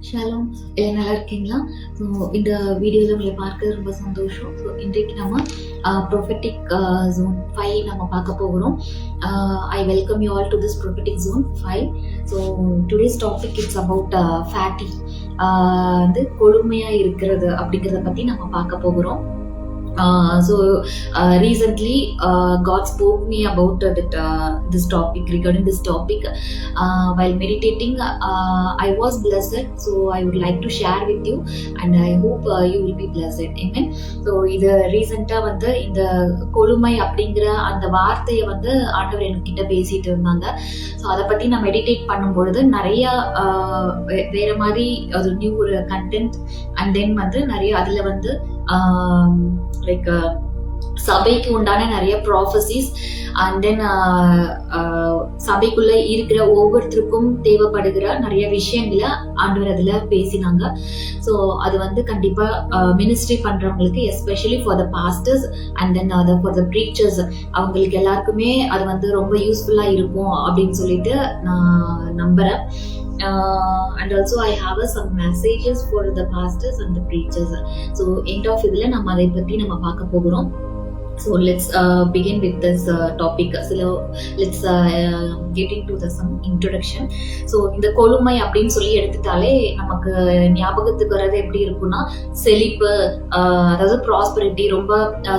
Shalom, எல்லாம் நல்லா இருக்கீங்களா? ஸோ இந்த வீடியோவில் உங்களை பார்க்கறது ரொம்ப சந்தோஷம். ஸோ இன்றைக்கு நம்ம ப்ரொஃபெட்டிக் ஜோன் 5 நம்ம பார்க்க போகிறோம். I welcome you all to this prophetic zone 5. So today's topic it's about fatty, வந்து கொழுமையாக இருக்கிறது அப்படிங்கிறத பற்றி நம்ம பார்க்க போகிறோம். Recently God spoke me about this topic. Regarding this topic, while meditating, I was blessed, so I would like to share with you, and I hope you will be blessed. Amen. So இது ரீசெண்டா வந்து இந்த கொழுமை அப்படிங்கிற அந்த வார்த்தையை வந்து ஆண்டவர் என்கிட்ட பேசிட்டு இருந்தாங்க. ஸோ அதை பத்தி நான் மெடிடேட் பண்ணும்பொழுது நிறைய வேற மாதிரி அது நியூ ஒரு கண்டென்ட், அண்ட் தென் வந்து நிறைய அதுல வந்து லைக் சபைக்கு உண்டான நிறைய ப்ராஃபசிஸ், அண்ட் தென் சபைக்குள்ள இருக்கிற ஒவ்வொருத்தருக்கும் தேவைப்படுகிற நிறைய விஷயங்களை ஆண்டவர் அதுல பேசினாங்க. ஸோ அது வந்து கண்டிப்பா மினிஸ்ட்ரி பண்றவங்களுக்கு, especially for the pastors and then for the preachers, அவங்களுக்கு எல்லாருக்குமே அது வந்து ரொம்ப யூஸ்ஃபுல்லா இருக்கும் அப்படின்னு சொல்லிட்டு நான் நம்புறேன். And also I have some messages for the pastors and the preachers. So end of இதுல நம்ம அதை பத்தி நம்ம பார்க்க போகிறோம். So let's begin with this topic. So let's get into some introduction. So இந்த கொழுமை அப்படின்னு சொல்லி எடுத்துட்டாலே நமக்கு ஞாபகத்துக்கு வர்றது எப்படி இருக்குன்னா, செழிப்பு, அதாவது ப்ராஸ்பரிட்டி, ரொம்ப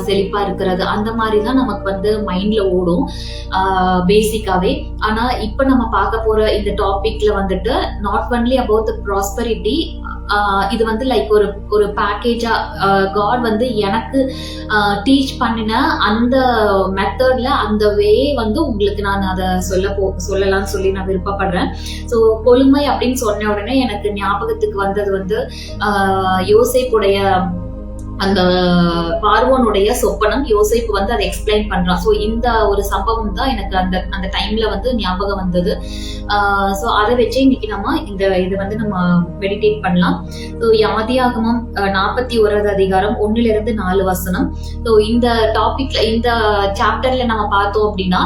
செழிப்பா இருக்கிறது, அந்த மாதிரி தான் நமக்கு வந்து மைண்ட்ல ஓடும் பேசிக்காவே. ஆனா இப்ப நம்ம பார்க்க போற இந்த டாபிக்ல வந்துட்டு not only about the prosperity, இது வந்து லைக் ஒரு பேக்கேஜா காட் வந்து எனக்கு டீச் பண்ணின அந்த மெத்தட்ல, அந்த வே வந்து உங்களுக்கு நான் அதை சொல்லலாம்னு சொல்லி நான் விருப்பப்படுறேன். ஸோ கொழுமை அப்படின்னு சொன்ன உடனே எனக்கு ஞாபகத்துக்கு வந்தது வந்து யோசேப்புடைய அந்த பார்வோனுடைய சொப்பனம். யோசேப்பு வந்து அதை எக்ஸ்பிளைன் பண்றான். ஸோ இந்த ஒரு சம்பவம் தான் எனக்கு அந்த டைம்ல வந்து ஞாபகம் வந்தது. ஸோ அதை வச்சு இன்னைக்கு நம்ம இது வந்து நம்ம மெடிடேட் பண்ணலாம். ஸோ ஆதியாகமம் 41 அதிகாரம் 1-4 வசனம். ஸோ இந்த டாபிக்ல, இந்த சாப்டர்ல நம்ம பார்த்தோம் அப்படின்னா,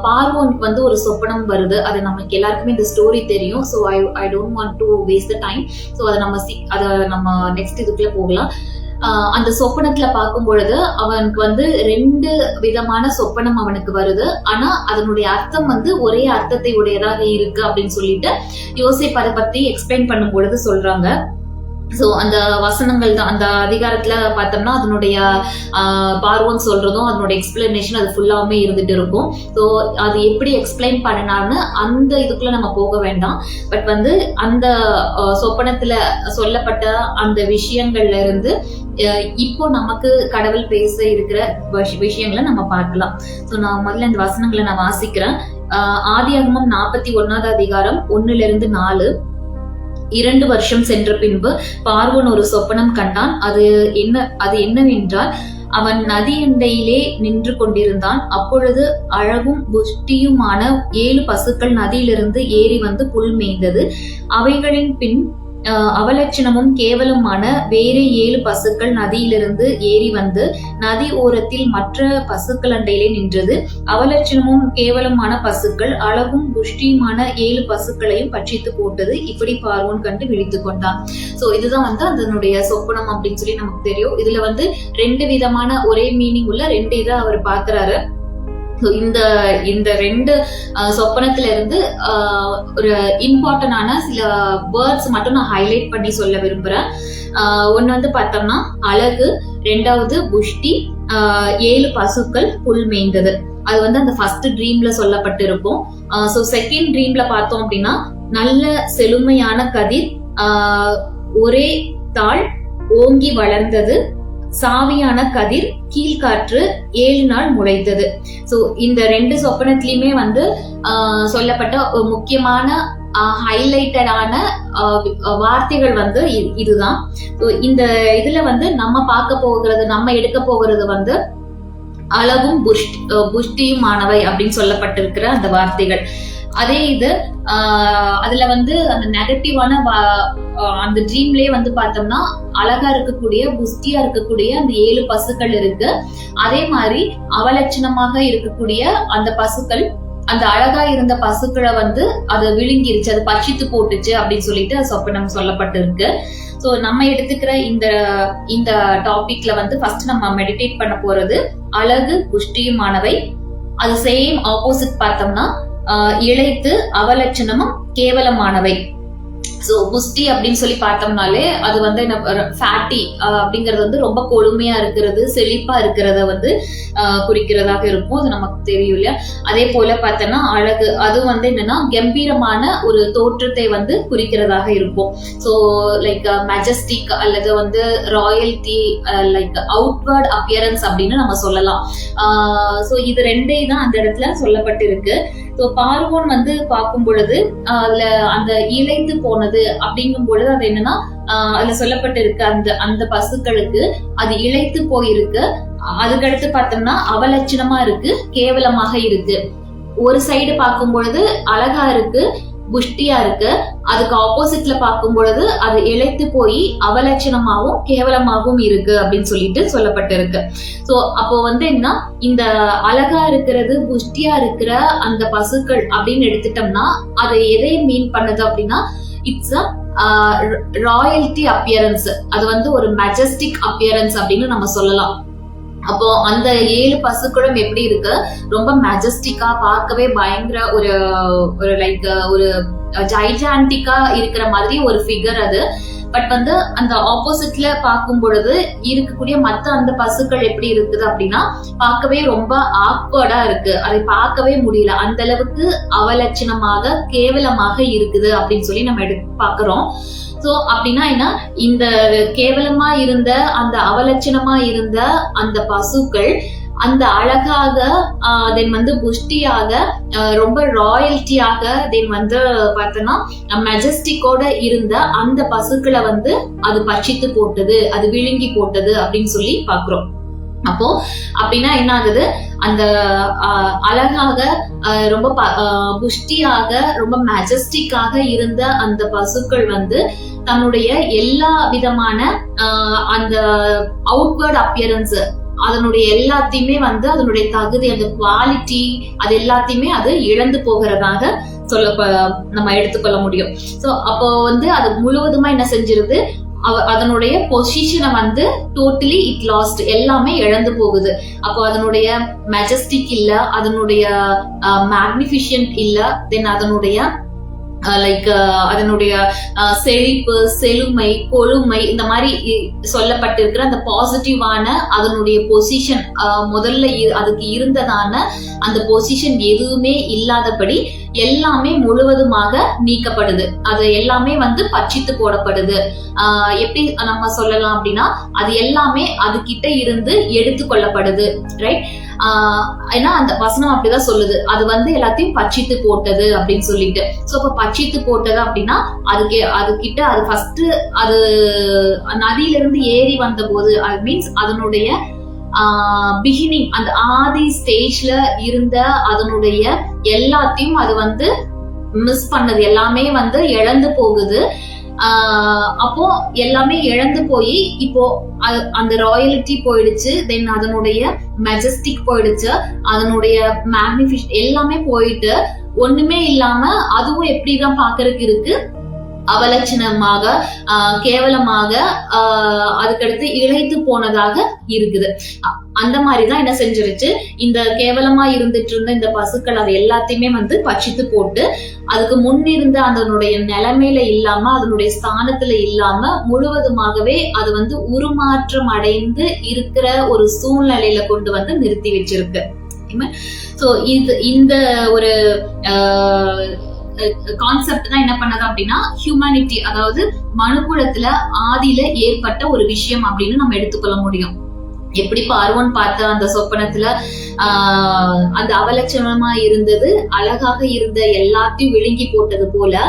பார்வோனுக்கு வந்து ஒரு சொப்பனம் வருது. அது நமக்கு எல்லாருக்குமே இந்த ஸ்டோரி தெரியும். So I don't want to waste the time. So அதை நம்ம நெக்ஸ்ட் இதுக்குள்ள போகலாம். அந்த சொப்பனத்துல பார்க்கும் பொழுது அவனுக்கு வந்து 2 விதமான சொப்பனம் அவனுக்கு வருது. ஆனா அதனுடைய அர்த்தம் வந்து ஒரே அர்த்தத்தை உடையதாக இருக்கு அப்படின்னு சொல்லிட்டு யோசேப்பு அதை பத்தி எக்ஸ்பிளைன் பண்ணும் பொழுது சொல்றாங்க. ஸோ அந்த வசனங்கள் தான், அந்த அதிகாரத்துல பார்த்தோம்னா அதனுடைய பார்வோன் சொல்றதும் அதனுடைய எக்ஸ்பிளனேஷன் அது ஃபுல்லாவுமே இருந்துட்டு இருக்கும். ஸோ அது எப்படி எக்ஸ்பிளைன் பண்ணினான்னு அந்த இதுக்குள்ள நம்ம போக வேண்டாம். பட் வந்து அந்த சொப்பனத்துல சொல்லப்பட்ட அந்த விஷயங்கள்ல இருந்து இப்போ நமக்கு கடவுள் பேச இருக்கிற விஷயங்களை நம்ம பார்க்கலாம். ஸோ நான் முதல்ல இந்த வசனங்களை நான் வாசிக்கிறேன். ஆதியாகமம் 41 அதிகாரம் 1-4. 2 வருஷம் சென்ற பின்பு பார்வோன் ஒரு சொப்பனம் கண்டான். அது என்னவென்றால், அவன் நதியண்டையிலே நின்று கொண்டிருந்தான். அப்பொழுது அழகும் புஷ்டியுமான 7 பசுக்கள் நதியிலிருந்து ஏறி வந்து புல் மேய்ந்தது. அவைகளின் பின் அவலட்சணமும் கேவலமான வேறு 7 பசுக்கள் நதியிலிருந்து ஏறி வந்து நதி ஓரத்தில் மற்ற பசுக்கள் அண்டையிலே நின்றது. அவலட்சணமும் கேவலமான பசுக்கள் அழகும் புஷ்டியுமான 7 பசுக்களையும் பட்சித்து போட்டது. இப்படி பார்வோன் கண்டு விழித்து கொண்டான். சோ இதுதான் வந்து அதனுடைய சொப்பனம் அப்படின்னு சொல்லி நமக்கு தெரியும். இதுல வந்து 2 விதமான ஒரே மீனிங் உள்ள 2 இதை அவர் பார்க்கிறாரு. இந்த 2 சொப்பனத்துல இருந்து ஒரு இம்பார்ட்டன்டான சில வேர்ட்ஸ் மட்டும் நான் ஹைலைட் பண்ணி சொல்ல விரும்புறேன். ஒன்னு வந்து பார்த்தோம்னா அழகு, 2வது புஷ்டி, 7 பசுக்கள் புல் மேய்ந்தது. அது வந்து அந்த ஃபர்ஸ்ட் ட்ரீம்ல சொல்லப்பட்டு இருக்கும். ஸோ செகண்ட் ட்ரீம்ல பார்த்தோம் அப்படின்னா, நல்ல செழுமையான கதிர், ஒரே தாள் ஓங்கி வளர்ந்தது, சாவியான கதிர், கீழ்காற்று 7 நாள் முளைத்தது. சோ இந்த 2 சொப்பனத்திலயுமே வந்து சொல்லப்பட்ட ஒரு முக்கியமான ஹைலைட்டடான வார்த்தைகள் வந்து இதுதான். இந்த இதுல வந்து நம்ம எடுக்க போகிறது வந்து அழகும் புஷ்டியுமானவை அப்படின்னு சொல்லப்பட்டிருக்கிற அந்த வார்த்தைகள். அதே இது அதுல வந்து அந்த நெகட்டிவான அந்த ட்ரீம்லயே வந்து பார்த்தோம்னா, அழகா இருக்கக்கூடிய புஷ்டியா இருக்கக்கூடிய அந்த 7 பசுக்கள் இருக்கு. அதே மாதிரி அவலட்சணமாக இருக்கக்கூடிய அந்த பசுக்கள் அந்த அழகா இருந்த பசுக்களை வந்து அது விழுங்கிருச்சு, அது பட்சித்து போட்டுச்சு அப்படின்னு சொல்லிட்டு சொப்பனம் சொல்லப்பட்டு இருக்கு. ஸோ நம்ம எடுத்துக்கிற இந்த டாபிக்ல வந்து ஃபர்ஸ்ட் நம்ம மெடிடேட் பண்ண போறது அழகு புஷ்டியுமானவை. அது சேம் ஆப்போசிட் பார்த்தோம்னா இளைத்து அவலட்சணமும் கேவலமானவை. ஸோ புஷ்டி அப்படின்னு சொல்லி பார்த்தோம்னாலே அது வந்து ஃபேட்டி அப்படிங்கிறது வந்து ரொம்ப கொழுமையா இருக்கிறது, செழிப்பா இருக்கிறத வந்து குறிக்கிறதாக இருக்கும். அது நமக்கு தெரியும் இல்லையா. அதே போல பார்த்தோம்னா அழகு, அது வந்து என்னன்னா கம்பீரமான ஒரு தோற்றத்தை வந்து குறிக்கிறதாக இருக்கும். ஸோ லைக் மெஜஸ்டிக் அல்லது வந்து ராயல்டி, லைக் அவுட்வர்ட் அப்பியரன்ஸ் அப்படின்னு நம்ம சொல்லலாம். ஸோ இது ரெண்டே தான் அந்த இடத்துல சொல்லப்பட்டிருக்கு. ஸோ பார்வோன் வந்து பார்க்கும் பொழுது அதுல அந்த இழைத்து போனது அப்படிங்கும் பொழுது அது என்னன்னா அதுல சொல்லப்பட்டு இருக்கு அந்த பசுக்களுக்கு அது இழைத்து போயிருக்கு. அதுக்கடுத்து பார்த்தோம்னா அவலட்சணமா இருக்கு, கேவலமாக இருக்கு. ஒரு சைடு பார்க்கும் பொழுது அழகா இருக்கு, புஷ்டியா இருக்கு. அதுக்கு ஆப்போசிட்ல பார்க்கும் பொழுது அது இழைத்து போய் அவலட்சணமாகவும் கேவலமாகவும் இருக்கு அப்படின்னு சொல்லிட்டு சொல்லப்பட்டிருக்கு. சோ அப்போ வந்து என்ன, இந்த அழகா இருக்கிறது புஷ்டியா இருக்கிற அந்த பசுக்கள் அப்படின்னு எடுத்துட்டோம்னா அதை எதை மீன் பண்ணுது அப்படின்னா இட்ஸ் அ ராயல்டி அப்பியரன்ஸ். அது வந்து ஒரு மெஜஸ்டிக் அப்பியரன்ஸ் அப்படின்னு நம்ம சொல்லலாம். அப்போ அந்த 7 பசுக்களும் எப்படி இருக்கு, ரொம்ப மெஜஸ்டிக்கா, பார்க்கவே பயங்கர ஒரு லைக் ஒரு ஜைஜாண்டிக்கா இருக்கிற மாதிரி ஒரு ஃபிகர் அது. பட் வந்து அந்த ஆப்போசிட்ல பார்க்கும் பொழுது இருக்கக்கூடிய மற்ற அந்த பசுக்கள் எப்படி இருக்குது அப்படின்னா பார்க்கவே ரொம்ப ஆக்வர்டா இருக்கு, அதை பார்க்கவே முடியல, அந்த அளவுக்கு அவலட்சணமாக கேவலமாக இருக்குது அப்படின்னு சொல்லி நம்ம பாக்குறோம். சோ அப்படின்னா என்ன, இந்த கேவலமா இருந்த அந்த அவலட்சணமா இருந்த அந்த பசுக்கள் அந்த அழகாக தென் வந்து புஷ்டியாக ரொம்ப ராயல்ட்டியாக தென் வந்து பார்த்தோம்னா மெஜஸ்டிக்கோட இருந்த அந்த பசுக்களை வந்து அது பட்சித்து போட்டது, அது விழுங்கி போட்டது அப்படின்னு சொல்லி பாக்குறோம். அப்போ அப்படின்னா என்ன ஆகுது, அந்த அழகாக ரொம்ப புஷ்டியாக ரொம்ப மெஜஸ்டிக்காக இருந்த அந்த பசுக்கள் வந்து தன்னுடைய எல்லா விதமான அந்த அவுட்வர்ட் அப்பியரன்ஸ் அதனுடைய எல்லாத்தையுமே வந்து அதனுடைய தகுதி, அந்த குவாலிட்டி, அது எல்லாத்தையுமே அது இழந்து போகிறதாக நம்ம எடுத்துக்கொள்ள முடியும். சோ அப்போ வந்து அது முழுவதுமா என்ன செஞ்சிருது, அதனுடைய பொசிஷனை வந்து டோட்டலி இட் லாஸ்ட், எல்லாமே இழந்து போகுது. அப்போ அதனுடைய மெஜஸ்டிக் இல்ல, அதனுடைய மேக்னிஃபிஷியன்ட் இல்ல, தென் அதனுடைய லைக் அதனுடைய செழிப்பு, செழுமை, கொழுமை, இந்த மாதிரி சொல்லப்பட்டிருக்கிற அந்த பாசிட்டிவான அதனுடைய பொசிஷன் முதல்ல அதுக்கு இருந்ததான அந்த பொசிஷன் எதுவுமே இல்லாதபடி எல்லாமே முழுவதுமாக நீக்கப்படுது. அது எல்லாமே வந்து பட்சித்து போடப்படுது. எப்படி நம்ம சொல்லலாம் அப்படின்னா அது எல்லாமே அது கிட்ட இருந்து எடுத்துக்கொள்ளப்படுது, ரைட்? ஏன்னா அந்த வசனம் அப்படிதான் சொல்லுது, அது வந்து எல்லாத்தையும் பட்சித்து போட்டது அப்படின்னு சொல்லிட்டு. சோ அப்ப பட்சித்து போட்டது அப்படின்னா அது கிட்ட அது ஃபர்ஸ்ட் அது நதியிலிருந்து ஏறி வந்த போது மீன்ஸ் அதனுடைய பிகினிங், அந்த ஆதி ஸ்டேஜ்ல இருந்த அதனுடைய எல்லாத்தையும் அது வந்து மிஸ் பண்ணது, எல்லாமே வந்து இழந்து போகுது. அப்போ எல்லாமே இழந்து போய் இப்போ அந்த ராயலிட்டி போயிடுச்சு, தென் அதனுடைய மெஜஸ்டிக் போயிடுச்சு, அதனுடைய மேக்னிஃபிஷன் எல்லாமே போயிட்டு ஒண்ணுமே இல்லாம அதுவும் எப்படிதான் பாக்குறதுக்கு இருக்கு, அவலட்சணமாக கேவலமாக அதுக்கடுத்து இழைத்து போனதாக இருக்குது. அந்த மாதிரிதான் என்ன செஞ்சிருச்சு, இந்த கேவலமா இருந்துட்டு இருந்த இந்த பசுக்கள் அது எல்லாத்தையுமே வந்து பட்சித்து போட்டு அதுக்கு முன்னிருந்த அதனுடைய நிலைமையில இல்லாம அதனுடைய ஸ்தானத்துல இல்லாம முழுவதுமாகவே அது வந்து உருமாற்றம் அடைந்து இருக்கிற ஒரு சூழ்நிலையில கொண்டு வந்து நிறுத்தி வச்சிருக்கு. சோ இந்த ஒரு கான்செப்ட் தான் என்ன பண்ணது அப்படின்னா ஹியூமனிட்டி, அதாவது மனுக்குலத்துல ஆதியில ஏற்பட்ட ஒரு விஷயம் அப்படின்னு நம்ம எடுத்துக்கொள்ள முடியும். எப்படி பார்வோன் பார்த்த அந்த சொப்பனத்துல அந்த அவலட்சணமா இருந்தது, அழகாக இருந்த எல்லாத்தையும் விழுங்கி போட்டது போல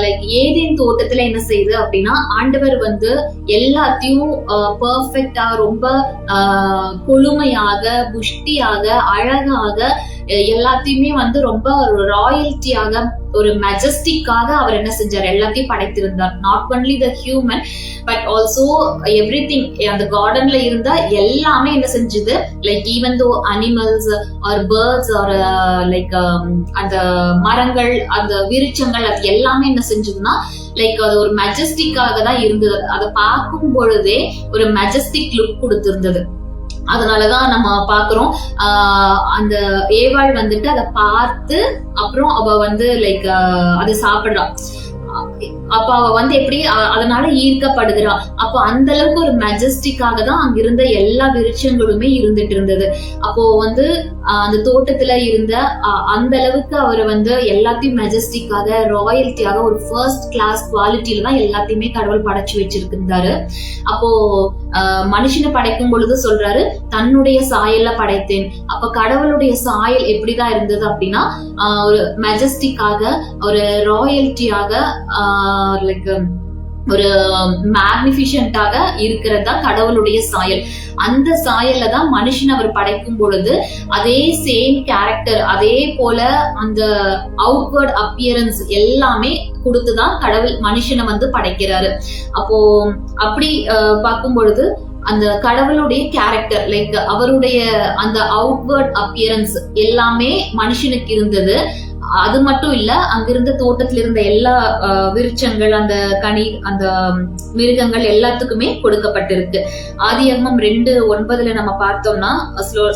லைக் ஏதேன் தோட்டத்துல என்ன செய்யுது அப்படின்னா ஆண்டவர் வந்து எல்லாத்தையும் பெர்ஃபெக்டா ரொம்ப கொழுமையாக புஷ்டியாக அழகாக எல்லாத்தையுமே வந்து ரொம்ப ஒரு ராயல்ட்டியாக ஒரு மெஜஸ்டிக்காக அவர் என்ன செஞ்சார், எல்லாத்தையும் படைத்திருந்தார். Not only the human but also everything. அந்த கார்டன்ல இருந்த எல்லாமே என்ன செஞ்சது, like even though animals or birds or like அந்த மரங்கள் அந்த விருட்சங்கள் அது எல்லாமே என்ன செஞ்சதுன்னா லைக் அது ஒரு மெஜஸ்டிக்காக தான் இருந்தது. அதை பார்க்கும் பொழுதே ஒரு மெஜஸ்டிக் லுக் கொடுத்திருந்தது. அதனாலதான் நம்ம பாக்குறோம் அந்த ஏவாள் வந்துட்டு அதை பார்த்து அப்புறம் அவ வந்து லைக் அதை சாப்பிடுறா. அப்ப அவ வந்து எப்படி அதனால ஈர்க்கப்படுகிறா. அப்போ அந்த அளவுக்கு ஒரு மெஜஸ்டிக்காக தான் அங்க இருந்த எல்லா விருட்சங்களுமே இருந்துட்டு இருந்தது. அப்போ வந்து அந்த தோட்டத்துல இருந்த அந்த அளவுக்கு அவர் வந்து எல்லாத்தையும் மெஜஸ்டிக்காக ராயல்ட்டியாக ஒரு ஃபர்ஸ்ட் கிளாஸ் குவாலிட்டியில தான் எல்லாத்தையுமே கடவுள் படைச்சு வச்சிருந்தாரு. அப்போ மனுஷனை படைக்கும் பொழுது சொல்றாரு தன்னுடைய சாயல்ல படைத்தேன். அப்ப கடவுளுடைய சாயல் எப்படிதான் இருந்தது அப்படின்னா ஒரு மெஜஸ்டிக்காக ஒரு ராயல்ட்டியாக லைக் ஒரு மேக்னிஃபிஷன்டாக இருக்கிறதா கடவுளுடைய சாயல். அந்த சாயல்ல தான் மனுஷன் அவர் படைக்கும் பொழுது அதே சேம் கேரக்டர் அதே போல அந்த அவுட்வர்ட் அப்பியரன்ஸ் எல்லாமே கொடுத்துதான் கடவுள் மனுஷனை வந்து படைக்கிறாரு. அப்போ அப்படி பார்க்கும் பொழுது அந்த கடவுளுடைய கேரக்டர் லைக் அவருடைய அந்த அவுட்வர்ட் அப்பியரன்ஸ் எல்லாமே மனுஷனுக்கு இருந்தது. அது மட்டும் இல்ல, அங்கிருந்த தோட்டத்துல இருந்த எல்லா விருட்சங்கள் அந்த கனி அந்த மிருகங்கள் எல்லாத்துக்குமே கொடுக்கப்பட்டிருக்கு. ஆதியாகமம் 2:9 நம்ம பார்த்தோம்னா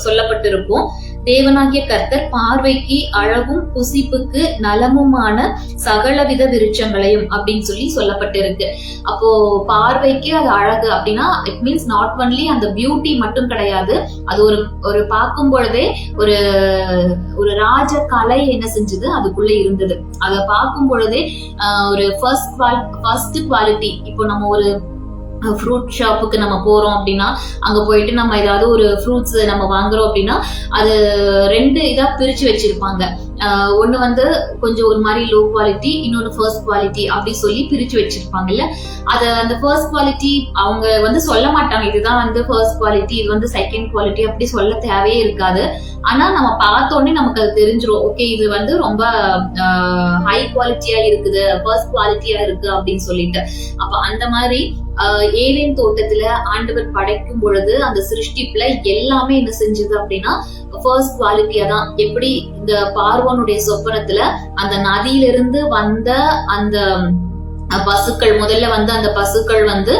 சொல்லப்பட்டிருக்கும், தேவனாகிய கர்த்தர் பார்வைக்கு அழகும் புசிப்புக்கு நலமுமான சகலவித விருட்சங்களையும் அப்படின்னு சொல்லப்பட்டிருக்கு. அப்போ பார்வைக்கு அது அழகு அப்படின்னா இட் மீன்ஸ் நாட் ஒன்லி அந்த பியூட்டி மட்டும் கிடையாது, அது ஒரு பார்க்கும் பொழுதே ஒரு ஒரு ராஜ கலை என்ன செஞ்சது அதுக்குள்ள இருந்தது. அதை பார்க்கும் பொழுதே ஒரு ஃபர்ஸ்ட் குவாலிட்டி. இப்போ நம்ம ஒரு ஃப்ரூட் ஷாப்புக்கு நம்ம போறோம் அப்படின்னா அங்க போயிட்டு நம்ம ஏதாவது ஒரு ஃப்ரூட்ஸ் நம்ம வாங்குறோம் அப்படின்னா அது 2 இதா பிரிச்சு வச்சிருப்பாங்க. ஒண்ணு வந்து கொஞ்சம் ஒரு மாதிரி லோ குவாலிட்டி, இன்னொன்னு ஃபர்ஸ்ட் குவாலிட்டி அப்படி சொல்லி பிரிச்சு வச்சிருப்பாங்கல்ல. அது அந்த ஃபர்ஸ்ட் குவாலிட்டி அவங்க வந்து சொல்ல மாட்டாங்க இதுதான் வந்து ஃபர்ஸ்ட் குவாலிட்டி இது வந்து செகண்ட் குவாலிட்டி அப்படி சொல்ல தேவையே இருக்காது. ஆனா நம்ம பார்த்தோன்னே நமக்கு அது தெரிஞ்சிரும், ஓகே இது வந்து ரொம்ப ஹை குவாலிட்டியா இருக்குது ஃபர்ஸ்ட் குவாலிட்டியா இருக்கு அப்படின்னு சொல்லிட்டு. அப்ப அந்த மாதிரி ஏதேன் தோட்டத்துல ஆண்டவர் படைக்கும் பொழுது அந்த சிருஷ்டிப்புல எல்லாமே என்ன செஞ்சது அப்படின்னா ஃபர்ஸ்ட் குவாலிட்டியா தான். எப்படி இந்த பார்வோனுடைய சொப்பனத்துல அந்த நதியிலிருந்து வந்த அந்த பசுக்கள் முதல்ல வந்து அந்த பசுக்கள் வந்து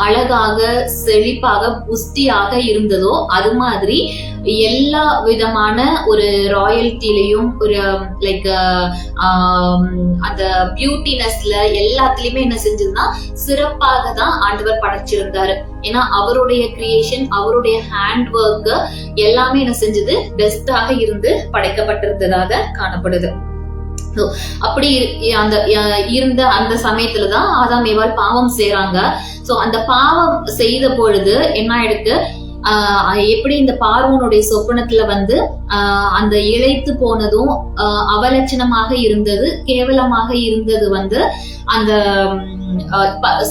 அழகாக செழிப்பாக புஷ்டியாக இருந்ததோ அது மாதிரி எல்லா விதமான ஒரு ராயல்ட்டிலையும் ஒரு லைக் அந்த பியூட்டினஸ்ல எல்லாத்துலயுமே என்ன செஞ்சதுன்னா சிறப்பாக தான் ஆண்டவர் படைச்சிருந்தாரு. ஏன்னா அவருடைய கிரியேஷன் அவருடைய ஹேண்ட் ஒர்க் எல்லாமே என்ன செஞ்சது பெஸ்டாக இருந்து படைக்கப்பட்டிருந்ததாக காணப்படுது. அப்படி அந்த இருந்த அந்த சமயத்துலதான் ஆதாம் ஏவாள் பாவம் செய்றாங்க. சோ அந்த பாவம் செய்த பொழுது என்ன ஆயிடுக்கு, எப்படி இந்த பார்வோனுடைய சொப்பனத்துல வந்து அந்த இழைத்து போனதும் அவலட்சணமாக இருந்தது கேவலமாக இருந்தது வந்து அந்த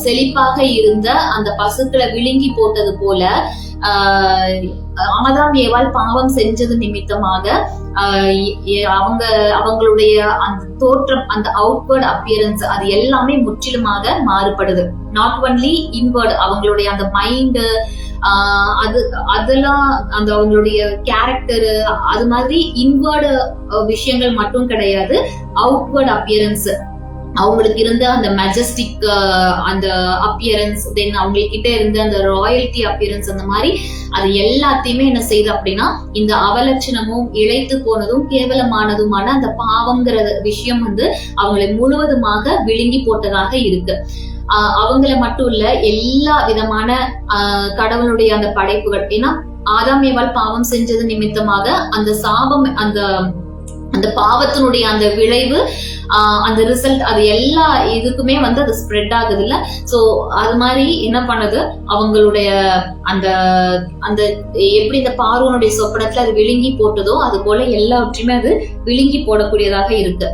செழிப்பாக இருந்த அந்த பசுக்களை விழுங்கி போட்டது போல ஆதாம் ஏவாள் பாவம் செஞ்சது நிமித்தமாக அவங்களுடைய அந்த தோற்றம் அந்த அவுட்வர்ட் அப்பியரன்ஸ் அது எல்லாமே முற்றிலுமாக மாறுபடுது. நாட் ஒன்லி இன்வர்ட் அவங்களுடைய அந்த மைண்ட் அதெல்லாம் அந்த அவங்களுடைய கேரக்டர் அது மாதிரி இன்வர்டு விஷயங்கள் மட்டும் கிடையாது, அவுட்வர்ட் அப்பியரன்ஸ் அவங்களுக்கு இருந்த அந்த மெஜஸ்டிக் அந்த அப்பியரன்ஸ் தென் அவங்களுக்கு கிட்ட இருந்த அந்த ராயல்ட்டி அப்பியரன்ஸ் அந்த மாதிரி அது எல்லாத்தையுமே என்ன செய்யுது அப்படின்னா இந்த அவலட்சணமும் இழைத்து போனதும் கேவலமானதுமான அந்த பாவம்ங்கிற விஷயம் வந்து அவங்களை முழுவதுமாக விழுங்கி போட்டதாக இருக்கு. அவங்கள மட்டும் இல்ல எல்லா விதமான கடவுளுடைய அந்த படைப்புகள். ஏன்னா ஆதாம் ஏவாள் பாவம் செஞ்சது நிமித்தமாக அந்த சாபம் அந்த பாவத்தினுடைய அந்த விளைவு அந்த ரிசல்ட் அது எல்லா இதுக்குமே வந்து அது ஸ்ப்ரெட் ஆகுது இல்ல. சோ அது மாதிரி என்ன பண்ணுது அவங்களுடைய அந்த அந்த எப்படி இந்த பார்வோனுடைய சொப்பனத்துல அது விழுங்கி போட்டதோ அது போல எல்லாவற்றையுமே அது விழுங்கி போடக்கூடியதாக இருக்கு.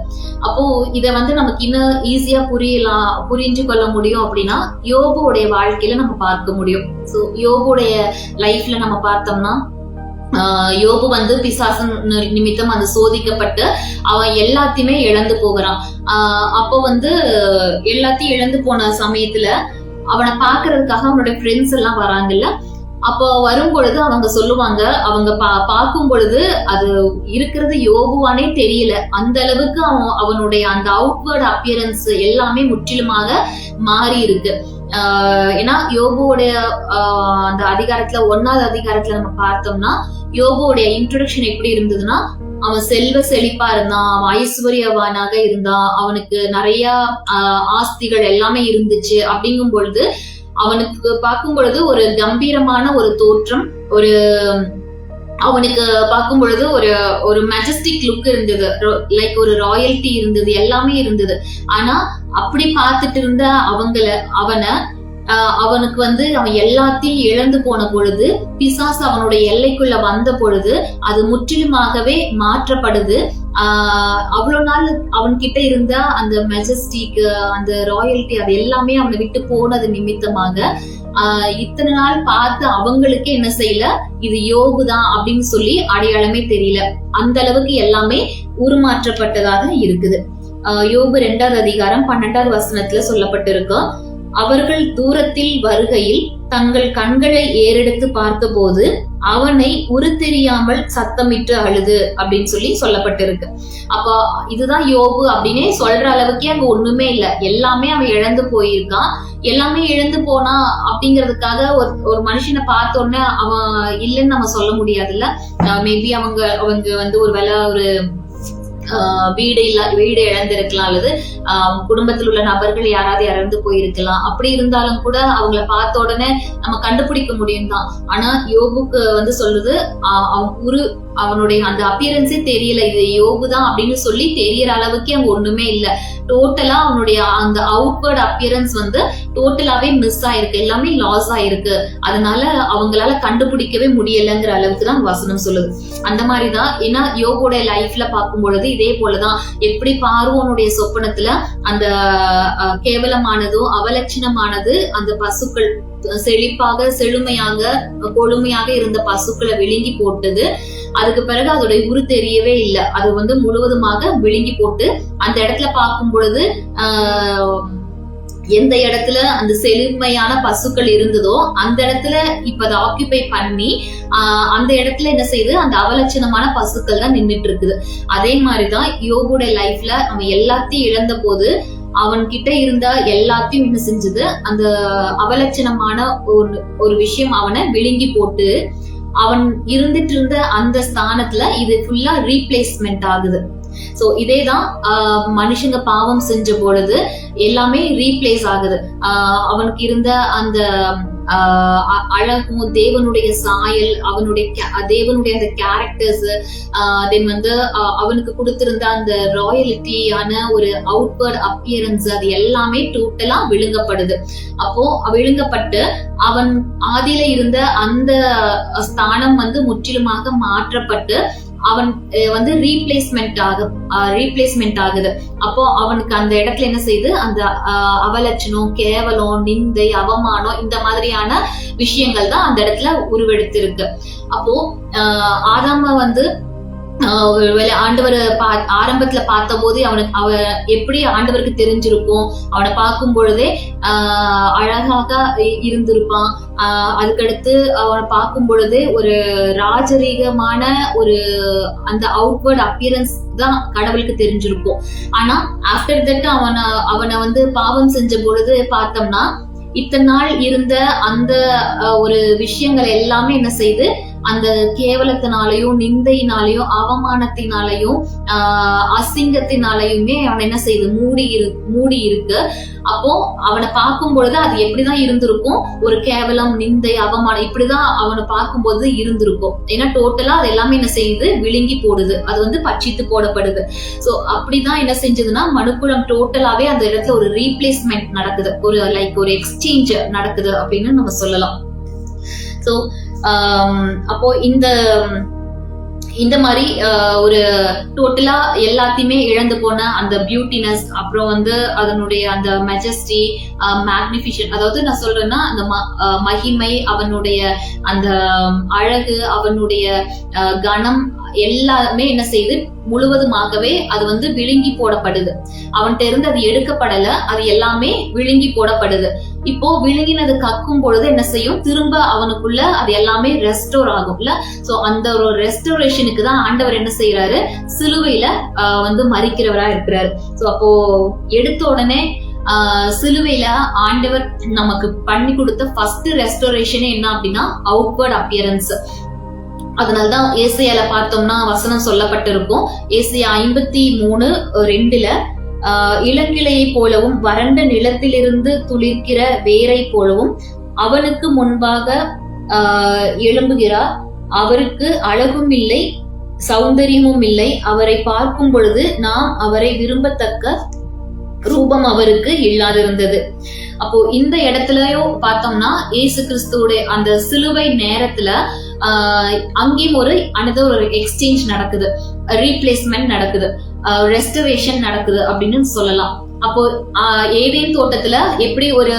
அப்போ இத வந்து நமக்கு இன்னும் ஈஸியா புரிஞ்சு கொள்ள முடியும் அப்படின்னா யோபுடைய வாழ்க்கையில நம்ம பார்க்க முடியும். சோ யோபுடைய லைஃப்ல நம்ம பார்த்தோம்னா யோபு வந்து பிசாசன் நிமித்தம் அந்த சோதிக்கப்பட்டு அவன் எல்லாத்தையுமே இழந்து போகிறான். அப்போ வந்து எல்லாத்தையும் இழந்து போன சமயத்துல அவனை பாக்குறதுக்காக அவனோட ஃப்ரெண்ட்ஸ் எல்லாம் வராங்கல்ல. அப்போ வரும் பொழுது அவங்க சொல்லுவாங்க, அவங்க பார்க்கும் பொழுது அது இருக்கிறது யோபுவானே தெரியல, அந்த அளவுக்கு அவனுடைய அந்த அவுட்வர்ட் அப்பியரன்ஸ் எல்லாமே முற்றிலுமாக மாறி இருக்கு. ஏன்னா யோபுவோடைய அந்த அதிகாரத்துல 1வது அதிகாரத்துல நம்ம பார்த்தோம்னா யோபுவோடைய இன்ட்ரோடக்ஷன் எப்படி இருந்ததுன்னா, அவன் செல்வ செழிப்பா இருந்தான், அவன் ஐஸ்வர்யவானாக இருந்தான், அவனுக்கு நிறைய ஆஸ்திகள் எல்லாமே இருந்துச்சு. அப்படிங்கும் பொழுது அவனுக்கு பார்க்கும் பொழுது ஒரு கம்பீரமான ஒரு தோற்றம், ஒரு அவனுக்கு பார்க்கும் பொழுது ஒரு மெஜஸ்டிக் லுக் இருந்தது, லைக் ஒரு ராயல்டி இருந்தது, எல்லாமே இருந்தது. ஆனா அப்படி பார்த்துட்டு இருந்த அவனுக்கு வந்து அவன் எல்லாத்தையும் இழந்து போன பொழுது, பிசாசு அவனுடைய எல்லைக்குள்ள வந்த பொழுது அது முற்றிலுமாகவே மாற்றப்படுது. அவ்வளவு நாள் அவன்கிட்ட இருந்த அந்த மெஜஸ்டிக், அந்த ராயல்டி, அது எல்லாமே அவனை விட்டு போனது நிமித்தமாக இத்தனை நாள் பார்த்து அவங்களுக்கே என்ன செய்யல, இது யோபுதான் அப்படின்னு சொல்லி அடையாளமே தெரியல. அந்த அளவுக்கு எல்லாமே உருமாற்றப்பட்டதாக இருக்குது. யோபு 2வது அதிகாரம் 12வது வசனத்துல சொல்லப்பட்டிருக்கு, அவர்கள் தூரத்தில் வருகையில் தங்கள் கண்களை ஏறெடுத்து பார்த்தபோது அவனை உருத்தெரியாமல் சத்தமிட்டு அழுது அப்படின்னு சொல்லி சொல்லப்பட்டிருக்கு. அப்போ இதுதான் யோபு அப்படின்னே சொல்ற அளவுக்கே அங்க ஒண்ணுமே இல்லை, எல்லாமே அவன் இழந்து போயிருக்கான். எல்லாமே இழந்து போனா அப்படிங்கிறதுக்காக ஒரு மனுஷனை பார்த்த உடனே அவன் இல்லைன்னு நம்ம சொல்ல முடியாதுல்ல. மேபி அவங்க வந்து ஒரு வேலை ஒரு வீடு இழந்திருக்கலாம், அல்லது குடும்பத்தில் உள்ள நபர்கள் யாராவது இறந்து போயிருக்கலாம். அப்படி இருந்தாலும் கூட அவங்கள பார்த்த உடனே நம்ம கண்டுபிடிக்க முடியும் தான். ஆனா யோபுக்கு வந்து சொல்லுது, அவனுடைய அந்த அப்பியரன்ஸே தெரியல, இது யோபு தான் அப்படின்னு சொல்லி தெரியற அளவுக்கு அங்க ஒண்ணுமே இல்லை. டோட்டலா அவனுடைய அந்த அவுட்வர்ட் அப்பியரன்ஸ் வந்து டோட்டலாவே மிஸ் ஆயிருக்கு, எல்லாமே லாஸ் ஆயிருக்கு. அதனால அவங்களால கண்டுபிடிக்கவே முடியலங்கிற அளவுக்கு தான் வசனம் சொல்லுது. அந்த மாதிரிதான். ஏன்னா யோபோட லைஃப்ல பார்க்கும் பொழுது இதே போலதான், எப்படி பார்வோனுடைய சொப்பனத்துல அந்த கேவலமானதோ அவலட்சணமானது அந்த பசுக்கள் செழிப்பாக செழுமையாக கொழுமையாக இருந்த பசுக்களை விழுங்கி போட்டது. அதுக்கு பிறகு அதோடைய உரு தெரியவே இல்லை, அது வந்து முழுவதுமாக விழுங்கி போட்டு அந்த இடத்துல பார்க்கும் பொழுது எந்த இடத்துல அந்த செழுமையான பசுக்கள் இருந்ததோ அந்த இடத்துல இப்ப அதை ஆக்கியூபை பண்ணி அந்த இடத்துல என்ன செய்யுது, அந்த அவலட்சணமான பசுக்கள் தான் நின்றுட்டு இருக்குது. அதே மாதிரிதான் யோபுடைய லைஃப்ல அவன் எல்லாத்தையும் இழந்த போது அவன் கிட்ட இருந்த எல்லாத்தையும் என்ன செஞ்சது, அந்த அவலட்சணமான ஒரு விஷயம் அவனை விழுங்கி போட்டு அவன் இருந்துட்டு இருந்த அந்த ஸ்தானத்துல இது ஃபுல்லா ரீப்ளேஸ்மெண்ட் ஆகுது. சோ இதேதான் மனுஷங்க பாவம் செஞ்ச பொழுது எல்லாமே ரீப்ளேஸ் ஆகுது. அவனுக்கு இருந்த அந்த அழகும், தேவனுடைய சாயல், தேவனுடைய அந்த கேரக்டர்ஸ், தென் வந்து அவனுக்கு கொடுத்திருந்த அந்த ராயல்டியான ஒரு அவுட்வர்ட் அப்பியரன்ஸ், அது எல்லாமே டோட்டலா விழுங்கப்படுது. அப்போ விழுங்கப்பட்டு அவன் ஆதியில இருந்த அந்த ஸ்தானம் வந்து முற்றிலுமாக மாற்றப்பட்டு அவன் வந்து ரீப்ளேஸ்மெண்ட் ஆகுது. அப்போ அவனுக்கு அந்த இடத்துல என்ன செய்யுது, அந்த அவலட்சணம், கேவலம், நிந்தை, அவமானம், இந்த மாதிரியான விஷயங்கள் தான் அந்த இடத்துல உருவெடுத்திருக்கு. அப்போ ஆதாம வந்து ஒருவேளை ஆண்டவர் ஆரம்பத்துல பார்த்த போது அவ எப்படி ஆண்டவருக்கு தெரிஞ்சிருக்கும், அவனை பார்க்கும் பொழுதே அழகாக இருந்திருப்பான். அதுக்கடுத்து அவனை பார்க்கும் பொழுதே ஒரு ராஜரீகமான ஒரு அந்த அவுட்வர்ட் அப்பியரன்ஸ் தான் கடவுளுக்கு தெரிஞ்சிருக்கும். ஆனா ஆஃப்டர் தட் அவனை வந்து பாவம் செஞ்ச பொழுது பார்த்தோம்னா இத்தனை நாள் இருந்த அந்த ஒரு விஷயங்கள் எல்லாமே என்ன செய்து, அந்த கேவலத்தினாலையும், நிந்தையினாலையும், அவமானத்தினாலையும், அசிங்கத்தினாலையுமே அவன் என்ன செய்யுது, மூடி இருக்கு. அப்போ அவனை பார்க்கும் பொழுது அது எப்படிதான் இருந்திருக்கும், ஒரு கேவலம், நிந்தை, அவமானம் இப்படிதான் அவனை பார்க்கும்போது இருந்திருக்கும். ஏன்னா டோட்டலா அது எல்லாமே என்ன செய்யுது, விழுங்கி போடுது, அது வந்து பட்சித்து போடப்படுது. சோ அப்படிதான் என்ன செஞ்சதுன்னா மனுக்குளம் டோட்டலாவே அந்த இடத்துல ஒரு ரீப்ளேஸ்மெண்ட் நடக்குது, ஒரு லைக் ஒரு எக்ஸ்சேஞ்ச் நடக்குது அப்படின்னு நம்ம சொல்லலாம். சோ அப்போ இந்த மாதிரி ஒரு டோட்டலா எல்லாத்தையுமே இழந்து போன அந்த பியூட்டினஸ், அப்புறம் வந்து அதனுடைய அந்த மெஜஸ்டி, மேக்னிஃபிஷன், அதாவது நான் சொல்றேன்னா அந்த மகிமை, அவனுடைய அந்த அழகு, அவனுடைய கணம் எல்லாமே என்ன செய்யுது, முழுவதுமாகவே அது வந்து விழுங்கி போடப்படுது. அவன்கிட்ட இருந்து அது எடுக்கப்படல, அது எல்லாமே விழுங்கி போடப்படுது. இப்போ விழுங்கினது கக்கும் பொழுது என்ன செய்யும், திரும்ப அவனுக்குள்ள அது எல்லாமே ரெஸ்டோர் ஆகும்ல. சோ அந்த ஒரு ரெஸ்டோரேஷனுக்கு தான் ஆண்டவர் என்ன செய்யறாரு, சிலுவையில வந்து மரிக்கிறவரா இருக்கிறாரு. சோ அப்போ எடுத்த உடனே சிலுவையில ஆண்டவர் நமக்கு பண்ணி கொடுத்த ஃபர்ஸ்ட் ரெஸ்டோரேஷனே என்ன அப்படின்னா அவுட்வர்ட் அப்பியரன்ஸ். அதனாலதான் ஏசாயால பார்த்தோம்னா வசனம் சொல்லப்பட்டிருக்கும். ஏசாயா 53:2 இளங்கிளையை போலவும் வறண்ட நிலத்திலிருந்து துளிர்க்கிற வேரை போலவும் அவனுக்கு முன்பாக எழும்புகிறார். அவருக்கு அழகும் இல்லை, சௌந்தரியமும் இல்லை. அவரை பார்க்கும் பொழுது நாம் அவரை விரும்பத்தக்க ரூபம் அவருக்கு இல்லாதிருந்தது. அப்போ இந்த இடத்துலயும் பார்த்தோம்னா இயேசு கிறிஸ்துவோட அந்த சிலுவை நேரத்துல அங்கேயும் ஒரு அனதர் ஒரு எக்ஸ்சேஞ்ச் நடக்குது, ரீப்ளேஸ்மெண்ட் நடக்குது, ரெஸ்டரேஷன் நடக்குது அப்படின்னு சொல்லலாம். அப்போ ஏதேன் தோட்டத்துல எப்படி ஒரு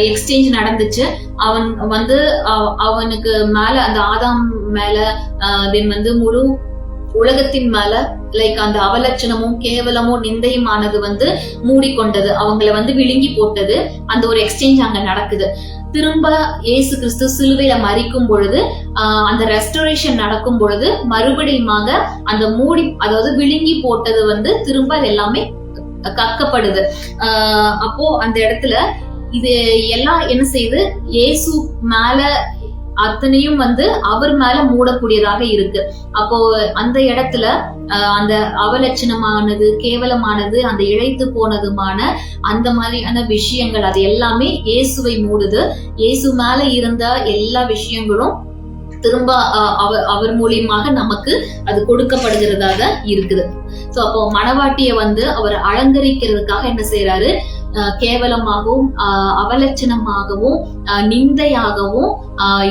எக்ஸ்சேஞ்ச் நடந்துச்சு, அவன் வந்து அவனுக்கு மேல அந்த ஆதாம் மேல தென் வந்து முழு உலகத்தின் மேல லைக் அந்த அவலட்சணமும் கேவலமும் நிந்தையுமானது வந்து மூடிக்கொண்டது, அவங்களை வந்து விழுங்கி போட்டது. அந்த ஒரு எக்ஸ்சேஞ்ச் அங்க நடக்குது. திரும்ப இயேசு கிறிஸ்து சிலுவையில மரிக்கும் பொழுது அந்த ரெஸ்டோரேஷன் நடக்கும் பொழுது மறுபடியுமாக அந்த மூடி, அதாவது விழுங்கி போட்டது வந்து திரும்ப அது எல்லாமே கக்கப்படுது. அப்போ அந்த இடத்துல இது எல்லாம் என்ன செய்யுது, இயேசு மேல அத்தனையும் வந்து அவர் மேல மூடக்கூடியதாக இருக்கு. அப்போ அந்த இடத்துல அந்த அவலட்சணமானது, கேவலமானது, அந்த இழைத்து போனதுமான அந்த மாதிரியான விஷயங்கள் அது எல்லாமே இயேசுவை மூடுது. இயேசு மேல இருந்த எல்லா விஷயங்களும் திரும்ப அவர் மூலியமாக நமக்கு அது கொடுக்கப்படுகிறதாக இருக்குது. சோ அப்போ மணவாட்டிய வந்து அவர் அலங்கரிக்கிறதுக்காக என்ன செய்யறாரு, கேவலமாகவும் அவலட்சணமாகவும் நிந்தையாகவும்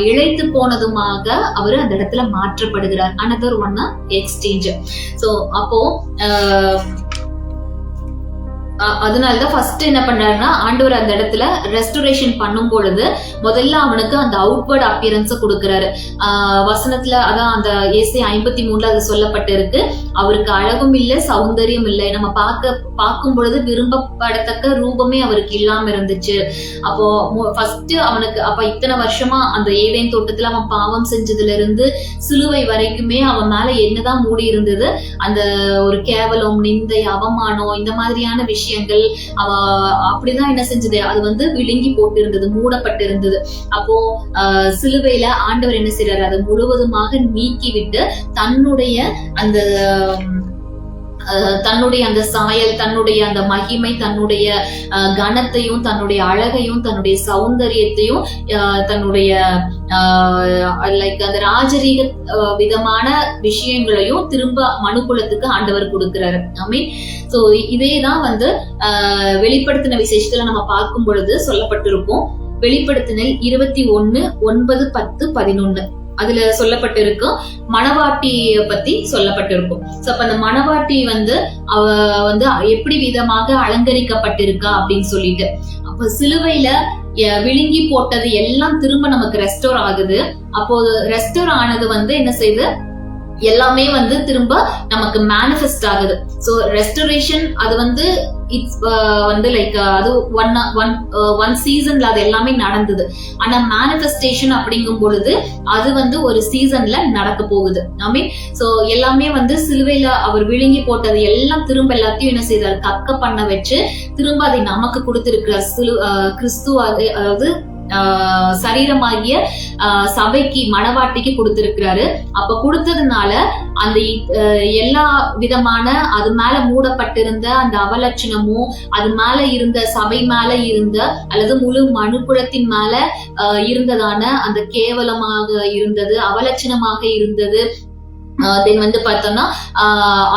இழைத்து போனதுமாக அவர் அந்த இடத்துல மாற்றப்படுகிறார். Another one exchange. சோ அப்போ அதனாலதான் ஃபர்ஸ்ட் என்ன பண்றாருன்னா ஆண்டவர் அந்த இடத்துல ரெஸ்டோரேஷன் பண்ணும் பொழுது முதல்ல அவனுக்கு அந்த அவுட்வர்ட் அப்பியரன்ஸ் கொடுக்கிறாரு. வசனத்துல அதான் அந்த ஏசாயா 53 அது சொல்லப்பட்டு இருக்கு, அவருக்கு அழகும் இல்லை, சௌந்தரியம் இல்லை. நம்ம பார்க்கும் பொழுது விரும்பப்படத்தக்க ரூபமே அவருக்கு இல்லாம இருந்துச்சு. அப்போ ஃபர்ஸ்ட் அவனுக்கு அப்ப இத்தனை வருஷமா அந்த ஏதேன் தோட்டத்துல அவன் பாவம் செஞ்சதுல இருந்து சிலுவை வரைக்குமே அவன் மேல என்னதான் மூடி இருந்தது, அந்த ஒரு கேவலம், நிந்தை, அவமானம், இந்த மாதிரியான விஷயங்கள் அப்படிதான் என்ன செஞ்சது, அது வந்து விழுங்கி போட்டு இருந்தது, மூடப்பட்டு இருந்தது. அப்போ சிலுவையில ஆண்டவர் என்ன செய்யறாரு, அதை முழுவதுமாக நீக்கிவிட்டு தன்னுடைய அந்த சாயல், தன்னுடைய அந்த மகிமை, தன்னுடைய கனத்தையும், தன்னுடைய அழகையும், தன்னுடைய சௌந்தரியத்தையும், தன்னுடைய லைக் அந்த ராஜரீக விதமான விஷயங்களையும் திரும்ப மனுக்குலத்துக்கு ஆண்டவர் கொடுக்கிறாரு. ஆமீன். சோ இதேதான் வந்து வெளிப்படுத்தின விசேஷத்துல நம்ம பார்க்கும் பொழுது சொல்லப்பட்டிருக்கும். வெளிப்படுத்தினல் 21:9-10-11 அதுல சொல்லப்பட்டிருக்கும், மணவாட்டிய பத்தி சொல்லப்பட்டிருக்கும். சோ அப்ப அந்த மணவாட்டி வந்து அவ வந்து எப்படி விதமாக அலங்கரிக்கப்பட்டிருக்கா அப்படின்னு சொல்லிட்டு, அப்ப சிலுவையில விழுங்கி போட்டது எல்லாம் திரும்ப நமக்கு ரெஸ்டோர் ஆகுது. அப்போ ரெஸ்டோர் ஆனது வந்து என்ன செய்யுது, எல்லாமே வந்து திரும்ப நமக்கு மேனிஃபெஸ்ட் ஆகுது. சோ ரெஸ்டோரேஷன் அது வந்து இட்ஸ் வந்து லைக் அது ஒன் சீசன்ல அது எல்லாமே நடந்தது. ஆனா மேனிஃபெஸ்டேஷன் அப்படிங்கும் பொழுது அது வந்து ஒரு சீசன்ல நடக்க போகுது. ஐ மீன் சோ எல்லாமே வந்து சிலுவையில அவர் விழுங்கி போட்டது எல்லாம் திரும்ப எல்லாத்தையும் என்ன செய்தார், கக்க பண்ண வச்சு திரும்ப அதை நமக்கு கொடுத்திருக்கிற கிறிஸ்து, அதாவது சரீரமாகிய சபைக்கு, மணவாட்டிக்கு கொடுத்திருக்கிறாரு. அப்ப கொடுத்ததுனால அந்த எல்லா விதமான அது மேல மூடப்பட்டிருந்த அந்த அவலட்சணமும், அது மேல இருந்த சபை மேல இருந்த அல்லது முழு மனுக்குலத்தின் மேல இருந்ததான அந்த கேவலமாக இருந்தது, அவலட்சணமாக இருந்தது, தென் வந்து பார்த்தோம்னா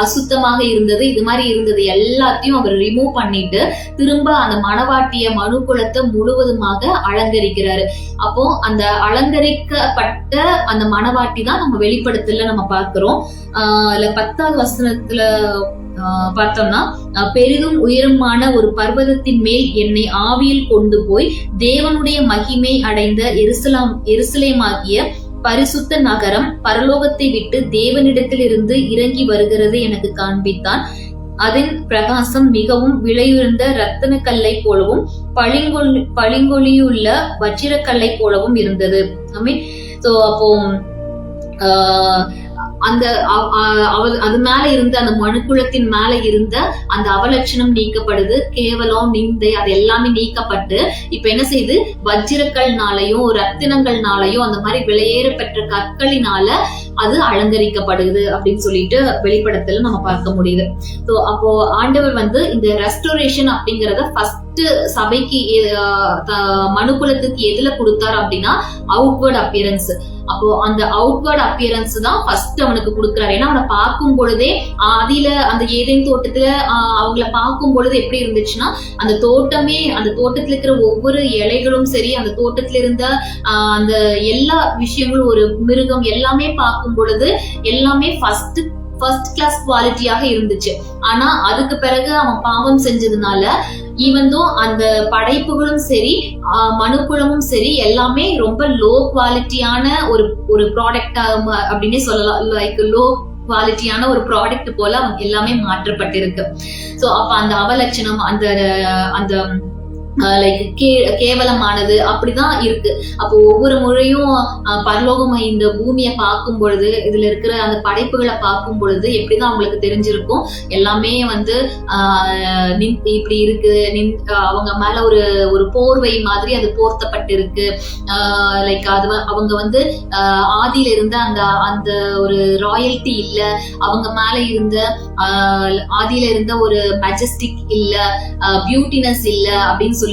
அசுத்தமாக இருந்தது, இது மாதிரி இருந்தது எல்லாத்தையும் அவர் ரிமூவ் பண்ணிட்டு திரும்ப அந்த மணவாட்டிய மனுக்குலத்தை முழுவதுமாக அலங்கரிக்கிறாரு. அப்போ அந்த அலங்கரிக்கப்பட்ட அந்த மணவாட்டி தான் நம்ம வெளிப்படுத்தல நம்ம பார்க்கிறோம். இல்ல 10வது வசனத்துல பார்த்தோம்னா, பெரிதும் உயரமான ஒரு பர்வதத்தின் மேல் என்னை ஆவியில் கொண்டு போய் தேவனுடைய மகிமை அடைந்த எருசலேமாகிய பரிசுத்த நகரம் பரலோகத்தை விட்டு தேவனிடத்திலிருந்து இறங்கி வருகிறது எனக்கு காண்பித்தான். அதன் பிரகாசம் மிகவும் விலையுயர்ந்த ரத்தின கல்லை போலவும் பளிங்கொலியுள்ள வச்சிரக்கல்லை போலவும் இருந்தது. சோ அப்போ அந்த அது மேல இருந்த அந்த மனுக்குலத்தின் மேல இருந்த அந்த அவலட்சணம் நீக்கப்படுது, கேவலம் நிந்தை அது எல்லாமே நீக்கப்பட்டு இப்ப என்ன செய்யுது, வஜ்ரக்கல்னாலையும் ரத்தினங்கள்னாலையும் அந்த மாதிரி விலையேற பெற்ற கற்களினால அது அலங்கரிக்கப்படுது அப்படின்னு சொல்லிட்டு வெளிப்படத்துல நம்ம பார்க்க முடியுது. ஸோ அப்போ ஆண்டவர் வந்து இந்த ரெஸ்டோரேஷன் அப்படிங்கறத ஃபர்ஸ்ட் சபைக்கு மனுக்குலத்துக்கு எதுல கொடுத்தாரு அப்படின்னா அவுட்வர்ட் அப்பியரன்ஸ். அப்போ அந்த அவுட்வர்ட் அப்பியரன்ஸ் தான் ஃபர்ஸ்ட் அவனுக்கு கொடுக்குறாரு. ஏன்னா அவனை பார்க்கும் பொழுதே ஆதியில அந்த ஏதேன் தோட்டத்துல அவங்கள பார்க்கும் பொழுது எப்படி இருந்துச்சுன்னா, அந்த தோட்டமே அந்த தோட்டத்துல இருக்கிற ஒவ்வொரு இலைகளும் சரி, அந்த தோட்டத்துல இருந்த அந்த எல்லா விஷயங்களும் ஒரு மிருகம் எல்லாமே பார்க்கும் பொழுது எல்லாமே ஃபர்ஸ்ட் கிளாஸ் குவாலிட்டியாக இருந்துச்சு. ஆனா அதுக்கு பிறகு அவன் பாவம் செஞ்சதுனால ஈவந்தோ அந்த படைப்புகளும் சரி மனுக்குலமும் சரி எல்லாமே ரொம்ப லோ குவாலிட்டியான ஒரு ப்ராடக்ட் அப்படின்னே சொல்லலாம். லைக் லோ குவாலிட்டியான ஒரு ப்ராடக்ட் போல எல்லாமே மாற்றப்பட்டிருக்கு. சோ அப்ப அந்த அவலட்சணம் அந்த லைக் கேவலமானது அப்படிதான் இருக்கு. அப்போ ஒவ்வொரு முறையும் பரலோகம் இந்த பூமியை பார்க்கும் பொழுது, இதுல இருக்கிற அந்த படைப்புகளை பார்க்கும் பொழுது எப்படிதான் அவங்களுக்கு தெரிஞ்சிருக்கும், எல்லாமே வந்து இப்படி இருக்கு, அவங்க மேல ஒரு போர்வை மாதிரி அது போர்த்தப்பட்டிருக்கு. லைக் அது அவங்க வந்து ஆதியில இருந்த அந்த ஒரு ராயல்டி இல்ல, அவங்க மேல இருந்த ஆதியில இருந்த ஒரு மெஜஸ்டிக் இல்ல, பியூட்டினஸ் இல்ல அப்படின்னு சொல்லிட்டு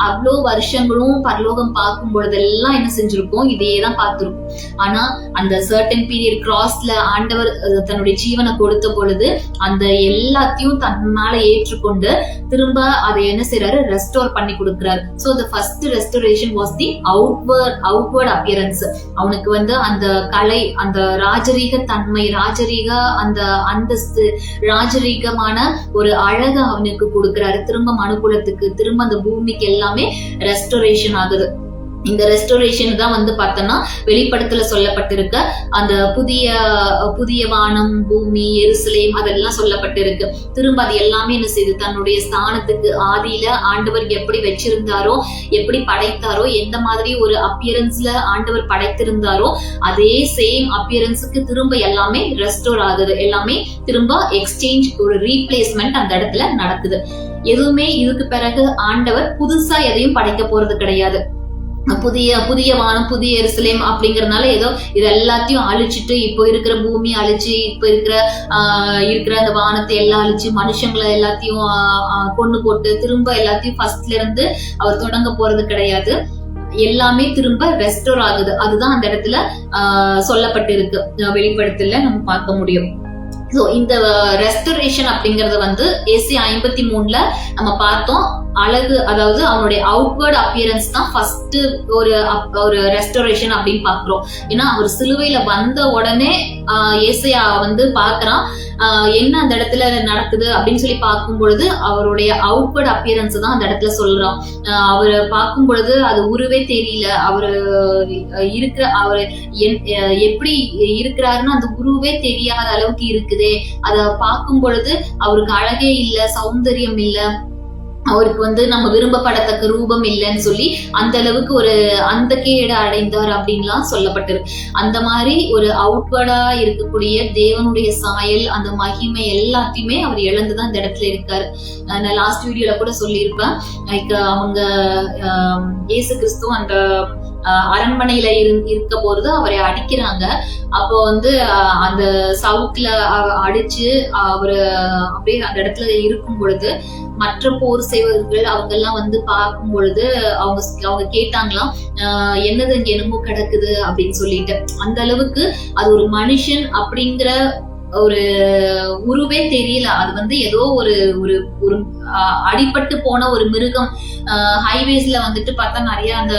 அவ்வளோ வருஷங்களும் பரலோகம் பார்க்கும் பொழுதெல்லாம் என்ன செஞ்சிருக்கோம், இதையேதான் பார்த்திருக்கோம். ஆனா அந்த சர்டன் பீரியட் கிராஸ்ல ஆண்டவர் தன்னுடைய ஜீவனை கொடுத்த பொழுது அந்த எல்லாத்தையும் தன் மேல ஏற்றுக்கொண்டு திரும்ப அதை என்ன செய்யறாரு, ரெஸ்டோர் பண்ணி கொடுக்கிறாரு. So the first restoration was the outward appearance. அவனுக்கு வந்து அந்த கலை, அந்த ராஜரீக தன்மை, ராஜரீக அந்த அந்தஸ்து, ராஜரீகமான ஒரு அழகு அவனுக்கு கொடுக்கிறாரு. திரும்ப மனுக்குலத்துக்கு, திரும்ப அந்த பூமிக்கு எல்லாமே ரெஸ்டோரேஷன் ஆகுது. இந்த ரெஸ்டோரேஷன் தான் வந்து பார்த்தோம்னா வெளிப்படத்துல சொல்லப்பட்டிருக்க அந்த புதிய வானம், பூமி, எருசலேம் அதெல்லாம் சொல்லப்பட்டிருக்கு. திரும்ப அது எல்லாமே என்ன செய்யுது, தன்னுடைய ஸ்தானத்துக்கு ஆதியில ஆண்டவர் எப்படி வச்சிருந்தாரோ, எப்படி படைத்தாரோ, எந்த மாதிரி ஒரு அப்பியரன்ஸ்ல ஆண்டவர் படைத்திருந்தாரோ அதே சேம் அப்பியரன்ஸுக்கு திரும்ப எல்லாமே ரெஸ்டோர் ஆகுது. எல்லாமே திரும்ப எக்ஸ்சேஞ்ச், ஒரு ரீப்ளேஸ்மெண்ட் அந்த இடத்துல நடக்குது. எதுவுமே இதுக்கு பிறகு ஆண்டவர் புதுசா எதையும் படைக்க போறது கிடையாது. புதிய வானம், புதிய எருசலேம் அப்படிங்கறதுனால ஏதோ இது எல்லாத்தையும் அழிச்சிட்டு இப்போ இருக்கிற பூமி அழிச்சு, இப்போ இருக்கிற அந்த வானத்தை எல்லாம் அழிச்சு மனுஷங்களை எல்லாத்தையும் கொண்டு போட்டு திரும்ப எல்லாத்தையும் ஃபர்ஸ்ட்ல இருந்து அவர் தொடங்க போறது கிடையாது. எல்லாமே திரும்ப ரெஸ்டோர் ஆகுது. அதுதான் அந்த இடத்துல சொல்லப்பட்டிருக்கு, வெளிப்படுத்தல நம்ம பார்க்க முடியும். சோ இந்த ரெஸ்டோரேஷன் அப்படிங்கறது வந்து ஏசியா 53ல நம்ம பார்த்தோம். அழகு, அதாவது அவனுடைய அவுட்வர்ட் அப்பியரன்ஸ் தான் ஃபர்ஸ்ட் ஒரு ரெஸ்டோரேஷன் அப்படின்னு பாக்குறோம். ஏன்னா அவர் சிலுவையில வந்த உடனே ஏசையா வந்து பாக்குறான் என்ன அந்த இடத்துல நடக்குது அப்படின்னு சொல்லி பார்க்கும் பொழுது அவருடைய அவுட்வர்ட் அப்பியரன்ஸ் தான் அந்த இடத்துல சொல்றான். அவரை பார்க்கும் பொழுது அது உருவே தெரியல, அவர் எப்படி இருக்கிறாருன்னு அந்த உருவே தெரியாத அளவுக்கு இருக்குதே. அத பார்க்கும் பொழுது அவருக்கு அழகே இல்ல, சௌந்தரியம் இல்ல, அவருக்கு வந்து நம்ம விரும்பப்படத்தக்க ரூபம் இல்லைன்னு சொல்லி அந்த அளவுக்கு ஒரு அந்த கேடு அடைந்தார் அப்படின்லாம் சொல்லப்பட்டிருக்கு. அந்த மாதிரி ஒரு அவுட்வர்டா இருக்கக்கூடிய தேவனுடைய சாயல், அந்த மகிமை எல்லாத்தையுமே அவர் இழந்துதான் இந்த இடத்துல இருக்காரு. நான் லாஸ்ட் வீடியோல கூட சொல்லியிருப்பேன், லைக் அவங்க இயேசு கிறிஸ்து அந்த அரண்மனையில இருக்க போறது அவரை அடிக்கிறாங்க. அப்போ வந்து அந்த சவுக்குல அடிச்சு அவரு அப்படியே அந்த இடத்துல இருக்கும் பொழுது மற்ற போர் சேவகர்கள் அவங்க எல்லாம் வந்து பார்க்கும் பொழுது அவங்க கேட்டாங்களாம், என்னது இங்க என்னமோ கிடக்குது அப்படின்னு சொல்லிட்டு. அந்த அளவுக்கு அது ஒரு மனுஷன் அப்படிங்கிற ஒரு உருவே தெரியல. அது வந்து ஏதோ ஒரு ஒரு அடிபட்டு போன ஒரு மிருகம். ஹைவேஸ்ல வந்துட்டு பார்த்தா நிறைய அந்த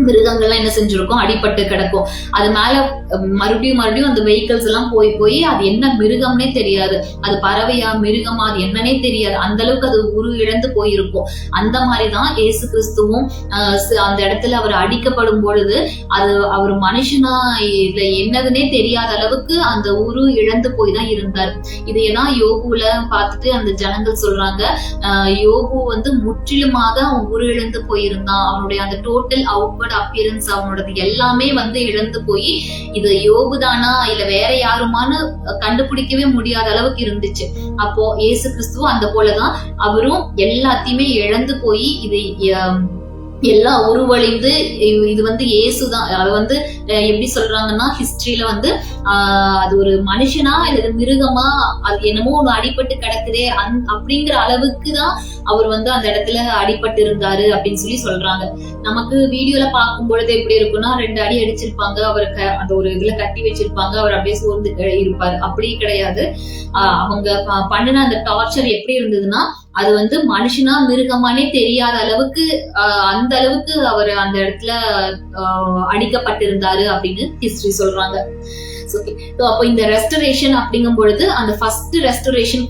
மிருகங்கள்லாம் என்ன செஞ்சிருக்கும், அடிபட்டு கிடக்கும். அது மேல மறுபடியும் அந்த வெஹிக்கிள்ஸ் எல்லாம் போய் அது என்ன மிருகம்னே தெரியாது. அது பறவையா மிருகமா அது என்னன்னே தெரியாது. அந்த அளவுக்கு அது உரு இழந்து போயிருக்கும். அந்த மாதிரிதான் இயேசு கிறிஸ்துவும் அந்த இடத்துல அவர் அடிக்கப்படும் பொழுது அது அவர் மனுஷனா இல்ல என்னதுன்னே தெரியாத அளவுக்கு அந்த உரு இழந்து போய் தான் இருந்தார். இதையெல்லாம் யோபுல பார்த்துட்டு அந்த ஜனங்கள் சொல்றாங்க, யோபு வந்து முற்றிலுமாக அவன் உரு இழந்து போயிருந்தான். அவனுடைய அந்த டோட்டல் அவுட்வர்ட் அப்பியரன்ஸ் அவனோடது எல்லாமே வந்து இழந்து போய் இது யோபுதானா இல்ல வேற யாருமான்னு கண்டுபிடிக்கவே முடியாத அளவுக்கு இருந்துச்சு. அப்போ இயேசு கிறிஸ்துவும் அந்த போலதான் அவரும் எல்லாத்தையுமே இழந்து போய் இது எல்லாம் உருவழிந்து இது வந்து இயேசுதான். அது வந்து எப்படி சொல்றாங்கன்னா ஹிஸ்டரியில வந்து அது ஒரு மனுஷனா இல்ல மிருகமா அது என்னமோ ஒண்ணு அடிபட்டு கிடக்குதே அப்படிங்கிற அளவுக்கு தான் அவர் வந்து அந்த இடத்துல அடிபட்டு இருந்தாரு அப்படின்னு சொல்லி சொல்றாங்க. நமக்கு வீடியோல பார்க்கும் பொழுது எப்படி இருக்குன்னா 2 அடி அடிச்சிருப்பாங்க, அவருக்கு அந்த ஒரு இதுல கட்டி வச்சிருப்பாங்க, அவர் அப்படியே சோர்ந்து இருப்பாரு. அப்படி கிடையாது. அவங்க பண்ணின அந்த டார்ச்சர் எப்படி இருந்ததுன்னா அது வந்து மனுஷனா மிருகமானே தெரியாத அளவுக்கு அந்த அளவுக்கு அவர் அந்த இடத்துல அடிக்கப்பட்டிருந்தாரு அப்படின்னு ஹிஸ்டரி சொல்றாங்க. அப்போ இந்த ரெஸ்டரேஷன் அப்படிங்கும் பொழுது அந்த ஃபர்ஸ்ட் ரெஸ்டரேஷன்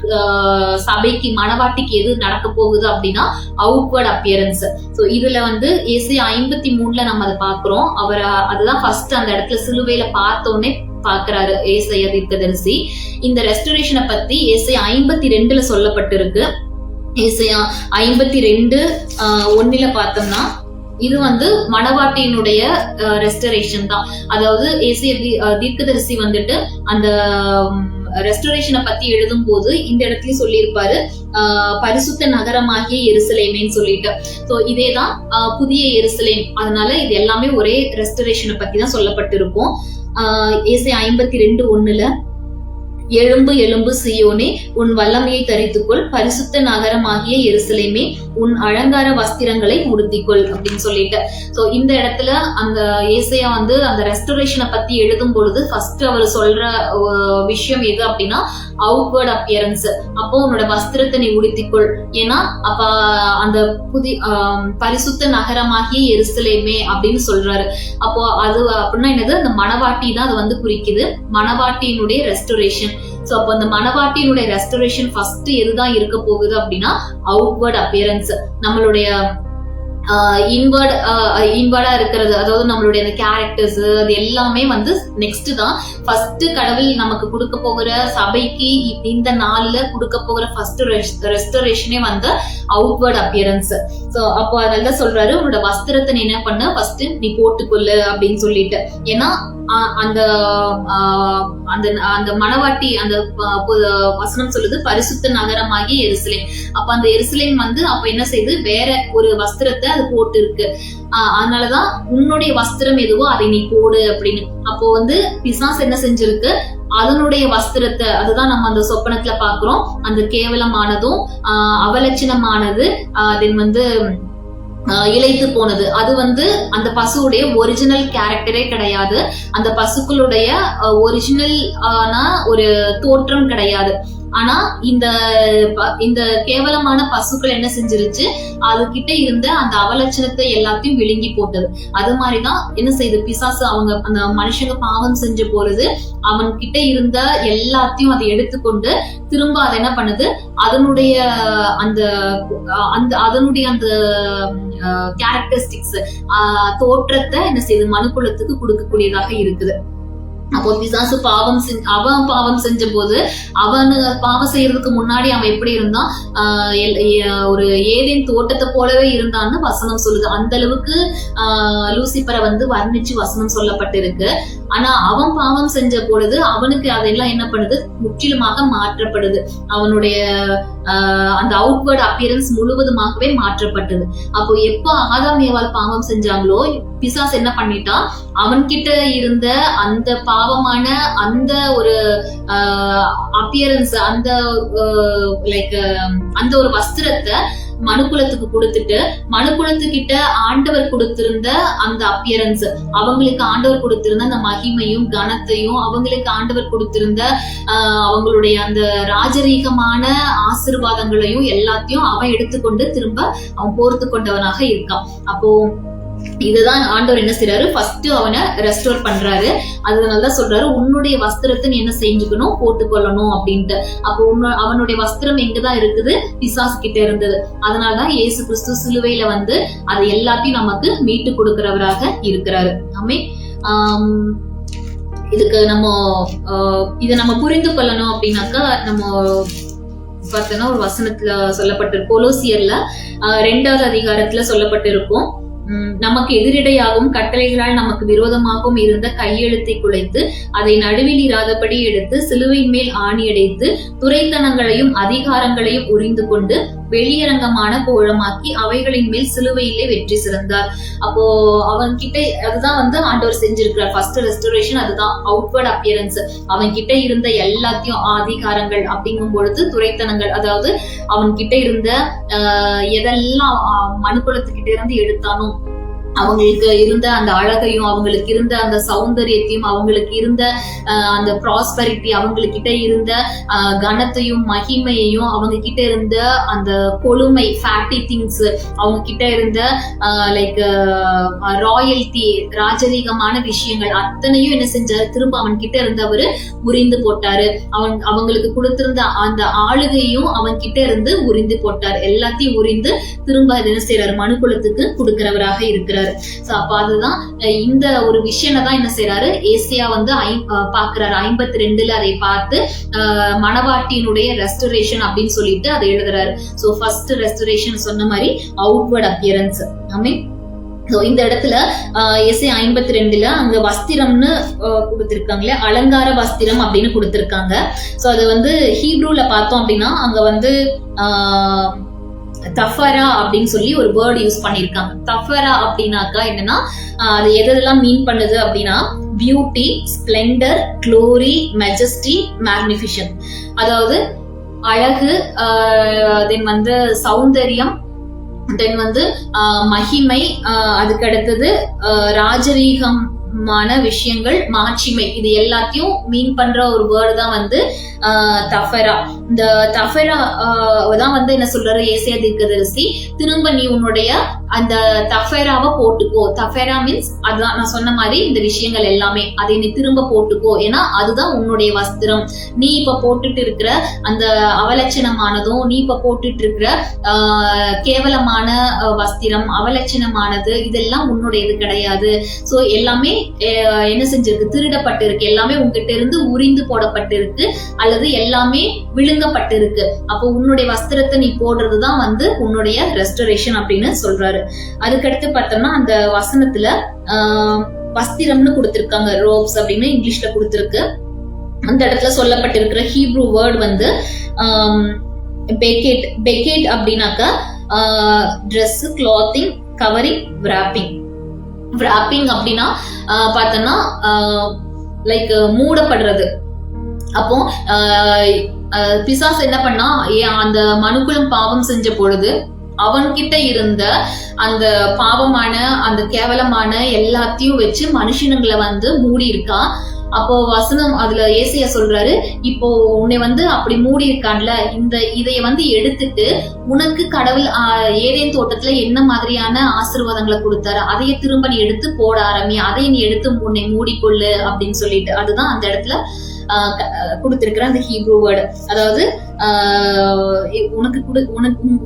சபைக்கு மணவாட்டிக்கு எது நடக்க போகுது அப்படின்னா அவுட்வர்ட் அப்பியரன்ஸ். சோ இதுல வந்து ஏசாயா 53ல நம்ம அதை பாக்குறோம். அவர் அதுதான் ஃபர்ஸ்ட் அந்த இடத்துல சிலுவையில பார்த்தோன்னே பாக்குறாரு ஏசாயா தீர்க்கதரிசி. இந்த ரெஸ்டரேஷனை பத்தி ஏசாயா 52ல சொல்லப்பட்டிருக்கு. ஏசாயா 52:1 பார்த்தோம்னா இது வந்து மணவாட்டியினுடைய ரெஸ்டரேஷன் தான். அதாவது ஏசாயா தீர்க்கதரிசி வந்துட்டு அந்த ரெஸ்டரேஷனை பத்தி எழுதும் போது இந்த இடத்துல சொல்லியிருப்பாரு பரிசுத்த நகரமாகிய எருசலேமேன்னு சொல்லிட்டு. சோ இதேதான் புதிய எருசலேம். அதனால இது எல்லாமே ஒரே ரெஸ்டரேஷனை பத்தி தான் சொல்லப்பட்டிருக்கும். ஏசாயா 52:1 எழும்பு எழும்பு சீயோனே, உன் வல்லமையை தரித்துக்கொள், பரிசுத்த நகரமாகிய எருசலேமே உன் அலங்கார வஸ்திரங்களை உடுத்திக்கொள் அப்படின்னு சொல்லிட்டு. சோ இந்த இடத்துல அந்த ஏசாயா வந்து அந்த ரெஸ்டரேஷனை பத்தி எழுதும் பொழுது ஃபர்ஸ்ட் அவர் சொல்ற விஷயம் எது அப்படின்னா அவுட்வர்ட் அப்பியரன்ஸ். அப்போ உன்னோட வஸ்திரத்தை நீ உடுத்திக்கொள். ஏன்னா அப்ப அந்த பரிசுத்த நகரமாகிய எருசலேமே அப்படின்னு சொல்றாரு. அப்போ அது அப்படின்னா என்னது, அந்த மணவாட்டி தான் அது வந்து குறிக்குது, மணவாட்டியினுடைய ரெஸ்டரேஷன். சோ அப்ப அந்த மணவாட்டியினுடைய ரெஸ்டரேஷன் ஃபர்ஸ்ட் எதுதான் இருக்க போகுது அப்படின்னா அவுட்வர்ட் அப்பியரன்ஸ். நம்மளுடைய இன்வர்டா இருக்கிறது, அதாவது நம்மளுடைய அந்த கேரக்டர்ஸ் அது எல்லாமே வந்து நெக்ஸ்ட் தான். ஃபர்ஸ்ட் கடவுள் நமக்கு கொடுக்க போகிற சபைக்கு இந்த நாள்ல கொடுக்க போகிற ஃபர்ஸ்ட் ரெஸ்டரேஷனே வந்து அவுட்வர்ட் அப்பியரன்ஸ். சோ அப்போ அதெல்லாம் சொல்றாரு, உன்னோட வஸ்திரத்தை நீ என்ன பண்ண ஃபர்ஸ்ட் நீ போட்டுக்கொள்ளு அப்படின்னு சொல்லிட்டு. ஏன்னா அந்த அந்த மணவாட்டி அந்த வசனம் சொல்லுது பரிசுத்த நகரமாகி எருசலேம். அப்ப அந்த எருசலேம் வந்து அப்ப என்ன செய்யுது, வேற ஒரு வஸ்திரத்தை அது போட்டு இருக்கு. அதனாலதான் உன்னுடைய வஸ்திரம் எதுவோ அதை நீ போடு அப்படின்னு. அப்போ வந்து பிசாசு என்ன செஞ்சிருக்கு, அதனுடைய வஸ்திரத்தை, அதுதான் நம்ம அந்த சொப்பனத்துல பாக்குறோம், அந்த கேவலமானதும் அவலட்சணமானது தென் வந்து இழைத்து போனது, அது வந்து அந்த பசுவுடைய ஒரிஜினல் கேரக்டரே கிடையாது. அந்த பசுக்களுடைய ஒரிஜினல் ஒரு தோற்றம் கிடையாது. ஆனா இந்த கேவலமான பசுக்கள் என்ன செஞ்சிருச்சு, அது கிட்ட இருந்த அந்த அவலட்சணத்தை எல்லாத்தையும் விழுங்கி போட்டது. அது மாதிரிதான் என்ன செய்யுது பிசாசு, அவங்க அந்த மனுஷங்க பாவம் செஞ்ச பொழுது அவன் கிட்ட இருந்த எல்லாத்தையும் அதை எடுத்துக்கொண்டு திரும்ப அதை என்ன பண்ணுது, அதனுடைய அந்த அதனுடைய அந்த கேரக்டரிஸ்டிக்ஸ் தோற்றத்தை என்ன செய்யுது மனுக்குலத்துக்கு கொடுக்கக்கூடியதாக இருக்குது. அப்போ பிசாசு அவன் பாவம் செஞ்ச போது, அவன் பாவம் செய்யறதுக்கு முன்னாடி அவன் எப்படி இருந்தான், ஒரு ஏதேன் தோட்டத்தை போலவே இருந்தான்னு வசனம் சொல்லுது. அந்த அளவுக்கு லூசிபரை வந்து வர்ணிச்சு வசனம் சொல்லப்பட்டிருக்கு. ஆனா அவன் பாவம் செஞ்ச பொழுது அவனுக்கு அதெல்லாம் என்ன பண்ணுது, முற்றிலுமாக மாற்றப்படுது. அவனுடைய அந்த அவுட்வர்ட் அப்பியரன்ஸ் முழுவதுமாகவே மாற்றப்பட்டது. அப்போ எப்ப ஆதாம் ஏவாள் பாவம் செஞ்சாங்களோ பிசாசு என்ன பண்ணிட்டா, அவன்கிட்ட இருந்த அந்த பாவமான அந்த ஒரு அப்பியரன்ஸ், அந்த லைக் அந்த ஒரு வஸ்திரத்தை மனுக்குலத்துக்கு கொடுத்துட்டு, மனுக்குலத்துக்கிட்ட ஆண்டவர் கொடுத்திருந்த அந்த அப்பியரன்ஸ், அவங்களுக்கு ஆண்டவர் கொடுத்திருந்த அந்த மகிமையும் கனத்தையும், அவங்களுக்கு ஆண்டவர் கொடுத்திருந்த அவங்களுடைய அந்த ராஜரீகமான ஆசீர்வாதங்களையும் எல்லாத்தையும் அவன் எடுத்துக்கொண்டு திரும்ப அவன் போர்த்து கொண்டவனாக இருக்கான். அப்போ இதுதான் ஆண்டவர் என்ன செய்யறாரு, ஃபர்ஸ்ட் அவனை ரெஸ்டோர் பண்றாரு. அதனாலதான் சொல்றாரு, உன்னுடைய வஸ்திரத்தை நீ என்ன செஞ்சுக்கணும், போட்டுக்கொள்ளணும் அப்படின்ட்டு. அப்போ அவனுடைய வஸ்திரம் எங்கதான் இருக்குது, பிசாசு கிட்ட இருந்தது. அதனாலதான் இயேசு கிறிஸ்து சிலுவையில வந்து அது எல்லாத்தையும் நமக்கு மீட்டு கொடுக்கிறவராக இருக்கிறாரு. ஆமே. இதுக்கு நம்ம இதை நம்ம புரிந்து கொள்ளணும் அப்படின்னாக்கா, நம்ம பார்த்தோன்னா ஒரு வசனத்துல சொல்லப்பட்டிருக்கும், கொலோசியர்ல 2வது அதிகாரத்துல சொல்லப்பட்டிருக்கும், நமக்கு எதிரிடையாகவும் கட்டளைகளால் நமக்கு விரோதமாகவும் இருந்த கையெழுத்தை குலைத்து அதை நடுவில் இராதபடி எடுத்து சிலுவையின் மேல் ஆணியடைத்து துரைத்தனங்களையும் அதிகாரங்களையும் உரிந்து கொண்டு வெளியரங்கமான கோலமாக்கி அவைகளின் மேல் சிலுவையிலே வெற்றி சிறந்தார். அப்போ அவன் கிட்ட அதுதான் வந்து ஆண்டவர் செஞ்சிருக்கிறார். ஃபர்ஸ்ட் ரெஸ்டோரேஷன் அதுதான், அவுட்வர்ட் அப்பியரன்ஸ். அவன் கிட்ட இருந்த எல்லாத்தையும் அதிகாரங்கள் அப்படிங்கும் பொழுது துரைத்தனங்கள், அதாவது அவன் கிட்ட இருந்த எதெல்லாம் மனுக்குலத்துக்கிட்ட இருந்து எடுத்தானோ, அவங்களுக்கு இருந்த அந்த அழகையும், அவங்களுக்கு இருந்த அந்த சௌந்தரியத்தையும், அவங்களுக்கு இருந்த அந்த ப்ராஸ்பரிட்டி, அவங்க கிட்ட இருந்த கனத்தையும் மகிமையையும், அவங்க கிட்ட இருந்த அந்த கொழுமை, ஃபேட்டி திங்ஸ், அவங்க கிட்ட இருந்த லைக் ராயல்டி, ராஜரீகமான விஷயங்கள் அத்தனையும் என்ன செஞ்சாரு, திரும்ப அவன் கிட்ட இருந்து அவரு உரிந்து போட்டாரு. அவங்களுக்கு கொடுத்திருந்த அந்த ஆளுகையும் அவன் கிட்ட இருந்து உரிந்து போட்டார். எல்லாத்தையும் உரிந்து திரும்ப என்ன செய்யறாரு, மனுக்குலத்துக்கு கொடுக்கிறவராக இருக்கிறார். அப்ப அதுதான் இந்த ஒரு விஷயம் தான் என்ன செய்யறாரு, ஏசியா வந்து பாக்குறாரு. 52ல அதை பார்த்து மணவாட்டியினுடைய ரெஸ்டரேஷன் அப்படின்னு சொல்லிட்டு அதை எழுதுறாரு. சோ ஃபர்ஸ்ட் ரெஸ்டரேஷன் சொன்ன மாதிரி அவுட்வர்ட் அப்பியரன்ஸ். ஆமே. இந்த இடத்துல ஏசியா 52ல அங்க வஸ்திரம்னு கொடுத்திருக்காங்களே, அலங்கார வஸ்திரம் அப்படின்னு கொடுத்திருக்காங்க. சோ அது வந்து ஹீப்ரூல பார்த்தோம் அப்படின்னா அங்க வந்து தஃபரா அப்படின்னு சொல்லி ஒரு வேர்ட் யூஸ் பண்ணிருக்காங்க. தஃபரா அப்படின்னாக்கா என்னன்னா, அது எதெல்லாம் மீன் பண்ணுது அப்படின்னா, beauty, splendour, glory, majesty, magnification. அதாவது அழகு, தென் வந்து சௌந்தர்யம், தென் வந்து மகிமை, அதுக்கு அடுத்தது ராஜரீகமான விஷயங்கள், மாட்சிமை, இது எல்லாத்தையும் மீன் பண்ற ஒரு வேர்டு தான் வந்து தஃபரா. இந்த தஃபரா தான் வந்து என்ன சொல்றாரு ஏசியா தீர்க்கதரிசி, திரும்ப நீ உன்னுடைய அந்த தஃபராவை போட்டுக்கோ. தஃபரா மீன்ஸ் அதுதான் நான் சொன்ன மாதிரி இந்த விஷயங்கள் எல்லாமே, அதை நீ திரும்ப போட்டுக்கோ, ஏன்னா அதுதான் உன்னுடைய வஸ்திரம். நீ இப்ப போட்டுட்டு இருக்கிற அந்த அவலட்சணமானதும், நீ இப்ப போட்டுட்டு இருக்கிற கேவலமான வஸ்திரம், அவலட்சணமானது, இதெல்லாம் உன்னுடையது கிடையாது. சோ எல்லாமே என்ன செஞ்சிருக்கு, திருடப்பட்டிருக்கு. எல்லாமே உங்ககிட்ட இருந்து உரிந்து போடப்பட்டிருக்கு, அல்லது எல்லாமே விழுங்கப்பட்டிருக்கு. அப்போ உன்னுடைய வஸ்திரத்தை நீ போடுறதுதான் வந்து உன்னுடைய ரெஸ்டரேஷன் அப்படின்னு சொல்றாரு. அதுக்கடுத்து பார்த்தோம்னா அந்த வசனத்துல வஸ்திரம்னு கொடுத்திருக்காங்க, ரோப்ஸ் அப்படின்னு இங்கிலீஷ்ல கொடுத்திருக்கு. அந்த இடத்துல சொல்லப்பட்டிருக்கிற ஹீப்ரூ வேர்ட் வந்து பெக்கெட். பெக்கெட் அப்படின்னாக்கா ட்ரெஸ், கிளாத்திங், கவரிங், விராப்பிங். விராப்பிங் அப்படின்னா பார்த்தோம்னா லைக் மூடப்படுறது. அப்போ பிசாசு என்ன பண்ணா, அந்த மனுக்குலம் பாவம் செஞ்ச பொழுது அவன்கிட்ட இருந்த அந்த பாவமான அந்த கேவலமான எல்லாத்தையும் வச்சு மனுஷனுங்களை வந்து மூடி இருக்கான். அப்போ வசனம் அதுல ஏசியா சொல்றாரு, இப்போ உன்னை வந்து அப்படி மூடி இருக்கான்ல, இதைய வந்து எடுத்துட்டு உனக்கு கடவுள் ஏதேன் தோட்டத்துல என்ன மாதிரியான ஆசீர்வாதங்களை கொடுத்தாரு, அதைய திரும்ப நீ எடுத்து போட ஆரம்பி, அதைய நீ எடுத்து உன்னை மூடிக்கொள்ளு அப்படின்னு சொல்லிட்டு, அதுதான் அந்த இடத்துல கொடுத்திருக்கிற அந்த ஹீப்ரூ வேர்டு. அதாவது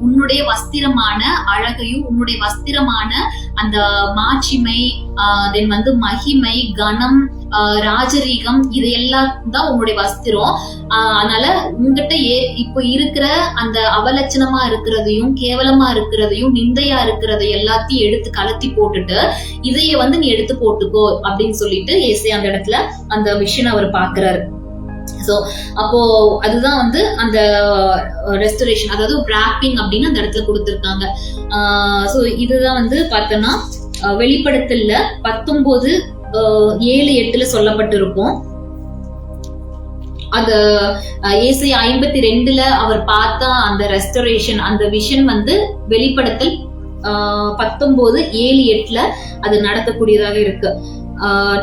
உன்னுடைய வஸ்திரமான அழகையும் உன்னுடைய வஸ்திரமான அந்த மாட்சிமை, தென் வந்து மகிமை, கணம், ராஜரீகம், இது எல்லாம் தான் உன்னுடைய வஸ்திரம். அதனால உங்ககிட்ட இப்போ இருக்கிற அந்த அவலட்சணமா இருக்கிறதையும் கேவலமா இருக்கிறதையும் நிந்தையா இருக்கிறதையும் எல்லாத்தையும் எடுத்து கலத்தி போட்டுட்டு இதைய வந்து நீ எடுத்து போட்டுக்கோ அப்படின்னு சொல்லிட்டு ஏசையா அந்த இடத்துல அந்த விஷயம் அவர் பாக்குறாரு. சோ அப்போ அதுதான் வந்து அந்த ரெஸ்டரேஷன், அதாவது ராப்பிங் அப்படின்னு அந்த இடத்துல கொடுத்திருக்காங்க. சோ இதுதான் வந்து பார்த்தோம்னா வெளிப்படுத்தல 19:7-8 சொல்லப்பட்டிருக்கும். அது ஏசாயா 52 அவர் பார்த்த அந்த ரெஸ்டரேஷன், அந்த விஷன் வந்து வெளிப்படுத்தல் 19:7-8 அது நடத்தக்கூடியதாக இருக்கு.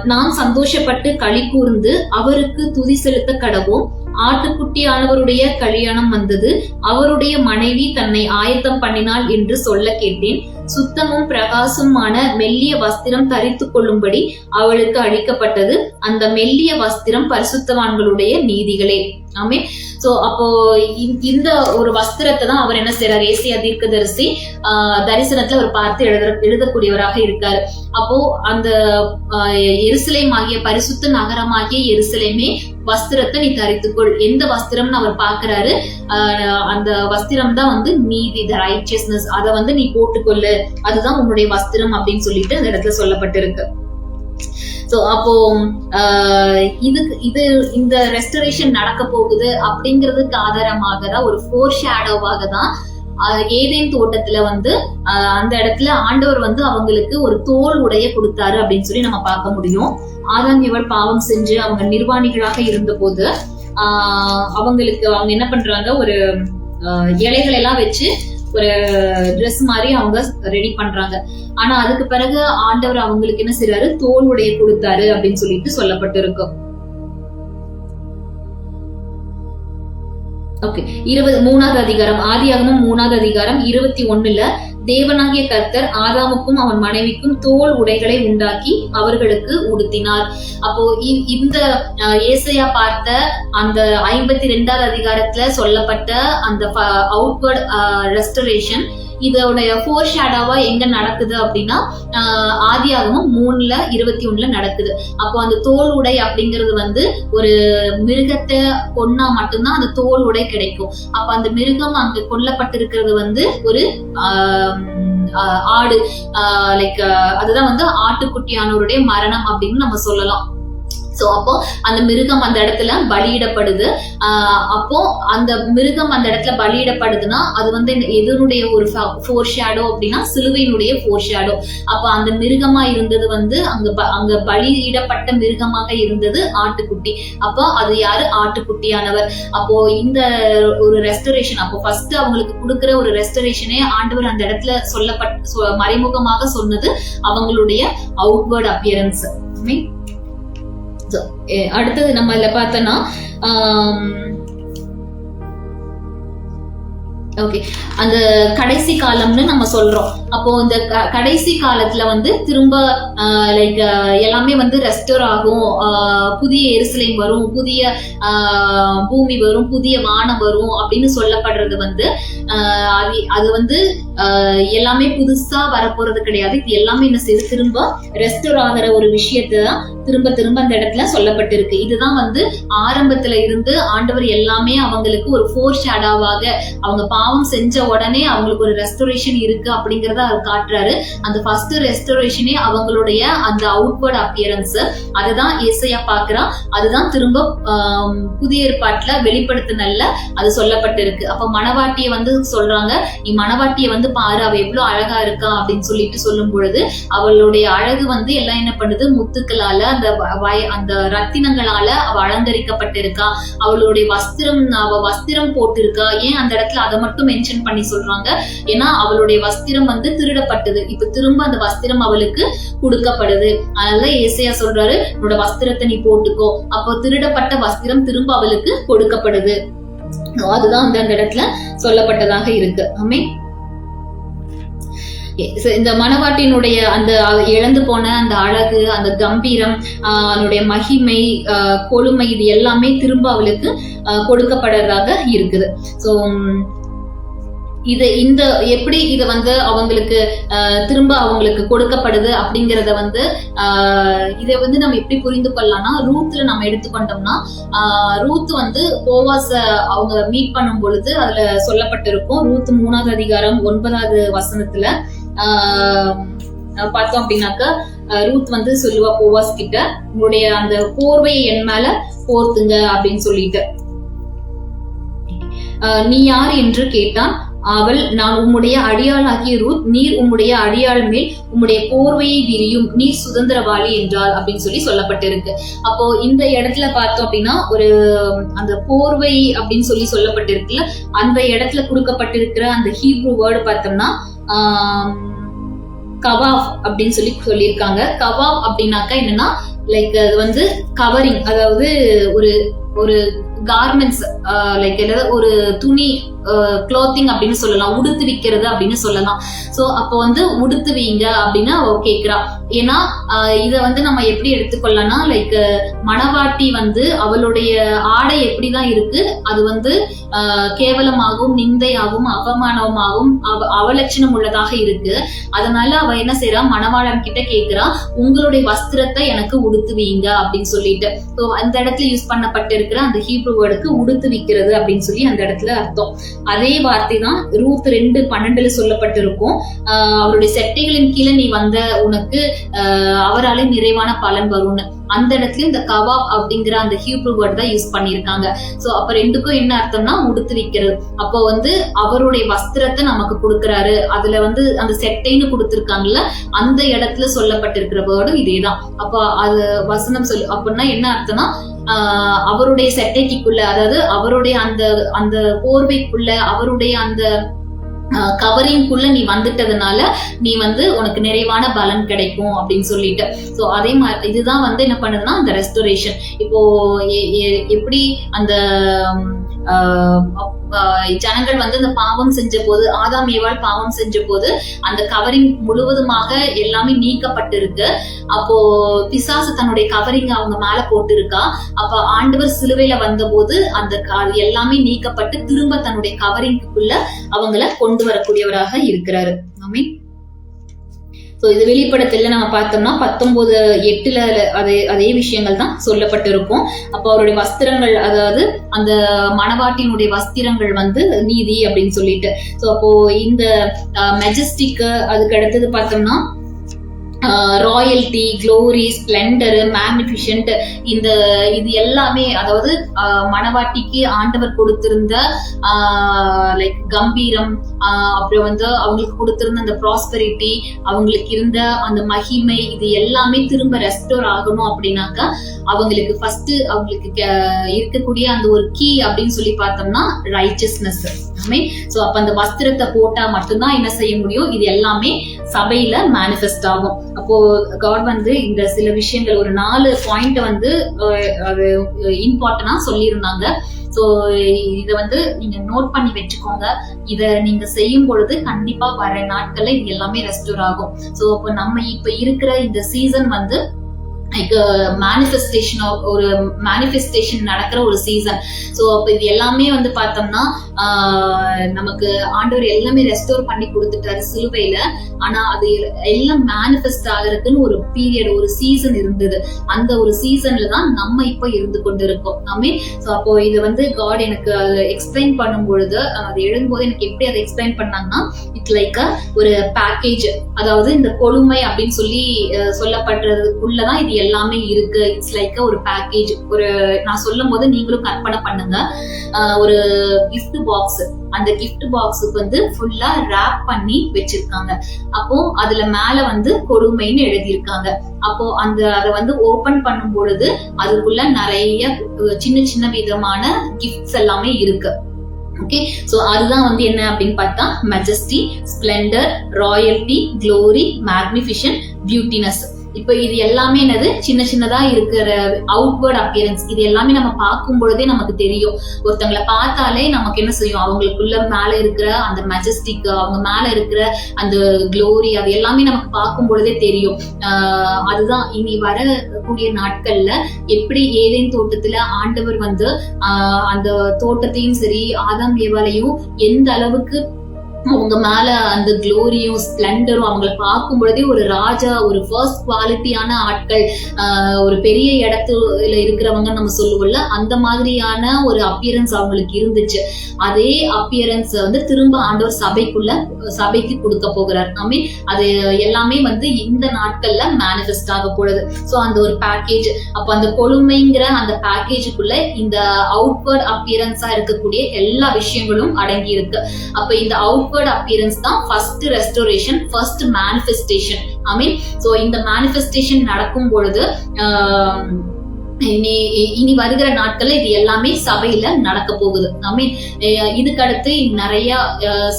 நாம் சந்தோஷப்பட்டு களி கூர்ந்து அவருக்கு துதி செலுத்த கடவோம். ஆட்டுக்குட்டியானவருடைய கல்யாணம் வந்தது, அவருடைய மனைவி தன்னை ஆயத்தம் பண்ணினாள் என்று சொல்ல கேட்டேன். சுத்தமும் பிரகாசமான மெல்லிய வஸ்திரம் தரித்து கொள்ளும்படி அவளுக்கு அளிக்கப்பட்டது. அந்த மெல்லிய வஸ்திரம் பரிசுத்தவான்களுடைய நீதிகளே. ஆமே. சோ அப்போ இந்த ஒரு வஸ்திரத்தை தான் அவர் என்ன செய்யறாரு, ஏசாயா தீர்க்கதரிசி தரிசனத்துல அவர் பார்த்து எழுதக்கூடியவராக இருக்காரு. அப்போ அந்த எருசலேம் ஆகிய பரிசுத்த நகரமாகிய எருசலேமே வஸ்திரத்தை நீ தரித்துக்கொள். எந்த வஸ்திரம்னு அவர் பாக்குறாரு, அந்த வஸ்திரம் தான் வந்து நீதி, த ரைச்சியஸ்னஸ், அதை வந்து நீ போட்டுக்கொள்ளு, அதுதான் உன்னுடைய வஸ்திரம் அப்படின்னு சொல்லிட்டு அந்த இடத்துல சொல்லப்பட்டிருக்கு. சோ அப்போ இந்த ரெஸ்டரேஷன் நடக்க போகுது அப்படிங்கிறதுக்கு ஆதாரமாக தான், ஒரு ஃபோர் ஷேடோவாக தான் ஏதேன் தோட்டத்துல வந்து அந்த இடத்துல ஆண்டவர் வந்து அவங்களுக்கு ஒரு தோல் உடைய கொடுத்தாரு அப்படின்னு சொல்லி நம்ம பார்க்க முடியும். ஆதாம் ஏவாள் பாவம் செஞ்சு அவங்க நிர்வாணிகளாக இருந்த போது அவங்களுக்கு அவங்க என்ன பண்றாங்க, ஒரு இலைகள் எல்லாம் வச்சு ஒரு ட்ரெஸ் மாதிரி அவங்க ரெடி பண்றாங்க. ஆனா அதுக்கு பிறகு ஆண்டவர் அவங்களுக்கு என்ன செய்யறாரு, தோல் உடைய கொடுத்தாரு அப்படின்னு சொல்லிட்டு சொல்லப்பட்டு இருக்கும். ஓகே, 23வது அதிகாரம், ஆதியாகமம் 3வது அதிகாரம் 21 தேவனாகிய கர்த்தர் ஆதாமுக்கும் அவன் மனைவிக்கும் தோல் உடைகளை உண்டாக்கி அவர்களுக்கு உடுத்தினார். அப்போ இந்த ஏசாயா பார்த்த அந்த 52வது அதிகாரத்துல சொல்லப்பட்ட அந்த அவுட்வர்ட் ரெஸ்டரேஷன் இதோடைய ஃபோர் ஷேடோவா எங்க நடக்குது அப்படின்னா ஆதியாகமம் 3:21 நடக்குது. அப்போ அந்த தோல் உடை அப்படிங்கிறது வந்து ஒரு மிருகத்தை கொன்னா மட்டும்தான் அந்த தோல் உடை கிடைக்கும். அப்ப அந்த மிருகம் அங்க கொல்லப்பட்டிருக்கிறது வந்து ஒரு ஆடு, லைக் அதுதான் வந்து ஆட்டுக்குட்டியானவருடைய மரணம் அப்படின்னு நம்ம சொல்லலாம். சோ அப்போ அந்த மிருகம் அந்த இடத்துல பலியிடப்படுது. அப்போ அந்த மிருகம் அந்த இடத்துல பலியிடப்படுதுன்னா அது வந்து எதனுடைய ஒரு ஃபோர் ஷேடோ அப்படின்னா சிலுவையினுடைய ஃபோர் ஷேடோ. அப்ப அந்த மிருகமா இருந்தது வந்து அங்க பலியிடப்பட்ட மிருகமாக இருந்தது ஆட்டுக்குட்டி. அப்போ அது யாரு, ஆட்டுக்குட்டியானவர். அப்போ இந்த ஒரு ரெஸ்டரேஷன், அப்போ ஃபர்ஸ்ட் அவங்களுக்கு கொடுக்கிற ஒரு ரெஸ்டரேஷனே ஆண்டவர் அந்த இடத்துல மறைமுகமாக சொன்னது அவங்களுடைய அவுட்வர்ட் அப்பியரன்ஸ். அடுத்தது நம்ம இதுல பார்த்தோம்னா ஓகே, அந்த கடைசி காலம்னு நம்ம சொல்றோம். அப்போ இந்த கடைசி காலத்துல வந்து திரும்ப லைக் எல்லாமே வந்து ரெஸ்டோர் ஆகும், புதிய எருசலேம் வரும், புதிய பூமி வரும், புதிய வானம் வரும் அப்படின்னு சொல்லப்படுறது வந்து அது வந்து எல்லாமே புதுசா வரப்போறது கிடையாது. இது எல்லாமே என்ன செய்யுது, திரும்ப ரெஸ்டோர் ஆகிற ஒரு விஷயத்த திரும்ப திரும்ப அந்த இடத்துல சொல்லப்பட்டிருக்கு. இதுதான் வந்து ஆரம்பத்துல இருந்து ஆண்டவர் எல்லாமே அவங்களுக்கு ஒரு ஃபோர் ஷேடாவாக, அவங்க பாவம் செஞ்ச உடனே அவங்களுக்கு ஒரு ரெஸ்டோரேஷன் இருக்கு அப்படிங்கறத அவர் காட்டுறாரு. அந்த ஃபர்ஸ்ட் ரெஸ்டோரேஷனே அவங்களுடைய அந்த அவுட்வர்ட் அப்பியரன்ஸ், அதுதான் ஏசாயா பாக்குறான். அதுதான் திரும்ப புதிய ஏற்பாட்டுல வெளிப்படுத்தினல்ல அது சொல்லப்பட்டிருக்கு. அப்ப மணவாட்டியை வந்து சொல்றாங்க, நீ மணவாட்டியை வந்து பாரு, அவ எவ்வளவு அழகா இருக்கா அப்படின்னு சொல்லிட்டு சொல்லும் பொழுது அவளுடைய அழகு வந்து எல்லாம் என்ன பண்ணுது, முத்துக்களால அந்த ரத்தினங்களால அவ அலங்கரிக்கப்பட்டிருக்கா. அவளுடைய வஸ்திரம், அவ வஸ்திரம் போட்டிருக்கா. ஏன் அந்த இடத்துல அதை மட்டும் மென்ஷன் பண்ணி சொல்றாங்க, ஏன்னா அவளுடைய வஸ்திரம் வந்து திருடப்பட்டது. இப்ப திரும்ப அந்த வஸ்திரம் அவளுக்கு கொடுக்கப்படுது. அதனால ஏசாயா சொல்றாரு, உன்னோட வஸ்திரத்தை நீ போட்டுக்கோ. அப்போ திருடப்பட்ட வஸ்திரம் திரும்ப அவளுக்கு கொடுக்கப்படுது. அதுதான் அந்த இடத்துல சொல்லப்பட்டதாக இருக்கு. ஆமே. இந்த மணவாட்டினுடைய அந்த இழந்து போன அந்த அழகு, அந்த கம்பீரம், அதனுடைய மகிமை, கொழுமை, இது எல்லாமே திரும்ப அவளுக்கு கொடுக்கப்படுறதாக இருக்குது. ஸோ இந்த எப்படி இத வந்து அவங்களுக்கு திரும்ப அவங்களுக்கு கொடுக்கப்படுது அப்படிங்கறத வந்து இதை வந்து நம்ம எப்படி புரிந்து கொள்ளலாம்னா, ரூத்ல நம்ம எடுத்துக்கொண்டோம்னா, ரூத் வந்து போவாஸ அவங்க மீட் பண்ணும் பொழுது அதுல சொல்லப்பட்டிருக்கும். ரூத் 3வது அதிகாரம் 9வது வசனத்துல பார்த்தோம் அப்படின்னாக்கா, ரூத் வந்து சொல்லுவா போவாஸ் கிட்ட, உங்களுடைய அந்த போர்வையை என் மேல போர்த்துங்க அப்படின்னு சொல்லிட்டு. நீ யார் என்று கேட்டான். அவள், நான் உம்முடைய அடியாளாகிய ரூத், நீர் உம்முடைய அடியாள் மேல் உம்முடைய போர்வையை விரியும், நீர் சுதந்திரவாளி என்றாள் அப்படின்னு சொல்லப்பட்டிருக்கு. அப்போ இந்த இடத்துல பார்த்தோம் அப்படின்னா, ஒரு அந்த போர்வை அப்படின்னு சொல்லப்பட்டிருக்குல்ல, அந்த இடத்துல கொடுக்கப்பட்டிருக்கிற அந்த ஹீப்ரு வேர்டு பார்த்தோம்னா கவாஃப் அப்படின்னு சொல்லியிருக்காங்க. கவாஃப் அப்படின்னாக்கா என்னன்னா, லைக் அது வந்து கவரிங், அதாவது ஒரு ஒரு கார்மெண்ட்ஸ், லைக் ஒரு துணி, க்ளோத்திங் அப்படின்னு சொல்லலாம், உடுத்து விக்கிறது அப்படின்னு சொல்லலாம். சோ அப்போ வந்து உடுத்து வீங்க அப்படின்னு கேக்குறா. ஏன்னா இத வந்து நம்ம எப்படி எடுத்துக்கொள்ளனா, லைக் மணவாட்டி வந்து அவளுடைய ஆடை எப்படிதான் இருக்கு, அது வந்து கேவலமாகவும் நிந்தையாகவும் அவமானமாகவும் அவலட்சணம் உள்ளதாக இருக்கு. அதனால அவ என்ன செய்யறா, மணவாளன் கிட்ட கேக்குறா, உங்களுடைய வஸ்திரத்தை எனக்கு உடுத்துவீங்க அப்படின்னு சொல்லிட்டு. சோ அந்த இடத்துல யூஸ் பண்ணப்பட்டிருக்கிற அந்த ஹீப்ரு வேர்டுக்கு உடுத்து விக்கிறது அப்படின்னு சொல்லி அந்த இடத்துல அர்த்தம். அதே வார்த்தை தான் ரூத் 2:12 சொல்லப்பட்டிருக்கும். அவருடைய செட்டைகளின் கீழே நீ வந்த உனக்கு அவராலே நிறைவான பலன் வரும்னு. அந்த இடத்துல இந்த கவாப் அப்படிங்கிற அந்த ஹீப்ரு வேர்ட் தான் யூஸ் பண்ணிருக்காங்க. சோ அப்ப ரெண்டுக்கும் என்ன அர்த்தம்னா, உடுத்து வைக்கிறது. அப்போ வந்து அவருடைய வஸ்திரத்தை நமக்கு கொடுக்கறாரு. அதுல வந்து அந்த செட்டைன்னு கொடுத்திருக்காங்கல்ல, அந்த இடத்துல சொல்லப்பட்டிருக்கிற வேர்டும் இதேதான். அப்ப அது வசனம் சொல்லு அப்படின்னா என்ன அர்த்தம்னா, அவருடைய செட்டைக்குள்ள, அதாவது அவருடைய அந்த அந்த போர்வைக்குள்ள, அவருடைய அந்த கவரிங்குள்ள நீ வந்துட்டதுனால நீ வந்து உனக்கு நிறைவான பலன் கிடைக்கும் அப்படின்னு சொல்லிட்டு. சோ அதே மாதிரி இதுதான் வந்து என்ன பண்ணுதுன்னா அந்த ரெஸ்டோரேஷன். இப்போ எப்படி அந்த ஜனங்கள் வந்து அந்த பாவம் செஞ்ச போது, ஆதாம் ஏவாள் பாவம் செஞ்ச போது அந்த கவரிங் முழுவதுமாக எல்லாமே நீக்கப்பட்டிருக்கு. அப்போ பிசாசு தன்னுடைய கவரிங் அவங்க மேல போட்டு இருக்கா. அப்ப ஆண்டவர் சிலுவையில வந்த போது அந்த எல்லாமே நீக்கப்பட்டு திரும்ப தன்னுடைய கவரிங்குள்ள அவங்கள கொண்டு வரக்கூடியவராக இருக்கிறாரு. ஆமென். சோ இது வெளிப்படத்துல நம்ம பார்த்தோம்னா 19:8 அதே விஷயங்கள் தான் சொல்லப்பட்டிருக்கும். அப்போ அவருடைய வஸ்திரங்கள், அதாவது அந்த மணவாட்டினுடைய வஸ்திரங்கள் வந்து நீதி அப்படின்னு சொல்லிட்டு. சோ அப்போ இந்த மெஜஸ்டிக், அதுக்கு அடுத்தது பார்த்தோம்னா ராயல்டி, க்ளோரி, ஸ்பிளெண்டர், மேக்னிஃபிஷன்ட், இது எல்லாமே, அதாவது மணவாட்டிக்கு ஆண்டவர் கொடுத்திருந்த லைக் கம்பீரம், அப்புறம் வந்து அவங்களுக்கு கொடுத்திருந்த அந்த ப்ராஸ்பெரிட்டி, அவங்களுக்கு இருந்த அந்த மகிமை, இது எல்லாமே திரும்ப ரெஸ்டோர் ஆகணும் அப்படின்னாக்கா அவங்களுக்கு ஃபர்ஸ்ட் அவங்களுக்கு இருக்கக்கூடிய அந்த ஒரு கீ அப்படின்னு சொல்லி பார்த்தோம்னா ரைச்சஸ்னஸ். சோ அப்ப அந்த வஸ்திரத்தை போட்டா மட்டும்தான் என்ன செய்ய முடியும், இது எல்லாமே சபையில மேனிஃபெஸ்ட் ஆகும். அப்போ காட் வந்து இந்த சில விஷயங்கள் ஒரு 4 பாயிண்ட் வந்து அது இம்பார்ட்டன்டா சொல்லியிருந்தாங்க. சோ இத வந்து நீங்க நோட் பண்ணி வச்சுக்கோங்க. இத நீங்க செய்யும் பொழுது கண்டிப்பா வர நாட்கள்ல இது எல்லாமே ரெஸ்டோர் ஆகும். சோ அப்ப நம்ம இப்ப இருக்கிற இந்த சீசன் வந்து லைக் மேனிஃபெஸ்டேஷன் நடக்கிற ஒரு சீசன். சோ அப்ப இது எல்லாமே வந்து பார்த்தோம்னா நமக்கு ஆண்டவர் எல்லாமே ரெஸ்டோர் பண்ணி கொடுத்துட்டாரு சிலுவையில. ஆனா அது எல்லாம் மேனிஃபெஸ்ட் ஆகிறதுக்குன்னு ஒரு பீரியட், ஒரு சீசன் இருந்தது. அந்த ஒரு சீசன்ல தான் நம்ம இப்ப இருந்து கொண்டு இருக்கோம். ஆமே. சோ அப்போ இது வந்து காட் எனக்கு எக்ஸ்பிளைன் பண்ணும் பொழுது, அது எழுதும்போது எனக்கு எப்படி அதை எக்ஸ்பிளைன் பண்ணாங்கன்னா, இட்ஸ் லைக் ஒரு பேக்கேஜ், அதாவது இந்த கொழுமை அப்படின்னு சொல்லி சொல்லப்படுறதுக்குள்ளதான் இது எல்லாமே இருக்கு. இட்ஸ் லைக் ஒரு பேக்கேஜ். ஒரு நான் சொல்லும் போது நீங்களும் கற்பனை பண்ணுங்க, ஒரு கிஃப்ட் பாக்ஸ். அந்த கிஃப்ட் பாக்ஸுக்கு வந்து ஃபுல்லா ரேப் பண்ணி வச்சிருக்காங்க. அப்போ அதுல மேல வந்து கொடுமைன்னு எழுதியிருக்காங்க. அப்போ அதை வந்து ஓபன் பண்ணும் பொழுது அதுக்குள்ள நிறைய சின்ன சின்ன விதமான கிஃப்ட்ஸ் எல்லாமே இருக்கு. ஓகே. சோ அதுதான் வந்து என்ன அப்படின்னு பார்த்தா majesty, splendour, royalty, glory, magnification, beautiness. இப்ப இது எல்லாமே என்னது சின்ன சின்னதா இருக்கிற அவுட்வர்ட் அப்பியரன்ஸ். இது எல்லாமே நம்ம பார்க்கும் பொழுதே நமக்கு தெரியும். ஒருத்தங்களை பார்த்தாலே நமக்கு என்ன செய்யும், அவங்களுக்குள்ள மேல இருக்கிற அந்த மெஜஸ்டிக், அவங்க மேல இருக்கிற அந்த க்ளோரி, அது எல்லாமே நமக்கு பார்க்கும் பொழுதே தெரியும். அதுதான் இனி வரக்கூடிய நாட்கள்ல எப்படி ஏதேன் தோட்டத்துல ஆண்டவர் வந்து அந்த தோட்டத்தையும் சரி ஆதாம் ஏவாளையும் எந்த அளவுக்கு அவங்க மேல அந்த க்ளோரியும் ஸ்பிளண்டரும் அவங்களை பார்க்கும் பொழுதே ஒரு ராஜா, ஒரு ஃபர்ஸ்ட் குவாலிட்டியான ஆட்கள், ஒரு பெரிய இடத்துல இருக்கிறவங்க நம்ம சொல்லுவோம்ல, அந்த மாதிரியான ஒரு அப்பியரன்ஸ் அவங்களுக்கு இருந்துச்சு. அதே அப்பியரன்ஸ் வந்து திரும்ப ஆண்டவர் சபைக்கு கொடுக்க போகிறார். ஐ மீன் அது எல்லாமே வந்து இந்த நாட்கள்ல மேனிஃபெஸ்ட் ஆக போடுது. ஸோ அந்த ஒரு பேக்கேஜ், அப்ப அந்த கொழுமைங்கிற அந்த பேக்கேஜுக்குள்ள இந்த அவுட்வர்ட் அப்பியரன்ஸா இருக்கக்கூடிய எல்லா விஷயங்களும் அடங்கி இருக்கு. அப்ப இந்த அவுட்வர்ட் appearance தான் first restoration, first manifestation. I mean, so இந்த manifestation நடக்கும் பொழுது இனி வருகிற நாட்கள்ல இது எல்லாமே சபையில நடக்க போகுது. ஐ மீன் இதுக்கு அடுத்து நிறைய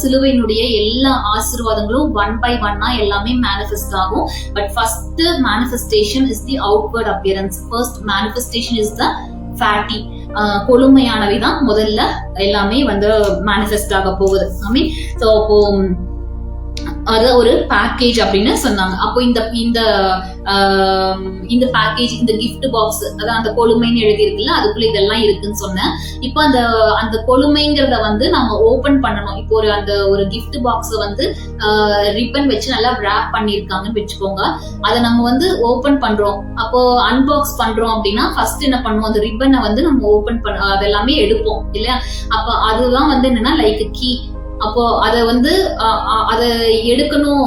சிலுவையினுடைய எல்லா ஆசீர்வாதங்களும் ஒன் பை ஒன்னா எல்லாமே மேனிஃபெஸ்ட் ஆகும். But first manifestation is the outward appearance. First manifestation is the fatty. கொழுமையானவை தான் முதல்ல எல்லாமே வந்து மேனிஃபெஸ்ட் ஆக போகுது. ஐ மீன் ஸோ அப்போ அது ஒரு பேக்கேஜ் அப்படின்னு சொன்னாங்க. அப்போ இந்த பேக்கேஜ், இந்த கிஃப்ட் பாக்ஸ், அதான் அந்த கொழுமைன்னு எழுதி இருக்குல்ல, அதுக்குள்ள இதெல்லாம் இருக்குன்னு சொன்னேன். இப்போ அந்த கொழுமைங்கிறத வந்து நம்ம ஓபன் பண்ணணும். இப்போ ஒரு கிஃப்ட் பாக்ஸ் வந்து ரிப்பன் வச்சு நல்லா ராப் பண்ணிருக்காங்கன்னு வச்சுக்கோங்க. அதை நம்ம வந்து ஓபன் பண்றோம். அப்போ அன்பாக்ஸ் பண்றோம் அப்படின்னா ஃபர்ஸ்ட் என்ன பண்ணுவோம், அந்த ரிப்பனை வந்து நம்ம ஓபன் பண்ண அதெல்லாமே எடுப்போம் இல்லையா. அப்போ அதுதான் வந்து என்னன்னா லைக் கீ. அப்போ அதை வந்து அதை எடுக்கணும்,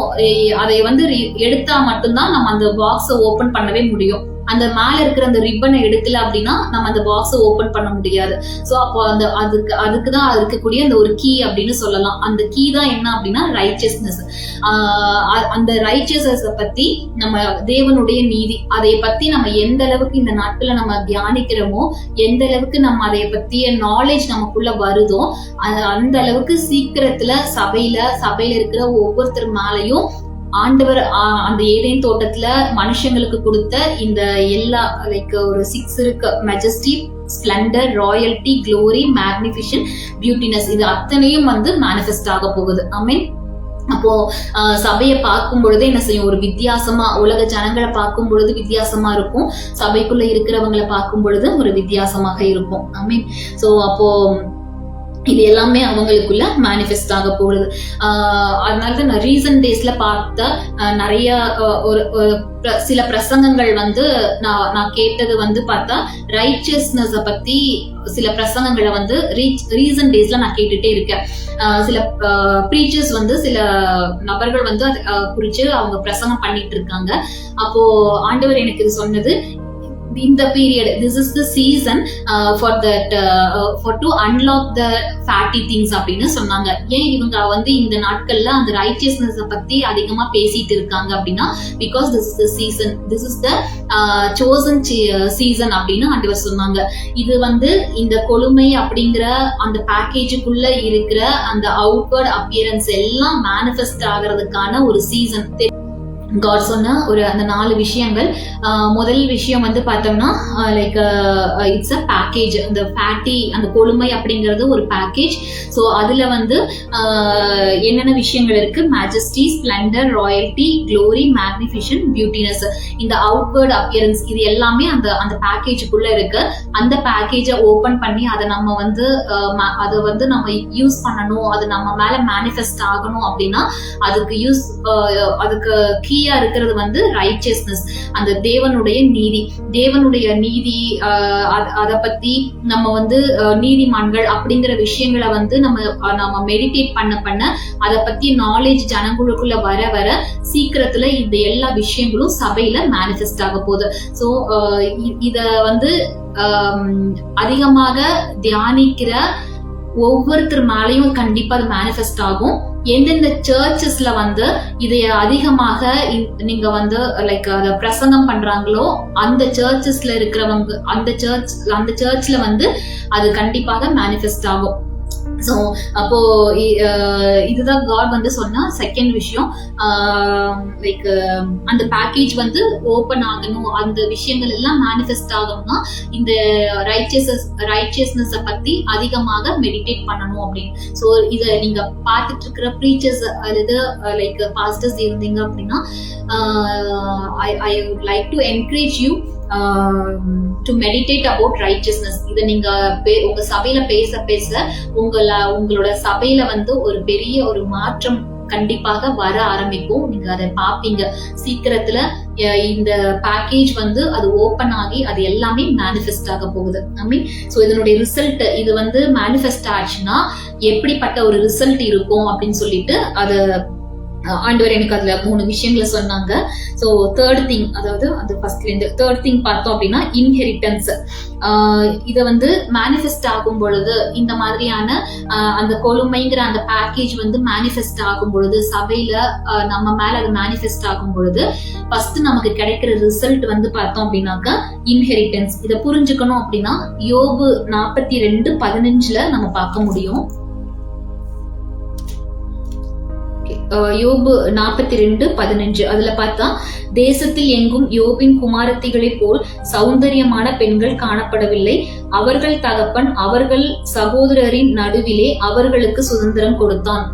அதை வந்து எடுத்தா மட்டும்தான் நம்ம அந்த பாக்ஸை ஓபன் பண்ணவே முடியும். அந்த மேல இருக்கிற அந்த ரிப்பனை எடுக்கல அப்படின்னா நம்ம அந்த பாக்ஸை ஓபன் பண்ண முடியாது. சோ அப்போ அதுக்குதான் இருக்கக்கூடிய அந்த ஒரு கீ அப்படின்னு சொல்லலாம். அந்த கீ தான் என்ன அப்படின்னா ரைச்சஸ்னஸ். அந்த ரைச்சஸ்னஸ் பத்தி நம்ம தேவனுடைய நீதி, அதை பத்தி நம்ம எந்த அளவுக்கு இந்த நாட்கள்ல நம்ம தியானிக்கிறோமோ, எந்த அளவுக்கு நம்ம அதை பத்திய நாலேஜ் நமக்குள்ள வருதோ, அந்த அளவுக்கு சீக்கிரத்துல சபையில இருக்கிற ஒவ்வொருத்தர் மேலையும் ஆண்டவர் அந்த ஏதேன் தோட்டத்துல மனுஷங்களுக்கு கொடுத்த இந்த எல்லா லைக் ஒரு 6 இருக்கு, majesty, splendour, royalty, glory, magnification, beautiness, இது அத்தனையும் வந்து மேனிஃபெஸ்ட் ஆக போகுது. ஐ மீன் அப்போ சபையை பார்க்கும் பொழுது என்ன செய்யும், ஒரு வித்தியாசமா, உலக ஜனங்களை பார்க்கும் பொழுது வித்தியாசமா இருக்கும், சபைக்குள்ள இருக்கிறவங்களை பார்க்கும் பொழுது ஒரு வித்தியாசமாக இருக்கும். ஐ மீன் சோ அப்போ இது எல்லாமே அவங்களுக்குள்ள மேனிஃபெஸ்ட் ஆக போகுது. அதனாலதான் நான் ரீசன்ட் டேஸ்ல பார்த்த நிறைய சில பிரசங்கங்கள் வந்து நான் கேட்டது வந்து பார்த்தா ரைச்சஸ்னஸ் பத்தி சில பிரசங்கங்களை வந்து ரீசன்ட் டேஸ்ல நான் கேட்டுட்டே இருக்கேன். சில ப்ரீச்சர்ஸ் வந்து சில நபர்கள் வந்து குறிச்சு அவங்க பிரசங்கம் பண்ணிட்டு இருக்காங்க. அப்போ ஆண்டவர் எனக்கு இது சொன்னது, in the period, this is the season for to unlock the fatty things அப்படின்னு சொன்னாங்க. ஏன் இவங்க வந்து இந்த நாட்கள்ல அந்த ரைச்சியஸ்னஸ் பத்தி அதிகமா பேசிட்டு இருக்காங்க அப்படின்னா, because this is the season, this is the chosen season அப்படின்னு ஆண்டவர் சொன்னாங்க. இது வந்து இந்த கொழுமை அப்படிங்கிற அந்த பேக்கேஜுக்குள்ள இருக்கிற அந்த அவுட்வர்ட் அப்பியரன்ஸ் எல்லாம் மேனிஃபெஸ்ட் ஆகிறதுக்கான ஒரு சீசன். காட் சொன்ன அந்த 4 விஷயங்கள். முதல் விஷயம் வந்து பார்த்தோம்னா லைக் இட்ஸ் அ பேக்கேஜ். அந்த ஃபேட்டி, அந்த கொழுமை அப்படிங்கிறது ஒரு பேக்கேஜ். ஸோ அதுல வந்து என்னென்ன விஷயங்கள் இருக்கு, majesty, splendour, royalty, glory, magnification, beautiness, இந்த அவுட்வர்ட் அப்பியரன்ஸ், இது எல்லாமே அந்த பேக்கேஜுக்குள்ள இருக்கு. அந்த பேக்கேஜை ஓபன் பண்ணி அதை நம்ம வந்து நம்ம யூஸ் பண்ணணும், அது நம்ம மேல மேனிஃபெஸ்ட் ஆகணும் அப்படின்னா அதுக்கு கீயா இருக்கிறது வந்து ரைச்சியஸ்னஸ், அந்த தேவனுடைய நீதி. அதை பத்தி நம்ம வந்து நீதிமான்கள் அப்படிங்கிற விஷயங்களை வந்து நம்ம மெடிடேட் பண்ண அதை பத்தி நாலேஜ் ஜனங்களுக்குள்ள வர சீக்கிரத்துல இந்த எல்லா விஷயங்களும் சபையில மேனிஃபெஸ்ட் ஆக போகுது. ஸோ இத வந்து அதிகமாக தியானிக்கிற ஒவ்வொருத்தர் மேலையும் கண்டிப்பா அது மேனிஃபெஸ்ட் ஆகும். எந்தெந்த சர்ச்சஸ்ல வந்து இதை அதிகமாக நீங்க வந்து லைக் அத பிரசங்கம் பண்றாங்களோ அந்த சர்ச்சஸ்ல இருக்கிறவங்க, அந்த சர்ச்ல வந்து அது கண்டிப்பாக மேனிஃபெஸ்ட் ஆகும். ஸோ அப்போ இதுதான் காட் வந்து சொன்னா செகண்ட் விஷயம். லைக் அந்த பேக்கேஜ் வந்து ஓப்பன் ஆகணும், அந்த விஷயங்கள் எல்லாம் மேனிஃபெஸ்ட் ஆகணும்னா இந்த ரைச்சியஸ்னஸ் பத்தி அதிகமாக மெடிடேட் பண்ணணும் அப்படின்னு. ஸோ இதை நீங்க பார்த்துட்டு இருக்கிற ப்ரீச்சர்ஸ் அல்லது லைக் பாஸ்டர்ஸ் இருந்தீங்க அப்படின்னா I would like to encourage you to meditate about righteousness. இதை நீங்க உங்க சபையில பேச உங்களோட சபையில வந்து ஒரு பெரிய ஒரு மாற்றம் கண்டிப்பாக வர ஆரம்பிக்கும். நீங்க அதை பாப்பீங்க சீக்கிரத்துல. இந்த பேக்கேஜ் வந்து அது ஓபன் ஆகி அது எல்லாமே மேனிஃபெஸ்ட் ஆக போகுது. ஐ மீன் சோ இதனுடைய ரிசல்ட் இது வந்து மேனிஃபெஸ்ட் ஆச்சுன்னா எப்படிப்பட்ட ஒரு ரிசல்ட் இருக்கும் அப்படின்னு சொல்லிட்டு அது ஆண்டவர் எனக்கு அதுல 3 விஷயங்களை சொன்னாங்க. ஸோ தேர்ட் திங், அதாவது அது ஃபர்ஸ்ட்ல இருந்து தேர்ட் திங் பார்த்தோம் அப்படின்னா இன்ஹெரிட்டன்ஸ். இதை வந்து மேனிஃபெஸ்ட் ஆகும் பொழுது இந்த மாதிரியான அந்த கொழுமைங்கிற அந்த பேக்கேஜ் வந்து மேனிஃபெஸ்ட் ஆகும் பொழுது சபையில நம்ம மேல அது மேனிஃபெஸ்ட் ஆகும் பொழுது ஃபர்ஸ்ட் நமக்கு கிடைக்கிற ரிசல்ட் வந்து பார்த்தோம் அப்படின்னாக்கா இன்ஹெரிட்டன்ஸ். இதை புரிஞ்சுக்கணும் அப்படின்னா யோபு 42:15 நம்ம பார்க்க முடியும். யோபு 42:15 அதுல பார்த்தா, தேசத்தில் எங்கும் யோபின் குமாரத்திகளை போல் சௌந்தரியமான பெண்கள் காணப்படவில்லை. அவர்கள் தகப்பன் அவர்கள் சகோதரரின் நடுவிலே அவர்களுக்கு சுதந்திரம் கொடுத்தான்.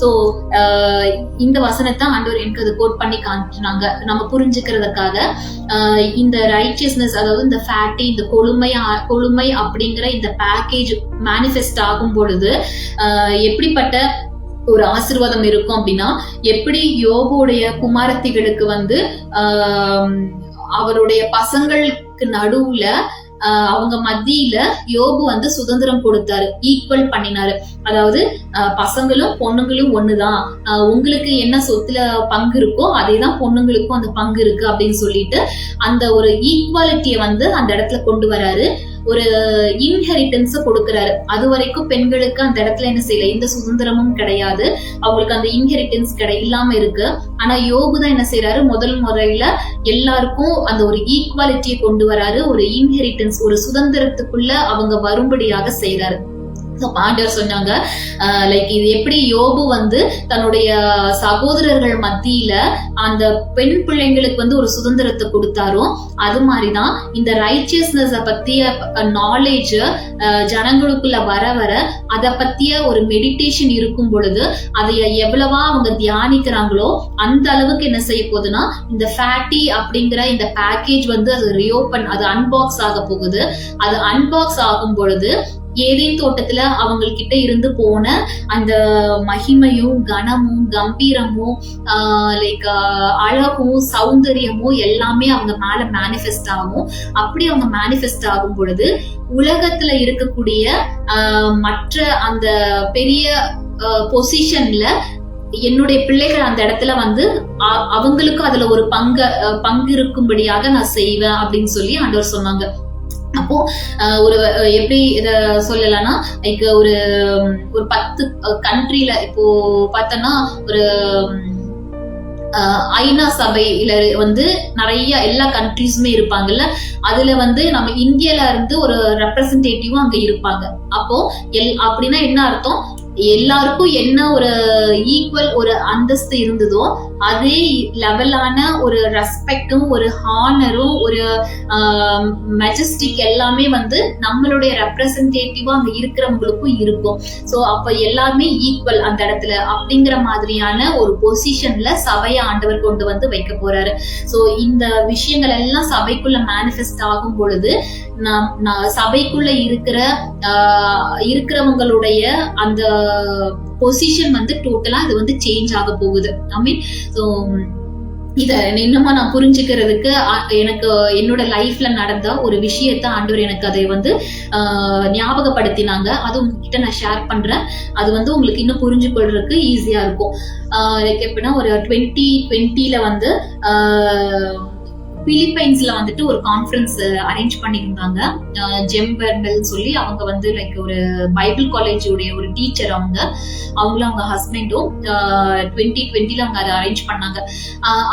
சோ இந்த வசனத்தை ஆண்டவர் எனக்கு அது கோட் பண்ணி காமிச்சாங்க நம்ம புரிஞ்சுக்கிறதுக்காக. இந்த ரைச்சியஸ்னஸ், அதாவது இந்த ஃபேட்டி, இந்த கொழுமை அப்படிங்கிற இந்த பேக்கேஜ் மேனிஃபெஸ்ட் ஆகும் பொழுது எப்படிப்பட்ட ஒரு ஆசீர்வாதம் இருக்கும் அப்படின்னா, எப்படி யோபுடைய குமாரத்திகளுக்கு வந்து அவருடைய பசங்களுக்கு நடுவுல அவங்க மத்தியில யோபு வந்து சுதந்திரம் கொடுத்தாரு, ஈக்குவல் பண்ணினாரு. அதாவது பசங்களும் பொண்ணுங்களும் ஒண்ணுதான், உங்களுக்கு என்ன சொத்துல பங்கு இருக்கோ அதேதான் பொண்ணுங்களுக்கும் அந்த பங்கு இருக்கு அப்படின்னு சொல்லிட்டு அந்த ஒரு ஈக்குவாலிட்டியை வந்து அந்த இடத்துல கொண்டு வராரு. ஒரு இன்ஹெரிட்டன்ஸ் கொடுக்கிறாரு. அது வரைக்கும் பெண்களுக்கு அந்த இடத்துல என்ன செய்யல, எந்த சுதந்திரமும் கிடையாது, அவங்களுக்கு அந்த இன்ஹெரிட்டன்ஸ் இல்லாம இருக்கு. ஆனா யோபு தான் என்ன செய்யறாரு, முதல் முறையில எல்லாருக்கும் அந்த ஒரு ஈக்குவாலிட்டியை கொண்டு வராரு, ஒரு இன்ஹெரிட்டன்ஸ், ஒரு சுதந்திரத்துக்குள்ள அவங்க வரும்படியாக செய்யறாரு. ஆண்டவர் சொன்னாங்க லைக் இது எப்படி யோபு வந்து தன்னுடைய சகோதரர்கள் மத்தியில அந்த பெண் பிள்ளைங்களுக்கு வந்து ஒரு சுதந்திரத்தை கொடுத்தாரோ, அது மாதிரிதான் இந்த ரைச்சியஸ்னஸ் பத்திய நாலேஜ் ஜனங்களுக்குள்ள வர வர அதை பத்திய ஒரு மெடிடேஷன் இருக்கும் பொழுது அதை எவ்வளவா அவங்க தியானிக்கிறாங்களோ அந்த அளவுக்கு என்ன செய்ய போகுதுன்னா இந்த ஃபேட்டி அப்படிங்கிற இந்த பேக்கேஜ் வந்து அது ரியோபன், அது அன்பாக்ஸ் ஆக போகுது. அது அன்பாக்ஸ் ஆகும் பொழுது ஏதேன் தோட்டத்துல அவங்கக்கிட்ட இருந்து போன அந்த மகிமையும் கனமும் கம்பீரமும் லைக் அழகும் சௌந்தரியமும் எல்லாமே அவங்க மேல மேனிஃபெஸ்ட் ஆகும். அப்படி அவங்க மேனிஃபெஸ்ட் ஆகும் பொழுது உலகத்துல இருக்கக்கூடிய மற்ற அந்த பெரிய பொசிஷன்ல என்னுடைய பிள்ளைகள் அந்த இடத்துல வந்து அவங்களுக்கும் அதுல ஒரு பங்கு இருக்கும்படியாக நான் செய்வேன் அப்படின்னு சொல்லி ஆண்டவர் சொன்னாங்க. அப்போ ஒரு எப்படி இத சொல்லலாம்னா, லைக் ஒரு 10 கண்ட்ரில இப்போ பார்த்தோம்னா ஒரு ஐநா சபையில வந்து நிறைய எல்லா கண்ட்ரிஸுமே இருப்பாங்கல்ல, அதுல வந்து நம்ம இந்தியால இருந்து ஒரு ரெப்ரசன்டேட்டிவும் அங்க இருப்பாங்க. அப்போ அப்படின்னா என்ன அர்த்தம், எல்லாருக்கும் என்ன ஒரு ஈக்குவல் ஒரு அந்தஸ்து இருந்ததோ அதே லெவலான ஒரு ரெஸ்பெக்டும் ஒரு ஹானரும் ஒரு மெஜஸ்டிக் எல்லாமே வந்து நம்மளுடைய ரெப்ரசன்டேட்டிவா அங்க இருக்கிறவங்களுக்கும் இருக்கும். ஸோ அப்ப எல்லாருமே ஈக்குவல் அந்த இடத்துல அப்படிங்கிற மாதிரியான ஒரு பொசிஷன்ல சபையை ஆண்டவர் கொண்டு வந்து வைக்க போறாரு. ஸோ இந்த விஷயங்கள் எல்லாம் சபைக்குள்ள மேனிஃபெஸ்ட் ஆகும் பொழுது சபைக்குள்ள இருக்கிறவங்களுடைய அந்த பொசிஷன் வந்து டோட்டலா இது வந்து சேஞ்ச் ஆக போகுது. ஐ மீன் ஸோ இத இன்னுமா நான் புரிஞ்சுக்கிறதுக்கு எனக்கு என்னோட லைஃப்ல நடந்த ஒரு விஷயத்த ஆண்டவர் எனக்கு அதை வந்து ஞாபகப்படுத்தினாங்க. அது உங்ககிட்ட நான் ஷேர் பண்றேன். அது வந்து உங்களுக்கு இன்னும் புரிஞ்சு கொள்றதுக்கு ஈஸியா இருக்கும். லைக் எப்படின்னா ஒரு 2020 வந்து பிலிப்பைன்ஸ்ல வந்துட்டு ஒரு கான்ஃபரன்ஸ் அரேஞ்ச் பண்ணியிருந்தாங்க. ஜெம் வெர்மெல் சொல்லி அவங்க வந்து லைக் ஒரு பைபிள் காலேஜ் உடைய ஒரு டீச்சர், அவங்களும் அவங்க ஹஸ்பண்டும் 2020 அவங்க அதை அரேஞ்ச் பண்ணாங்க.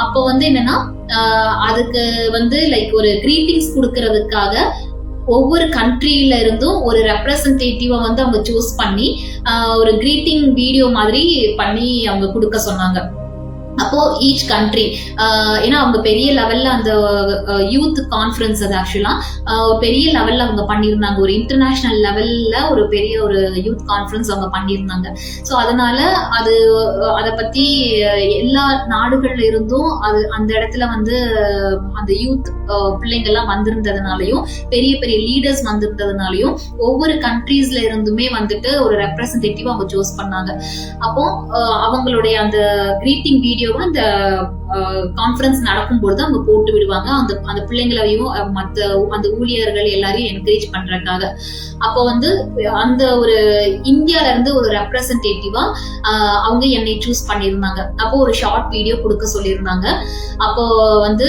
அப்போ வந்து என்னன்னா அதுக்கு வந்து லைக் ஒரு கிரீட்டிங்ஸ் கொடுக்கறதுக்காக ஒவ்வொரு கண்ட்ரியில இருந்தும் ஒரு ரெப்ரசன்டேட்டிவா வந்து அவங்க சூஸ் பண்ணி ஒரு கிரீட்டிங் வீடியோ மாதிரி பண்ணி அவங்க கொடுக்க சொன்னாங்க. அப்போ ஈச் கண்ட்ரி ஏன்னா அவங்க பெரிய லெவல்ல அந்த யூத் கான்ஃபரன்ஸ் அது ஆக்சுவலா பெரிய லெவல்ல அவங்க பண்ணியிருந்தாங்க. ஒரு இன்டர்நேஷனல் லெவல்ல ஒரு பெரிய ஒரு யூத் கான்ஃபரன்ஸ் அவங்க பண்ணியிருந்தாங்க. ஸோ அதனால அதை பத்தி எல்லா நாடுகள்ல இருந்தும் அது அந்த இடத்துல வந்து அந்த யூத் பிள்ளைங்க எல்லாம் வந்திருந்ததுனாலையும் பெரிய பெரிய லீடர்ஸ் வந்திருந்ததுனாலையும் ஒவ்வொரு கண்ட்ரீஸ்ல இருந்துமே வந்துட்டு ஒரு ரெப்ரசன்டேட்டிவ் அவங்க சூஸ் பண்ணாங்க. அப்போ அவங்களுடைய அந்த கிரீட்டிங் வீடியோ அந்த கான்ஃபரன்ஸ் நடக்கும்பொழுது அவங்க போட்டு விடுவாங்க. அந்த பிள்ளைங்களையும் அந்த ஊழியர்கள் எல்லாரையும் என்கரேஜ் பண்றதுக்காக. அப்போ வந்து அந்த ஒரு இந்தியால இருந்து ஒரு ரெப்ரசன்டேட்டிவா அவங்க என்னை சூஸ் பண்ணியிருந்தாங்க. அப்போ ஒரு ஷார்ட் வீடியோ கொடுக்க சொல்லியிருந்தாங்க. அப்போ வந்து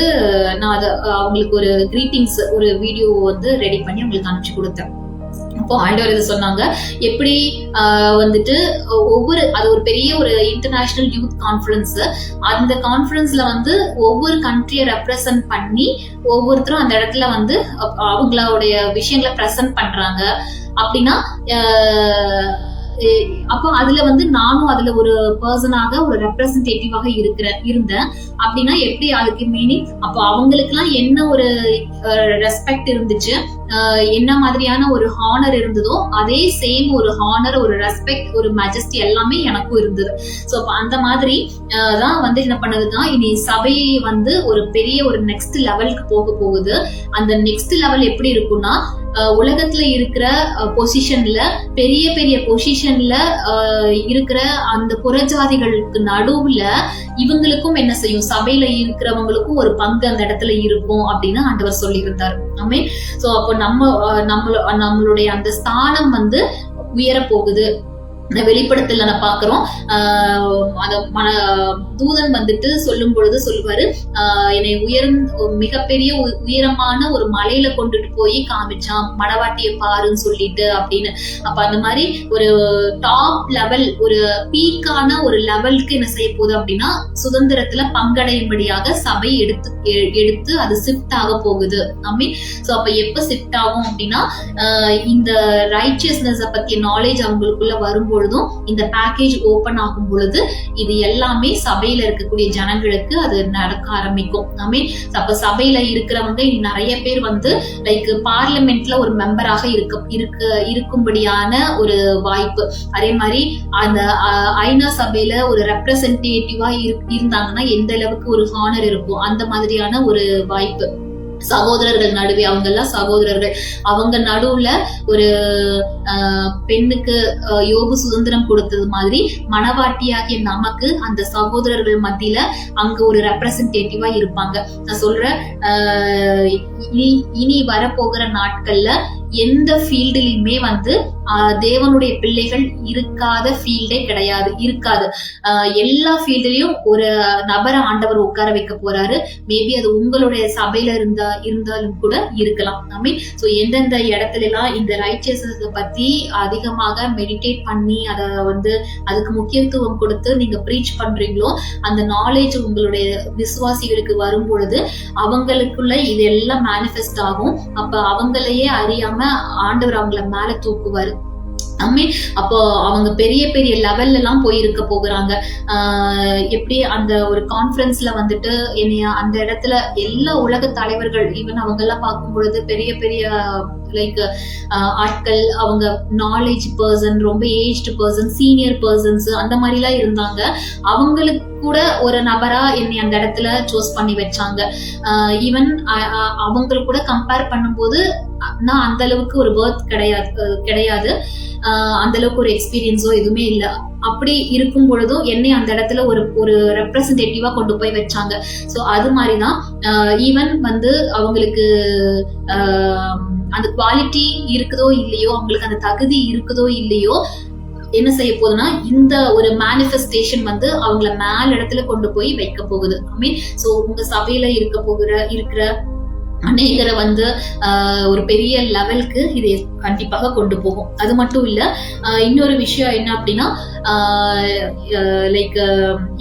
நான் அதை அவங்களுக்கு ஒரு கிரீட்டிங்ஸ் ஒரு வீடியோ வந்து ரெடி பண்ணி அவங்களுக்கு அனுப்பிச்சு கொடுத்தேன். அப்போ ஆண்டவர் இது சொன்னாங்க, எப்படி வந்துட்டு அது ஒரு பெரிய ஒரு இன்டர்நேஷனல் யூத் கான்ஃபரன்ஸ். அந்த கான்ஃபரன்ஸ்ல வந்து ஒவ்வொரு கண்ட்ரியை ரெப்ரசன்ட் பண்ணி ஒவ்வொருத்தரும் அந்த இடத்துல வந்து அவங்களுடைய விஷயங்களை பிரசன்ட் பண்றாங்க. அப்படின்னா அப்போ அதுல வந்து நானும் அதுல ஒரு பர்சனாக ஒரு ரெப்ரசன்டேட்டிவாக இருந்தேன். அப்படின்னா எப்படி அதுக்கு மீனிங், அப்போ அவங்களுக்கு எல்லாம் என்ன ஒரு ரெஸ்பெக்ட் இருந்துச்சு, என்ன மாதிரியான ஒரு ஹானர் இருந்ததோ அதே சேம் ஒரு ஹானர், ஒரு ரெஸ்பெக்ட், ஒரு மெஜஸ்டி எல்லாமே எனக்கும் இருந்தது. ஸோ அந்த மாதிரி தான் வந்து என்ன பண்ணதுன்னா இனி சபை வந்து ஒரு பெரிய ஒரு நெக்ஸ்ட் லெவலுக்கு போகுது. அந்த நெக்ஸ்ட் லெவல் எப்படி இருக்கும்னா உலகத்துல இருக்கிற பொசிஷன்ல பெரிய பெரிய பொசிஷன்ல இருக்கிற அந்த புறஜாதிகளுக்கு நடுவுல இவங்களுக்கும் என்ன செய்யும், சபையில இருக்கிறவங்களுக்கும் ஒரு பங்கு அந்த இடத்துல இருக்கும் அப்படின்னு ஆண்டவர் சொல்லி இருந்தார். ஆமென். சோ அப்போ நம்மளுடைய அந்த ஸ்தானம் வந்து உயர போகுது. வெளிப்படத்துல நான் பாக்குறோம். தூதன் வந்துட்டு சொல்லும் பொழுது சொல்வாரு, என்னை மிகப்பெரிய உயரமான ஒரு மலையில கொண்டுட்டு போய் காமிச்சான், மணவாட்டியை பாருன்னு சொல்லிட்டு அப்படின்னு. அப்ப அந்த மாதிரி ஒரு டாப் லெவல், ஒரு பீக்கான ஒரு லெவலுக்கு என்ன செய்ய போகுது அப்படின்னா சுதந்திரத்துல பங்கடையும்படியாக சபை எடுத்து அது ஷிஃப்ட் ஆக போகுது. ஐ சோ அப்ப எப்ப ஷிஃப்ட் ஆகும் அப்படின்னா இந்த ரைச்சியஸ்னஸ் பத்திய நாலேஜ் அவங்களுக்குள்ள வரும்பொழுதும் இந்த பேக்கேஜ் ஓபன் ஆகும் பொழுது இது எல்லாமே சபையில இருக்கக்கூடிய ஜனங்களுக்கு அது நடக்க ஆரம்பிக்கும். அப்ப சபையில இருக்கிறவங்க நிறைய பேர் வந்து லைக் பார்லிமெண்ட்ல ஒரு மெம்பராக இருக்கும்படியான ஒரு வாய்ப்பு. அதே மாதிரி அந்த ஐநா சபையில ஒரு ரெப்ரசன்டேட்டிவா இருந்தாங்கன்னா எந்த அளவுக்கு ஒரு ஹானர் இருக்கும், அந்த மாதிரியான ஒரு வாய்ப்பு. சகோதரர்கள் நடுவே, அவங்க எல்லாம் சகோதரர்கள், அவங்க நடுவுல ஒரு பெண்ணுக்கு யோபு சுதந்திரம் கொடுத்தது மாதிரி மணவாட்டியாகிய நமக்கு அந்த சகோதரர்கள் மத்தியில அங்க ஒரு ரெப்ரசன்டேட்டிவா இருப்பாங்க. நான் சொல்றேன், இனி வரப்போகிற நாட்கள்ல எந்த ஃபீல்டுலயுமே வந்து தேவனுடைய பிள்ளைகள் இருக்காத ஃபீல்டே இருக்காது. எல்லா ஃபீல்டுலயும் ஒரு நபரை ஆண்டவர் உட்கார வைக்க போறாரு. மேபி அது உங்களுடைய சபையில இருந்தாலும் கூட இருக்கலாம். சோ எந்தெந்த இடத்துல எல்லாம் இந்த ரைச்சியஸ்னஸ் பத்தி அதிகமாக மெடிடேட் பண்ணி அதை வந்து அதுக்கு முக்கியத்துவம் கொடுத்து நீங்க ப்ரீச் பண்றீங்களோ அந்த நாலேஜ் உங்களுடைய விசுவாசிகளுக்கு வரும் பொழுது அவங்களுக்குள்ள இதெல்லாம் மேனிஃபெஸ்ட் ஆகும். அப்ப அவங்களையே அறியாம ஆண்டவர் அவங்கள மேல தூக்குவாரு. அப்போ அவங்க பெரிய பெரிய லெவல்ல எல்லாம் போயிருக்க போகிறாங்க. எப்படி அந்த ஒரு கான்ஃபரன்ஸ்ல வந்துட்டு என்னைய அந்த இடத்துல எல்லா உலக தலைவர்கள் ஈவன் அவங்க எல்லாம் பார்க்கும் பொழுது பெரிய பெரிய லைக் ஆட்கள், அவங்க நாலேஜ் பர்சன், ரொம்ப ஏஜ்டு பர்சன், சீனியர் பர்சன்ஸ் அந்த மாதிரி எல்லாம் இருந்தாங்க. அவங்களுக்கு கூட ஒரு நபரா என்னை அந்த இடத்துல சூஸ் பண்ணி வச்சாங்க. ஈவன் அவங்களுக்கு கூட கம்பேர் பண்ணும்போது நான் அந்த அளவுக்கு ஒரு ஒர்த் கிடையாது, அந்த அளவுக்கு ஒரு எக்ஸ்பீரியன்ஸோ எதுவுமே இல்ல. அப்படி இருக்கும் பொழுதும் என்னை அந்த இடத்துல ஒரு ரெப்ரசன்டேட்டிவா கொண்டு போய் வச்சாங்க. சோ அது மாதிரிதான் ஈவன் வந்து அவங்களுக்கு அந்த குவாலிட்டி இருக்குதோ இல்லையோ, அவங்களுக்கு அந்த தகுதி இருக்குதோ இல்லையோ, என்ன செய்ய போகுதுன்னா இந்த ஒரு மேனிஃபெஸ்டேஷன் வந்து அவங்கள மேல் இடத்துல கொண்டு போய் வைக்க போகுது. சோ உங்க சபையில இருக்கிற அநேகரை வந்து ஒரு பெரிய லெவலுக்கு இது கண்டிப்பாக கொண்டு போகும். அது மட்டும் இல்ல, இன்னொரு விஷயம் என்ன அப்படின்னா, லைக்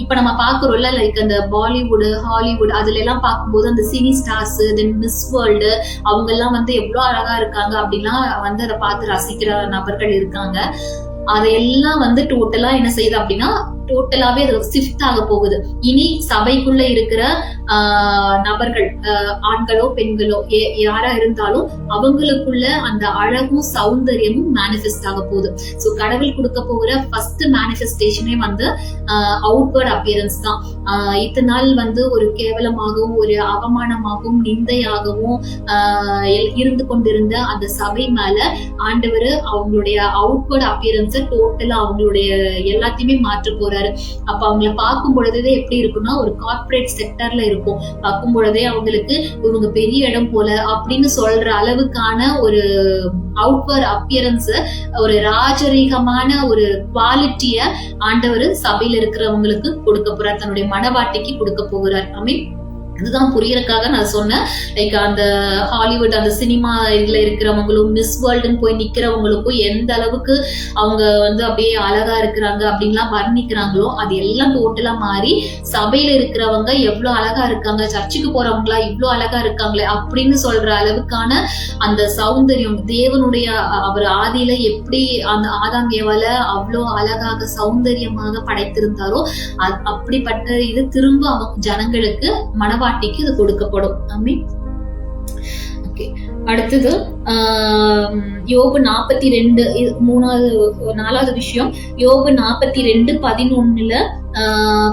இப்ப நம்ம பாக்குறோம்ல, லைக் அந்த பாலிவுட், ஹாலிவுட் அதுல எல்லாம் பார்க்கும்போது அந்த சினி ஸ்டார்ஸ், தென் மிஸ் வேர்ல்டு, அவங்க எல்லாம் வந்து எவ்வளவு அழகா இருக்காங்க அப்படின்லாம் வந்து அதை பார்த்து ரசிக்கிற நபர்கள் இருக்காங்க. அதையெல்லாம் வந்து டோட்டலா என்ன செய்யுது அப்படின்னா, டோட்டலாவே அது ஷிஃப்ட் ஆக போகுது. இனி சபைக்குள்ள இருக்கிற நபர்கள், ஆண்களோ பெண்களோ யாரா இருந்தாலும் அவங்களுக்குள்ள அந்த அழகும் சௌந்தரியமும் மேனிஃபெஸ்ட் ஆக போகுது. சோ கடவுள் கொடுக்க போகிற ஃபர்ஸ்ட் மேனிஃபெஸ்டேஷனே வந்து அவுட்வர்ட் அப்பியரன்ஸ் தான். இத்தனை நாள் வந்து ஒரு கேவலமாகவும் ஒரு அவமானமாகவும் நிந்தையாகவும் இருந்து கொண்டிருந்த அந்த சபை மேல ஆண்டவர் அவங்களுடைய அவுட்வர்ட் அப்பியரன்ஸை டோட்டலா அவங்களுடைய எல்லாத்தையுமே மாற்ற போறாரு. அப்ப அவங்களை பார்க்கும் பொழுதே எப்படி இருக்குன்னா, ஒரு கார்பரேட் செக்டர்ல இருக்கும். பார்க்கும் பொழுதே அவங்களுக்கு இவங்க பெரிய இடம் போல அப்படின்னு சொல்ற அளவுக்கான ஒரு அவுட்வர்ட் அப்பியரன்ஸ், ஒரு ராஜரீகமான ஒரு குவாலிட்டிய ஆண்டவர் சபையில இருக்கிறவங்களுக்கு கொடுக்க போறார், தன்னுடைய மனவாட்டிக்கு கொடுக்க போகிறார். ஐ மீன் இதுதான் புரியறதுக்காக நான் சொன்னேன். லைக் அந்த ஹாலிவுட், அந்த சினிமா இதுல இருக்கிறவங்களும் மிஸ் வேர்ல்டுன்னு போய் நிக்கிறவங்களுக்கும் எந்த அளவுக்கு அவங்க வந்து அப்படியே அழகா இருக்கிறாங்க அப்படின்லாம் வர்ணிக்கிறாங்களோ அது எல்லாம் டோட்டலா மாறி சபையில இருக்கிறவங்க எவ்வளவு அழகா இருக்காங்க, சர்ச்சுக்கு போறவங்களா இவ்வளவு அழகா இருக்காங்களே அப்படின்னு சொல்ற அளவுக்கான அந்த சௌந்தரியம், தேவனுடைய அவர் ஆதியில எப்படி அந்த ஆதாம் ஏவால அவ்வளோ அழகாக சௌந்தரியமாக படைத்திருந்தாரோ அப்படிப்பட்ட இது திரும்ப அவங்க ஜனங்களுக்கு மனவாட்டிக்கு இது கொடுக்கப்படும். அடுத்தது யோபு 42 4வது விஷயம், யோபு 42:11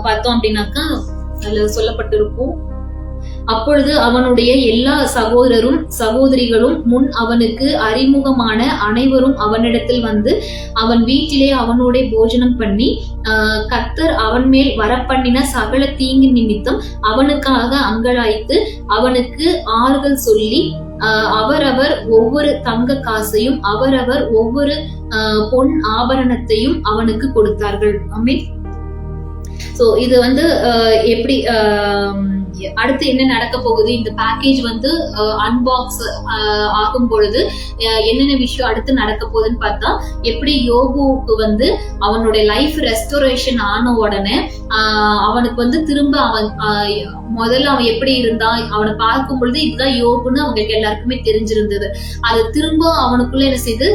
பார்த்தோம் அப்படின்னாக்கா அதுல சொல்லப்பட்டிருக்கும், அப்பொழுது அவனுடைய எல்லா சகோதரரும் சகோதரிகளும் முன் அவனுக்கு அறிமுகமான அனைவரும் அவனிடத்தில் வந்து அவன் வீட்டிலே அவனோட போஜனம் பண்ணி கர்த்தர் அவன் மேல் வரப்பண்ணின சகல தீங்கு நிமித்தம் அவனுக்காக அங்கலாய்த்து அவனுக்கு ஆறுதல் சொல்லி அவரவர் ஒவ்வொரு தங்க காசையும் அவரவர் ஒவ்வொரு பொன் ஆபரணத்தையும் அவனுக்கு கொடுத்தார்கள். ஆமென். சோ இது வந்து எப்படி அடுத்து என்ன நடக்க போகுது, இந்த பேக்கேஜ் வந்து அன்பாக்ஸ் ஆகும் பொழுது என்னென்ன விஷயம் அடுத்து நடக்க போகுதுன்னு பார்த்தா, எப்படி யோபுவுக்கு வந்து அவனுடைய லைஃப் ரெஸ்டோரேஷன் ஆன உடனே அவனுக்கு வந்து திரும்ப அவன் முதல்ல அவன் எப்படி இருந்தான் அவனை பார்க்கும் பொழுது இதுதான் யோபுன்னு அவங்களுக்கு எல்லாருக்குமே தெரிஞ்சிருந்தது. அது திரும்ப அவனுக்குள்ள என்ன செய்து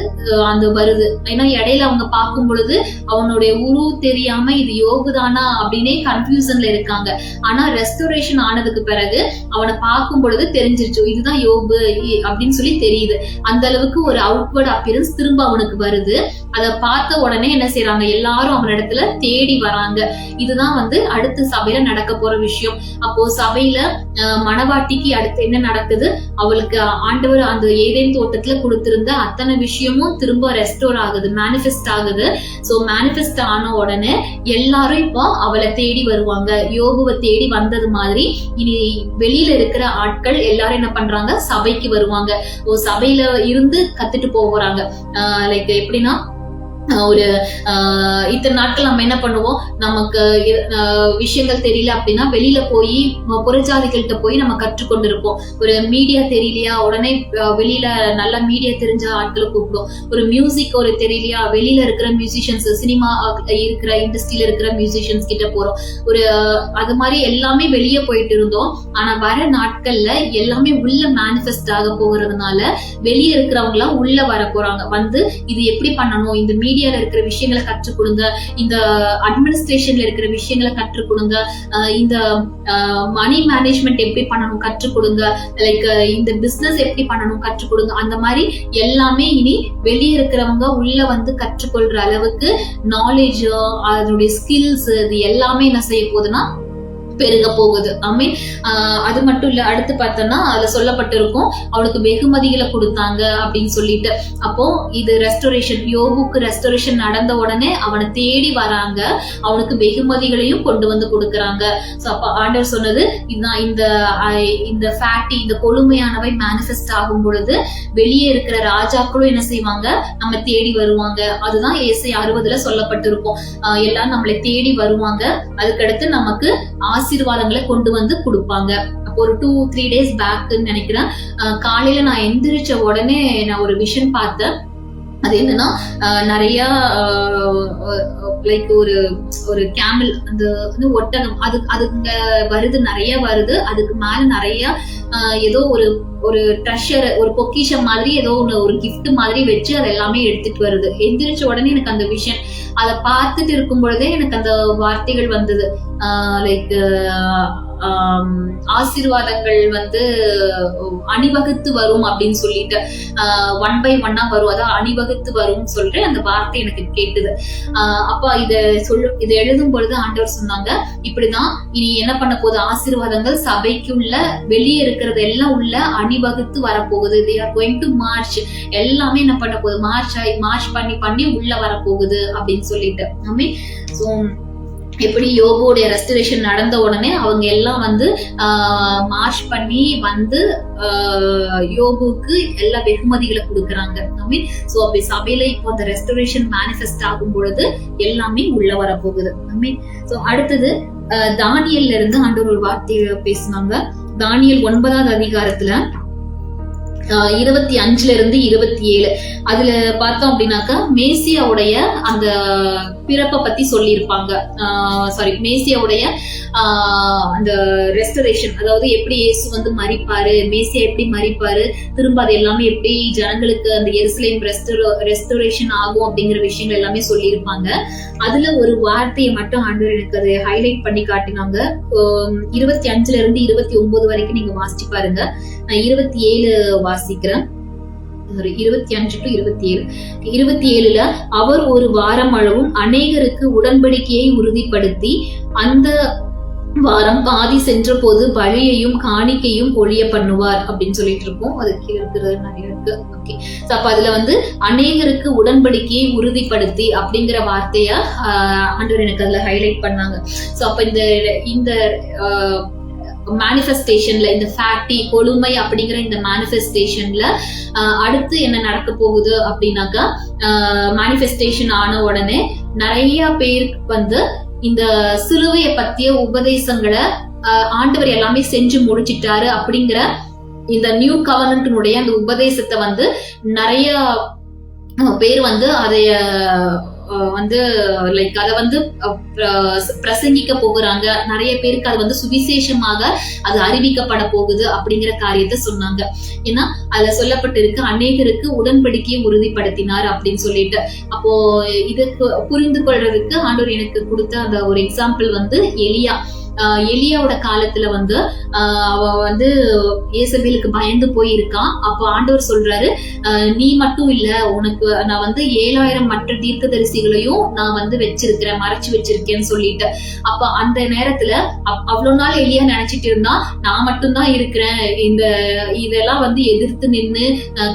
அந்த வருது. ஏன்னா இடையில அவங்க பார்க்கும் பொழுது அவனுடைய உருவ தெரியாம இது யோபுதானா அப்படின்னே கன்ஃபியூஷன்ல இருக்காங்க. ஆனா ரெஸ்டோரேஷன் ஆனதுக்கு பிறகு அவனை பார்க்கும் பொழுது தெரிஞ்சிருச்சு இதுதான் யோபு அப்படின்னு சொல்லி தெரியுது. அந்த அளவுக்கு ஒரு அவுட்வர்ட் அப்பியரன்ஸ் திரும்ப அவனுக்கு வருது. அதை பார்த்த உடனே என்ன செய்யறாங்க, எல்லாரும் அவனிடத்துல தேடி வராங்க. இதுதான் வந்து அடுத்த சபையில நடக்க போற விஷயம். அப்போ சபையில மனவாட்டிக்கு அடுத்து என்ன நடக்குது, அவளுக்கு ஆண்டவர் அந்த ஏதேன் தோட்டத்துல கொடுத்திருந்த அத்தனை விஷயமும் திரும்ப ரெஸ்டோர் ஆகுது, மேனிஃபெஸ்ட் ஆகுது. சோ மேனிஃபெஸ்ட் ஆன உடனே எல்லாரும் இப்போ அவளை தேடி வருவாங்க. யோபுவை தேடி வந்தது மாதிரி இனி வெளியில இருக்கிற ஆட்கள் எல்லாரும் என்ன பண்றாங்க, சபைக்கு வருவாங்க. சபையில இருந்து கத்துட்டு போறாங்க. லைக் எப்படின்னா, ஒரு இத்தனை நாட்கள் நம்ம என்ன பண்ணுவோம், நமக்கு விஷயங்கள் தெரியல அப்படின்னா வெளியில போய் புறஜாதிகள்கிட்ட போய் நம்ம கற்றுக்கொண்டு இருப்போம். ஒரு மீடியா தெரியலையா உடனே வெளியில நல்ல மீடியா தெரிஞ்ச ஆட்களை கூப்பிடும். ஒரு மியூசிக் ஒரு தெரியலையா வெளியில இருக்கிற மியூசிஷியன்ஸ், சினிமா இருக்கிற இண்டஸ்ட்ரியில இருக்கிற மியூசிஷியன்ஸ் கிட்ட போறோம். ஒரு அது மாதிரி எல்லாமே வெளியே போயிட்டு இருந்தோம். ஆனா வர நாட்கள்ல எல்லாமே உள்ள மேனிஃபெஸ்ட் ஆக போகிறதுனால வெளியே இருக்கிறவங்க எல்லாம் உள்ள வர போறாங்க. வந்து இது எப்படி பண்ணணும், இந்த மீடியால இருக்கிற விஷயங்களை கற்றுக் கொடுங்க, இந்த அட்மினிஸ்ட்ரேஷன்ல இருக்கிற விஷயங்களை கற்றுக் கொடுங்க, இந்த மணி மேனேஜ்மெண்ட் எப்படி பண்ணணும் கற்றுக் கொடுங்க, லைக் இந்த பிசினஸ் எப்படி பண்ணணும் கற்றுக் கொடுங்க. அந்த மாதிரி எல்லாமே இனி வெளியே இருக்கிறவங்க உள்ள வந்து கற்றுக்கொள்ற அளவுக்கு நாலேஜ், அதனுடைய ஸ்கில்ஸ், இது எல்லாமே என்ன செய்ய போகுதுன்னா பெருக போகுது. அது மட்டும் இல்ல, அடுத்து பார்த்தோம்னா அதுல சொல்லப்பட்டிருக்கும் அவனுக்கு வெகுமதிகளை கொடுத்தாங்க அப்படின்னு சொல்லிட்டு. அப்போ இது ரெஸ்டோரேஷன், யோபுக்கு ரெஸ்டோரேஷன் நடந்த உடனே அவனை தேடி வராங்க, அவனுக்கு வெகுமதிகளையும் கொண்டு வந்து கொடுக்கறாங்க. சோ அப்ப ஆண்டவர் சொன்னது இதுதான், இந்த ஃபேக்ட், இந்த கொழுமையானவை மேனிஃபெஸ்ட் ஆகும் பொழுது வெளியே இருக்கிற ராஜாக்களும் என்ன செய்வாங்க, நம்ம தேடி வருவாங்க. அதுதான் ஏசாயா 60 சொல்லப்பட்டிருக்கும். எல்லாரும் நம்மளை தேடி வருவாங்க, அதுக்கடுத்து நமக்கு ஆசீர்வாதங்களை கொண்டு வந்து கொடுப்பாங்க. அப்போ ஒரு 2-3 டேஸ் பேக்குன்னு நினைக்கிறேன். காலையில நான் எந்திரிச்ச உடனே நான் ஒரு விஷன் பார்த்தேன். அது என்னன்னா நிறைய லைக் ஒரு ஒரு கேமல், அந்த ஒட்டகம், அதுங்க வருது, நிறைய வருது. அதுக்கு மேல நிறைய ஏதோ ஒரு ட்ரெஷர், ஒரு பொக்கிஷம் மாதிரி ஏதோ ஒரு கிஃப்ட் மாதிரி வச்சு அது எல்லாமே எடுத்துட்டு வருது. எந்திரிச்ச உடனே எனக்கு அந்த விஷயம், அதை பார்த்துட்டு இருக்கும் பொழுதே எனக்கு அந்த வார்த்தைகள் வந்தது. லைக் ஆசீர்வாதங்கள் அணிவகுத்து வரும் அப்படின்னு சொல்லிட்டு 1 by 1 வரும், அதாவது அணிவகுத்து வரும் சொல்ற அந்த வார்த்தை எனக்கு கேட்டது. அப்ப இதை எழுதும் பொழுது ஆண்டவர் சொன்னாங்க, இப்படிதான் இனி என்ன பண்ண போகுது, ஆசீர்வாதங்கள் சபைக்குள்ள வெளியே இருக்கிறது எல்லாம் உள்ள அணிவகுத்து வரப்போகுது. they are going to march, எல்லாமே என்ன பண்ண போகுது, மார்ச் பண்ணி உள்ள வரப்போகுது அப்படின்னு சொல்லிட்டு. சோ எப்படி யோபுடைய ரெஸ்டரேஷன் நடந்த உடனே அவங்க எல்லாம் மார்ச் பண்ணி யோபுக்கு எல்லா வெகுமதிகளை கொடுக்கறாங்க. சோ அப்படி சபையில இப்போ அந்த ரெஸ்டரேஷன் மேனிஃபெஸ்ட் ஆகும் பொழுது எல்லாமே உள்ள வர போகுது. சோ அடுத்தது தானியல்ல இருந்து ஆண்டவர் ஒரு வார்த்தையை பேசினாங்க. தானியல் 9வது அதிகாரத்துல 25 இருந்து 27 அதுல பார்த்தோம் அப்படின்னாக்கா மேசியாவுடைய அந்த பிறப்பை பத்தி சொல்லியிருப்பாங்க. மேசியாவுடைய அந்த ரெஸ்டரேஷன், அதாவது எப்படி இயேசு மரிப்பாரு, மேசியா எப்படி மரிப்பாரு, திரும்ப அது எல்லாமே எப்படி ஜனங்களுக்கு அந்த எருசலேம் ரெஸ்டரேஷன் ஆகும் அப்படிங்கிற விஷயங்கள் எல்லாமே சொல்லியிருப்பாங்க. அதுல ஒரு வார்த்தையை மட்டும் ஆண்டவர் எனக்கு அதை ஹைலைட் பண்ணி காட்டினாங்க. 25 இருந்து 29 வரைக்கும் நீங்க வாசிச்சு பாருங்க. நான் 27 வாசிக்கிறேன். 25 to 27. 27ல அவர் ஒரு வாரம் அளவும் அநேகருக்கு உடன்படிக்கையை உறுதிப்படுத்தி அந்த வாரம் பாதி சென்ற போது பலியையும் காணிக்கையும் ஒழிய பண்ணுவார் அப்படின்னு சொல்லிட்டு இருக்கோம். அது கீழே இருக்கிறது நிறைய இருக்கு. ஓகே, அப்ப அதுல அநேகருக்கு உடன்படிக்கையை உறுதிப்படுத்தி அப்படிங்கிற வார்த்தைய ஆண்டவர் எனக்கு அதுல ஹைலைட் பண்ணாங்க. சோ அப்ப இந்த மேனிஃபெஸ்டேஷன்ல, இந்த ஃபேக்டி கொழுமை அப்படிங்கிற இந்த மேனிஃபெஸ்டேஷன்ல அடுத்து என்ன நடக்க போகுது அப்படின்னாக்கா, மேனிஃபெஸ்டேஷன் ஆன உடனே நிறைய பேருக்கு இந்த சிலுவையை பத்திய உபதேசங்களை ஆண்டவர் எல்லாமே செஞ்சு முடிச்சிட்டாரு அப்படிங்கிற இந்த நியூ கவர்னன்ட்னுடைய அந்த உபதேசத்தை நிறைய பேர் அதைய லைக் அதை பிரசங்கிக்க போகிறாங்க. நிறைய பேருக்கு அது சுவிசேஷமாக அது அறிவிக்கப்பட போகுது அப்படிங்கிற காரியத்தை சொன்னாங்க. ஏன்னா அதுல சொல்லப்பட்டிருக்கு, அநேகருக்கு உடன்படிக்கையை உறுதிப்படுத்தினார் அப்படின்னு சொல்லிட்டு. அப்போ இதுக்கு புரிந்து கொள்றதுக்கு ஆண்டவர் எனக்கு கொடுத்த அந்த ஒரு எக்ஸாம்பிள் எலியாவோட காலத்துல அவ ஏசபேலுக்கு பயந்து போயிருக்கான். அப்போ ஆண்டவர் சொல்றாரு, நீ மட்டும் இல்ல, உனக்கு நான் 7000 மற்ற தீர்க்கதரிசிகளையும் நான் வச்சிருக்கிறேன், மறைச்சு வச்சிருக்கேன்னு சொல்லிட்டு. அப்ப அந்த நேரத்துல அவ்வளவு நாள் எலியா நினைச்சிட்டு இருந்தா, நான் மட்டும்தான் இருக்கிறேன், இதெல்லாம் எதிர்த்து நின்னு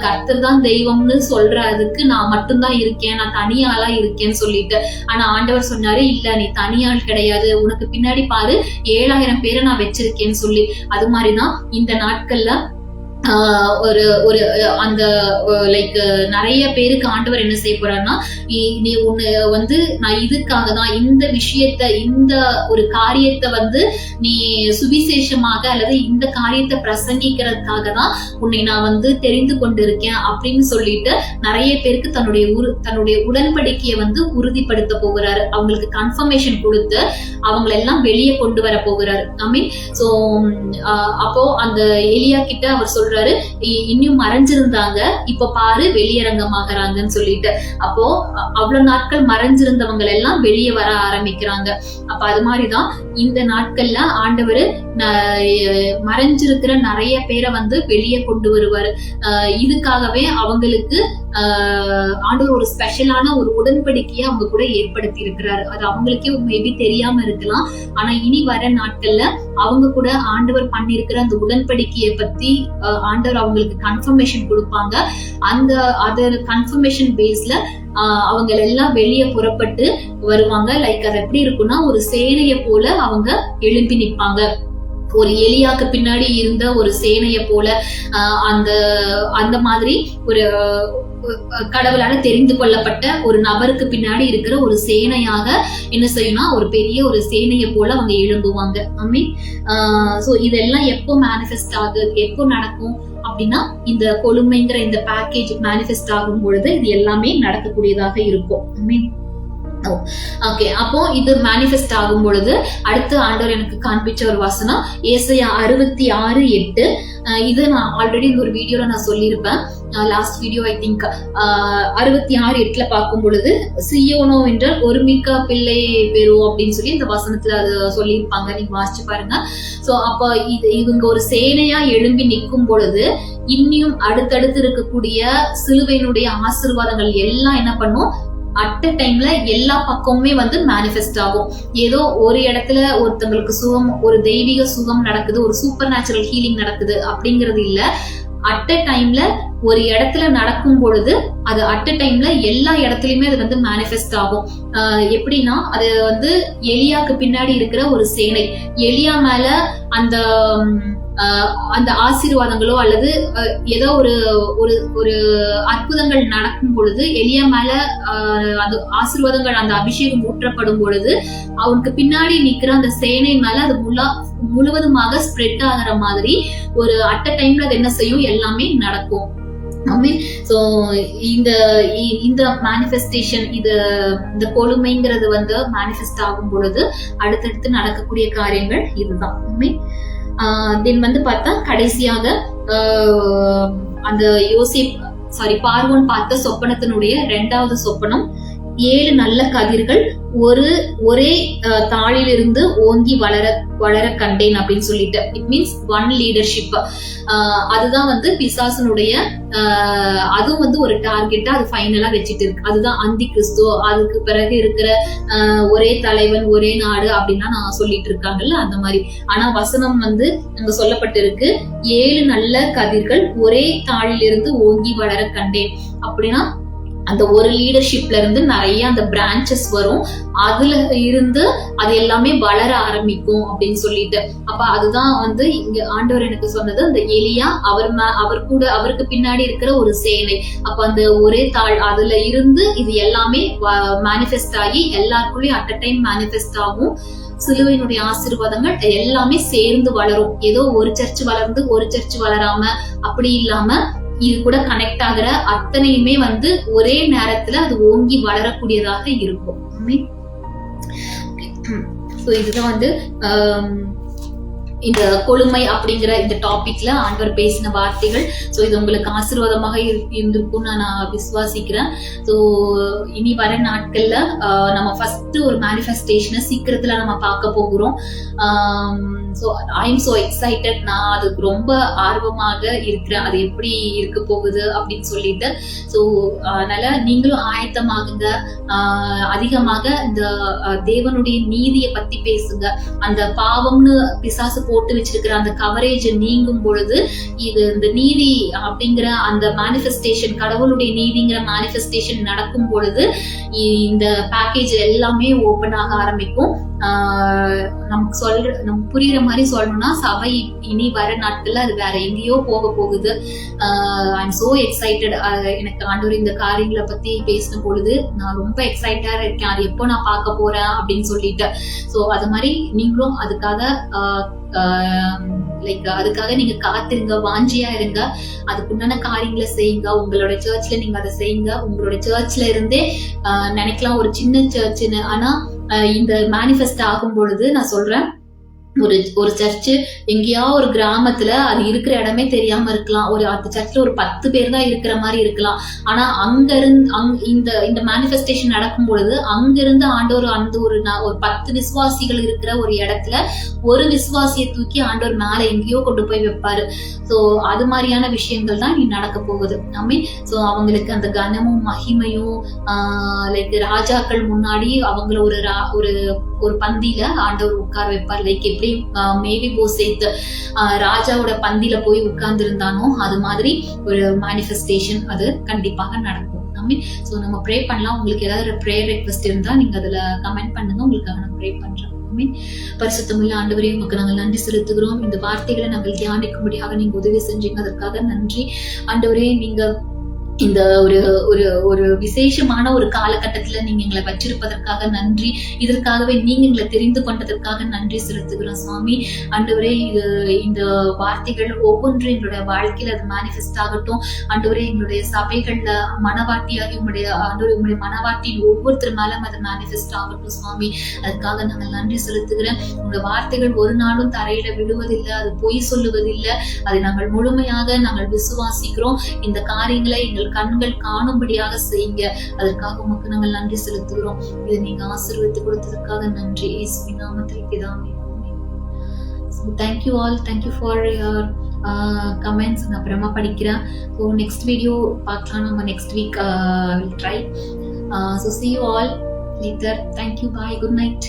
கர்த்தர் தான் தெய்வம்னு சொல்றதுக்கு நான் மட்டும்தான் இருக்கேன், நான் தனியாளா இருக்கேன்னு சொல்லிட்டு. ஆனா ஆண்டவர் சொன்னாரு, இல்ல நீ தனியாள் கிடையாது, உனக்கு பின்னாடி பாரு 7000 பேரை நான் வச்சிருக்கேன்னு சொல்லி. அது மாதிரிதான் இந்த நாட்கள்ல ஒரு அந்த லைக் நிறைய பேருக்கு ஆண்டவர் என்ன செய்ய போறாருன்னா, நீ உன்னை நான் இதுக்காக தான் இந்த விஷயத்த, இந்த ஒரு காரியத்தை நீ சுவிசேஷமாக அல்லது இந்த காரியத்தை பிரசங்கிக்கிறதுக்காக தான் உன்னை நான் தெரிந்து கொண்டிருக்கேன் அப்படின்னு சொல்லிட்டு நிறைய பேருக்கு தன்னுடைய உடன்படிக்கையை உறுதிப்படுத்த போகிறாரு. அவங்களுக்கு கன்ஃபர்மேஷன் கொடுத்து அவங்களெல்லாம் வெளியே கொண்டு வர போகிறாரு. சோ அப்போ அந்த எலியா கிட்ட அவர் சொல்றாரு, இன்னும் மறைஞ்சிருந்தாங்க, இப்ப பாரு வெளியரங்கமாகறாங்கன்னு சொல்லிட்டு. அப்போ அவ்வளவு நாட்கள் மறைஞ்சிருந்தவங்க எல்லாம் வெளியே வர ஆரம்பிக்கிறாங்க. அப்ப அது மாதிரிதான் இந்த நாட்கள்ல ஆண்டவர் மறைஞ்சிருக்கிற நிறைய பேரை வெளியே கொண்டு வருவாரு. இதுக்காகவே அவங்களுக்கு ஆண்டவர் ஒரு ஸ்பெஷலான ஒரு உடன்படிக்கையை அவங்க கூட ஏற்படுத்தி இருக்கிறாரு. அது அவங்களுக்கே மேபி தெரியாம இருக்கலாம். ஆனா இனி வர நாட்கள்ல அவங்க கூட ஆண்டவர் பண்ணிருக்கிற அந்த உடன்படிக்கையை பத்தி ஆண்டவர் அவங்களுக்கு கன்ஃபர்மேஷன் கொடுப்பாங்க. அந்த கன்ஃபர்மேஷன் பேஸ்ல அவங்க எல்லாம் வெளியே புறப்பட்டு வருவாங்க. லைக் அது எப்படி இருக்குன்னா, ஒரு சேனையை போல அவங்க எழுப்பி நிற்பாங்க. ஒரு எலியாக்கு பின்னாடி இருந்த ஒரு சேனையை போல அந்த மாதிரி கடவுளால தெரிந்து கொள்ளப்பட்ட ஒரு நபருக்கு பின்னாடி இருக்கிற ஒரு சேனையாக என்ன செய்யணும், ஒரு பெரிய ஒரு சேனையை போல அவங்க எழும்புவாங்க. ஆமீன். சோ இதெல்லாம் எப்போ மேனிஃபெஸ்ட் ஆகுது, எப்போ நடக்கும் அப்படின்னா இந்த கொழுமைங்கிற இந்த பேக்கேஜ் மேனிஃபெஸ்ட் ஆகும் பொழுது இது எல்லாமே நடக்கக்கூடியதாக இருக்கும். ஆமீன். ஓகே, அப்போ இது மேனிஃபெஸ்ட் ஆகும் பொழுது அடுத்து ஆண்டவர் எனக்கு காண்பிச்ச ஒரு வசனம் ஏசாயா 66:8. இது நான் ஆல்ரெடி இந்த ஒரு வீடியோல நான் சொல்லியிருப்பேன், லாஸ்ட் வீடியோ ஐ திங்க். 66:8 பார்க்கும் பொழுது சியோனோ என்ற ஒருமிக்க பிள்ளை பெறும் அப்படின்னு சொல்லி இந்த வசனத்துல அது சொல்லியிருப்பாங்க. நீங்க வாசிச்சு பாருங்க. சோ அப்ப இவங்க ஒரு சேனையா எழும்பி நிற்கும் பொழுது இன்னும் அடுத்தடுத்து இருக்கக்கூடிய சிலுவையினுடைய ஆசீர்வாதங்கள் எல்லாம் என்ன பண்ணும், அட் அ டைம்ல எல்லா பக்கமுமே வந்து மேனிஃபெஸ்ட் ஆகும். ஏதோ ஒரு இடத்துல ஒருத்தங்களுக்கு சுகம், ஒரு தெய்வீக சுகம் நடக்குது, ஒரு சூப்பர் நேச்சுரல் ஹீலிங் நடக்குது அப்படிங்கிறது இல்ல. அட் அ டைம்ல ஒரு இடத்துல நடக்கும் பொழுது அது அட் அ டைம்ல எல்லா இடத்துலயுமே அது வந்து மேனிஃபெஸ்ட் ஆகும். எப்படின்னா அது வந்து எலியாக்கு பின்னாடி இருக்கிற ஒரு சேனை, எலியா மேல அந்த ஆசீர்வாதங்களோ அல்லது ஏதோ ஒரு அற்புதங்கள் நடக்கும் பொழுது எலியா மேல அந்த ஆசீர்வாதங்கள், அந்த அபிஷேகம் ஊற்றப்படும் பொழுது அவனுக்கு பின்னாடி நிக்கிற அந்த சேனை மேல அது முழுவதுமாக ஸ்ப்ரெட் ஆகிற மாதிரி ஒரு அட் அ டைம்ல அது என்ன செய்யும், எல்லாமே நடக்கும். சோ இந்த மேனிஃபெஸ்டேஷன், இந்த கொழுமைங்கிறது வந்து மேனிஃபெஸ்ட் ஆகும் பொழுது அடுத்தடுத்து நடக்கக்கூடிய காரியங்கள் இதுதான். தென் வந்து பார்த்தா கடைசியாக அந்த பார்வோன் பார்த்த சொப்பனத்தினுடைய 2வது சொப்பனம் 7 நல்ல கதிர்கள் ஒரே தாளிலிருந்து ஓங்கி வளர கண்டேன் அப்படின்னு சொல்லிட்டு. It means one leadership. அதுதான் வந்து பிசாசனுடைய அதுவும் வந்து ஒரு டார்கெட்டா அது ஃபைனலா வச்சுட்டு இருக்கு. அதுதான் அந்தி கிறிஸ்து. அதுக்கு பிறகு இருக்கிற ஒரே தலைவன் ஒரே நாடு அப்படின்னா நான் சொல்லிட்டு இருக்காங்கல்ல, அந்த மாதிரி. ஆனா வசனம் வந்து அங்க சொல்லப்பட்டிருக்கு 7 நல்ல கதிர்கள் ஒரே தாளிலிருந்து ஓங்கி வளர கண்டேன். அப்படின்னா அந்த ஒரு லீடர்ஷிப்ல இருந்து நிறைய அந்த பிரான்ச்சஸ் வரும், அதுல இருந்து அது எல்லாமே வளர ஆரம்பிக்கும் அப்படின்னு சொல்லிட்டு. அப்ப அதுதான் வந்து இங்க ஆண்டவர் எனக்கு சொன்னது, அந்த எலியா அவருக்கு பின்னாடி இருக்கிற ஒரு சேனை. அப்ப அந்த ஒரே தாள் அதுல இருந்து இது எல்லாமே மேனிஃபெஸ்ட் ஆகி எல்லாருக்குள்ளயும் அட் அ டைம் மேனிஃபெஸ்ட் ஆகும். சிலுவையினுடைய ஆசீர்வாதங்கள் எல்லாமே சேர்ந்து வளரும். ஏதோ ஒரு சர்ச் வளர்ந்து ஒரு சர்ச் வளராம அப்படி இல்லாம இது கூட கனெக்ட் ஆகிற அத்தனையுமே வந்து ஒரே நேரத்துல அது ஓங்கி வளரக்கூடியதாக இருக்கும். இதுதான் வந்து இந்த கொழுமை அப்படிங்கிற இந்த டாபிக்ல ஆண்டவர் பேசின வார்த்தைகள். சோ இது உங்களுக்கு ஆசீர்வாதமாக இருந்திருக்கும்னு நான் விசுவாசிக்கிறேன். சோ இனி வர நாட்கள்ல நம்ம ஃபர்ஸ்ட் ஒரு மேனிஃபெஸ்டேஷனை சீக்கிரத்துல நம்ம பார்க்க போகிறோம். So I am so excited. நான் அதுக்கு ரொம்ப ஆர்வமாக இருக்கிறேன், அது எப்படி இருக்க போகுது அப்படின்னு சொல்லிட்டு. ஸோ அதனால நீங்களும் ஆயத்தமாகுங்க. அதிகமாக இந்த தேவனுடைய நீதியை பத்தி பேசுங்க. அந்த பாவம்னு பிசாசு போட்டு வச்சிருக்கிற அந்த கவரேஜ் நீங்கும் பொழுது இந்த நீதி அப்படிங்கிற அந்த மேனிஃபெஸ்டேஷன், கடவுளுடைய நீதிங்கிற மேனிஃபெஸ்டேஷன் நடக்கும் பொழுது இந்த பேக்கேஜ் எல்லாமே ஓபன் ஆக ஆரம்பிக்கும். நமக்கு புரியுற மாதிரி சொல்லணும்னா சபை இனி வர நாட்கள்ல அது வேற எங்கேயோ போக போகுது. I am so excited. எனக்கு ஆண்டவர் இந்த காரியங்களை பத்தி பேசின பொழுது நான் ரொம்ப எக்ஸைட்டா இருக்கேன், அது எப்போ நான் பார்க்க போறேன் அப்படின்னு சொல்லிட்டு. சோ அது மாதிரி நீங்களும் அதுக்காக நீங்க காத்திருங்க, வாஞ்சியா இருங்க, அதுக்குண்டான காரியங்களை செய்யுங்க. உங்களோட சர்ச்ல நீங்க அதை செய்யுங்க. உங்களோட சர்ச்ல இருந்தே நினைக்கலாம் ஒரு சின்ன சர்ச்சுன்னு. ஆனா இந்த மேனிஃபெஸ்ட் ஆகும் பொழுது நான் சொல்றேன், ஒரு சர்ச்சு எங்கேயா ஒரு கிராமத்துல அது இருக்கிற இடமே தெரியாம இருக்கலாம். அந்த சர்ச்ல ஒரு 10 பேர் தான் இருக்கிற மாதிரி இருக்கலாம். ஆனா இந்த மேனிஃபெஸ்டேஷன் நடக்கும் பொழுது அங்கிருந்து ஆண்டவர் ஒரு 10 விசுவாசிகள் இருக்கிற ஒரு இடத்துல ஒரு விசுவாசியை தூக்கி ஆண்டவர் மேல எங்கேயோ கொண்டு போய் வைப்பாரு. சோ அது மாதிரியான விஷயங்கள் தான் நீ நடக்க போகுது. சோ அவங்களுக்கு அந்த கனமும் மகிமையும் ராஜாக்கள் முன்னாடி அவங்கள ஒரு பந்தியில ஆண்டவர் உட்கார வைப்பார். எப்படி மேவி போசேத் ராஜாவோட பந்தியில போய் உட்கார்ந்து இருந்தானோ அது மாதிரி ஒரு மேனிஃபெஸ்டேஷன் அது கண்டிப்பாக நடக்கும். சோ நம்ம ப்ரே பண்ணலாம். உங்களுக்கு ஏதாவது ஒரு ப்ரேயர் ரெக்வெஸ்ட் இருந்தா நீங்க அதுல கமெண்ட் பண்ணுங்க, உங்களுக்காக நான் ப்ரே பண்றேன். பரிசுத்தமுள்ள ஆண்டவரே, உங்களுக்கு நாங்கள் நன்றி செலுத்துகிறோம். இந்த வார்த்தைகளை நாங்கள் தியானிக்கும்படியாக நீங்க உதவி செஞ்சீங்க, அதற்காக நன்றி ஆண்டவரே. நீங்க இந்த ஒரு ஒரு ஒரு விசேஷமான ஒரு காலகட்டத்துல நீங்க எங்களை வச்சிருப்பதற்காக நன்றி. இதற்காகவே நீங்க எங்களை தெரிந்து கொண்டதற்காக நன்றி செலுத்துகிறோம் சுவாமி. ஆண்டவரே, இந்த வார்த்தைகள் ஒவ்வொன்றும் எங்களுடைய வாழ்க்கையில அது மேனிஃபெஸ்ட் ஆகட்டும். ஆண்டவரே, எங்களுடைய சபைகள்ல மனவாட்டியாகி உங்களுடைய மனவாட்டின் ஒவ்வொருத்தர் மேலும் அது மேனிஃபெஸ்ட் ஆகட்டும் சுவாமி. அதுக்காக நாங்கள் நன்றி செலுத்துகிறேன். உங்களுடைய வார்த்தைகள் ஒரு நாளும் தரையில விழுவதில்லை, அது பொய் சொல்லுவதில்லை. அதை நாங்கள் முழுமையாக நாங்கள் விசுவாசிக்கிறோம். இந்த காரியங்களை எங்கள் கண்கள் காணும்படியாக செய்யுங்க. அதற்காக உமக்கு நாங்கள் நன்றி செலுத்துகிறோம். இதை நீங்க ஆசீர்வதித்து கொடுத்ததற்காக நன்றி. இயேசுவின் நாமத்தில் பிதாவே. Thank you all. Thank you for your comments. நான் அப்புறமா படிக்கிறேன். So next video பார்க்கலாம் நம்ம next week. I will try. So see you all later. Thank you. Bye. Good night.